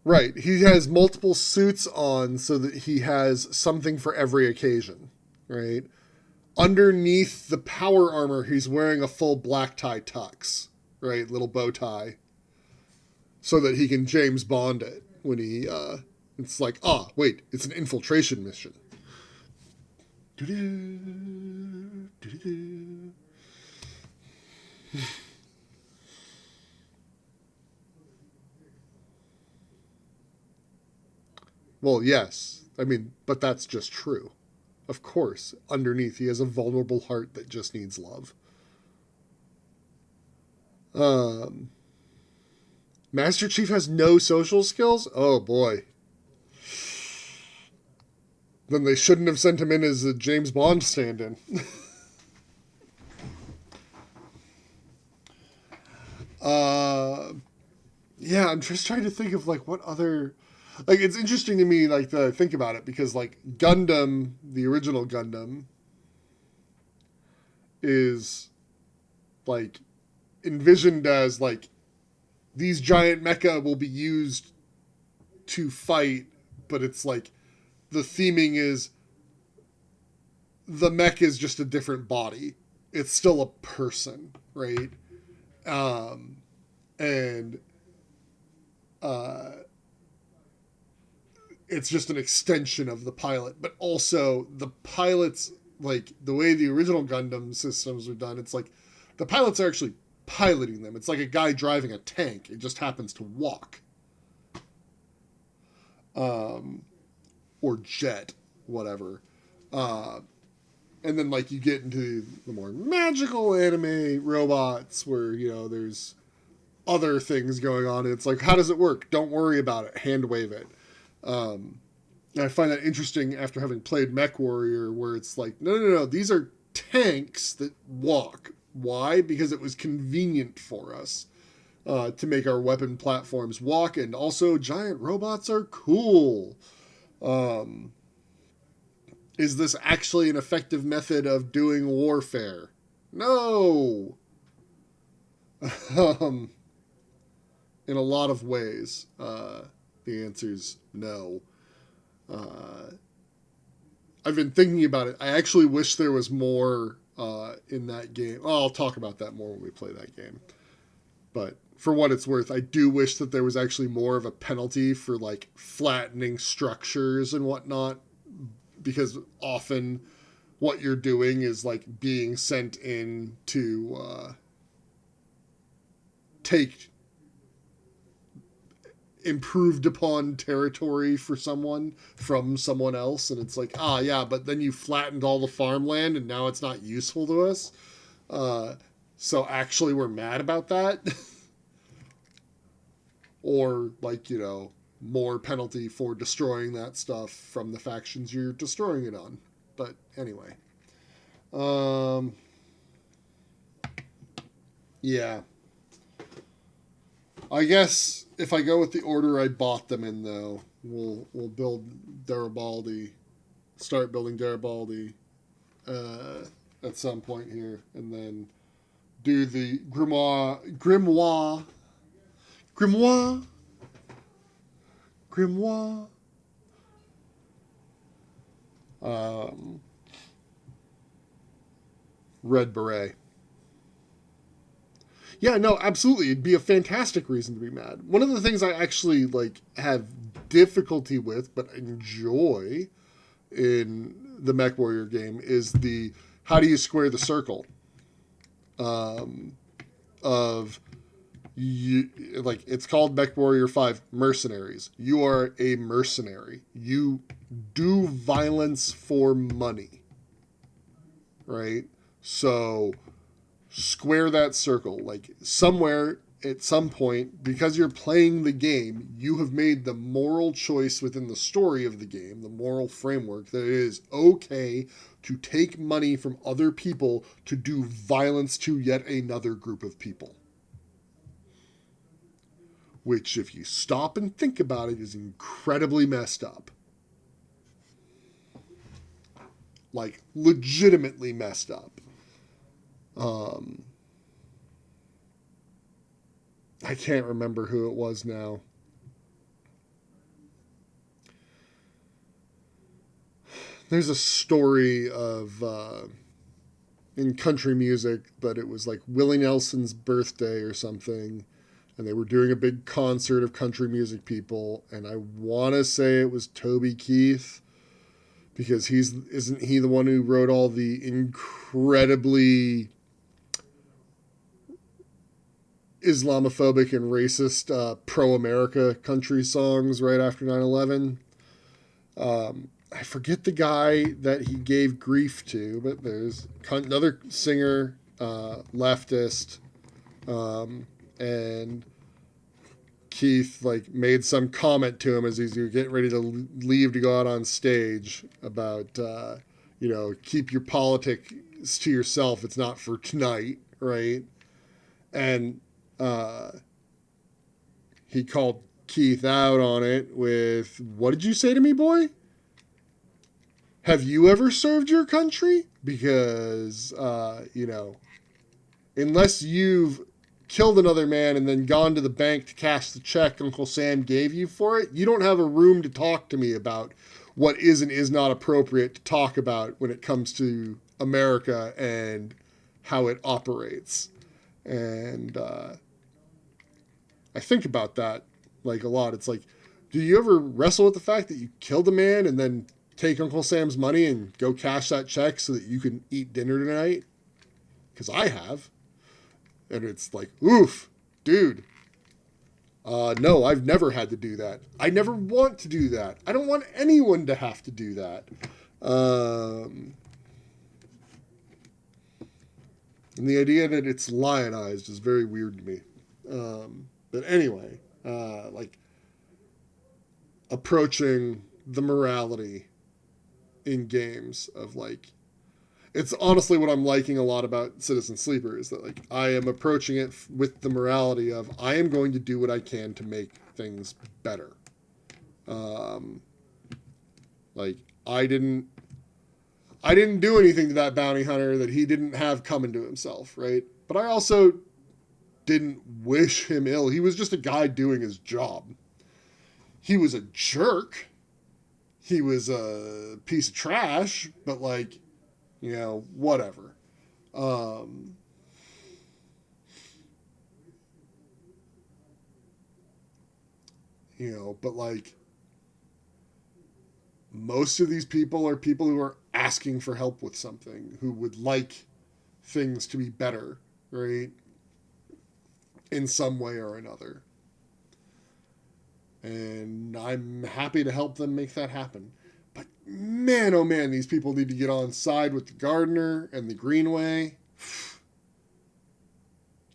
right, he has multiple suits on so that he has something for every occasion, right? Underneath the power armor, he's wearing a full black tie tux, right? Little bow tie. So that he can James Bond it when he, it's like, wait, it's an infiltration mission. Well, yes. I mean, but that's just true. Of course, underneath he has a vulnerable heart that just needs love. Master Chief has no social skills? Oh boy. Then they shouldn't have sent him in as a James Bond stand-in. Yeah, I'm just trying to think of like what other, like, it's interesting to me, like, to think about it, because like Gundam, the original Gundam, is like envisioned as like these giant mecha will be used to fight, but it's like the theming is the mech is just a different body. It's still a person, right? And it's just an extension of the pilot, but also the pilots, like the way the original Gundam systems were done, it's like the pilots are actually piloting them. It's like a guy driving a tank. It just happens to walk. Or jet, whatever. And then like you get into the more magical anime robots where, you know, there's other things going on. And it's like, how does it work? Don't worry about it. Hand wave it. And I find that interesting after having played Mech Warrior, where it's like, no. These are tanks that walk. Why? Because it was convenient for us to make our weapon platforms walk. And also, giant robots are cool. Is this actually an effective method of doing warfare? No. um, in a lot of ways, the answer is no. Uh, I've been thinking about it. I actually wish there was more in that game. Well, I'll talk about that more when we play that game. But for what it's worth, I do wish that there was actually more of a penalty for like flattening structures and whatnot, because often what you're doing is like being sent in to take improved upon territory for someone from someone else, and it's like, yeah, but then you flattened all the farmland and now it's not useful to us, so actually we're mad about that. Or like, more penalty for destroying that stuff from the factions you're destroying it on. But anyway, yeah, I guess if I go with the order I bought them in, though, we'll build Garibaldi, start building Garibaldi at some point here, and then do the grimoire, um, Red Beret. Yeah, no, absolutely. It'd be a fantastic reason to be mad. One of the things I actually like have difficulty with, but enjoy in the Mech Warrior game is the how do you square the circle of you, like it's called Mech Warrior 5 Mercenaries. You are a mercenary. You do violence for money, right? So square that circle. Like somewhere at some point, because you're playing the game, you have made the moral choice within the story of the game, the moral framework, that it is okay to take money from other people to do violence to yet another group of people. Which, if you stop and think about it, is incredibly messed up. Like, legitimately messed up. I can't remember who it was now. There's a story of in country music, but it was like Willie Nelson's birthday or something, and they were doing a big concert of country music people, and I want to say it was Toby Keith, because isn't he the one who wrote all the incredibly Islamophobic and racist pro-America country songs right after 9/11? I forget the guy that he gave grief to, but there's another singer, leftist, and Keith like made some comment to him as he's getting ready to leave to go out on stage about, keep your politics to yourself. It's not for tonight, right? And he called Keith out on it with, "What did you say to me, boy? Have you ever served your country? Because, unless you've killed another man and then gone to the bank to cash the check Uncle Sam gave you for it, you don't have a room to talk to me about what is and is not appropriate to talk about when it comes to America and how it operates." And I think about that like a lot. It's like, do you ever wrestle with the fact that you killed a man and then take Uncle Sam's money and go cash that check so that you can eat dinner tonight? Because I have. And it's like, oof, dude. No, I've never had to do that. I never want to do that. I don't want anyone to have to do that. And the idea that it's lionized is very weird to me. But anyway, like approaching the morality in games of like, it's honestly what I'm liking a lot about Citizen Sleeper is that like I am approaching it with the morality of I am going to do what I can to make things better. Like I didn't do anything to that bounty hunter that he didn't have coming to himself, right? But I also didn't wish him ill. He was just a guy doing his job. He was a jerk. He was a piece of trash, but like, you know, whatever. You know, but like, most of these people are people who are asking for help with something, who would like things to be better, right? In some way or another. And I'm happy to help them make that happen. But man, oh man, these people need to get on side with the gardener and the Greenway.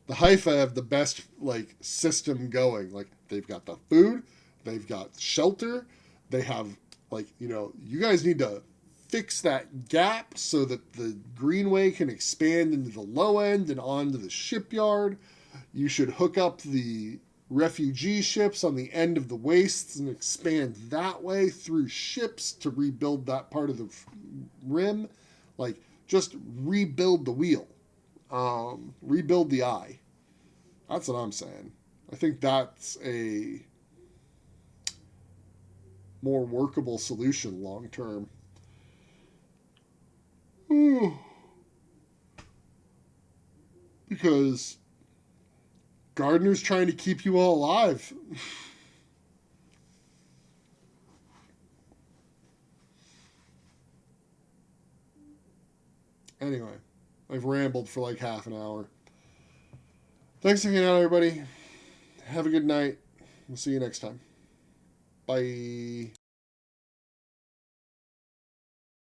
The Haifa have the best like system going. Like they've got the food, they've got shelter, they have like, you know, you guys need to fix that gap so that the Greenway can expand into the low end and onto the shipyard. You should hook up the refugee ships on the end of the wastes and expand that way through ships to rebuild that part of the rim. Like, just rebuild the wheel. Rebuild the eye. That's what I'm saying. I think that's a more workable solution long term. Because Gardner's trying to keep you all alive. Anyway, I've rambled for like half an hour. Thanks for hanging out, everybody. Have a good night. We'll see you next time. Bye.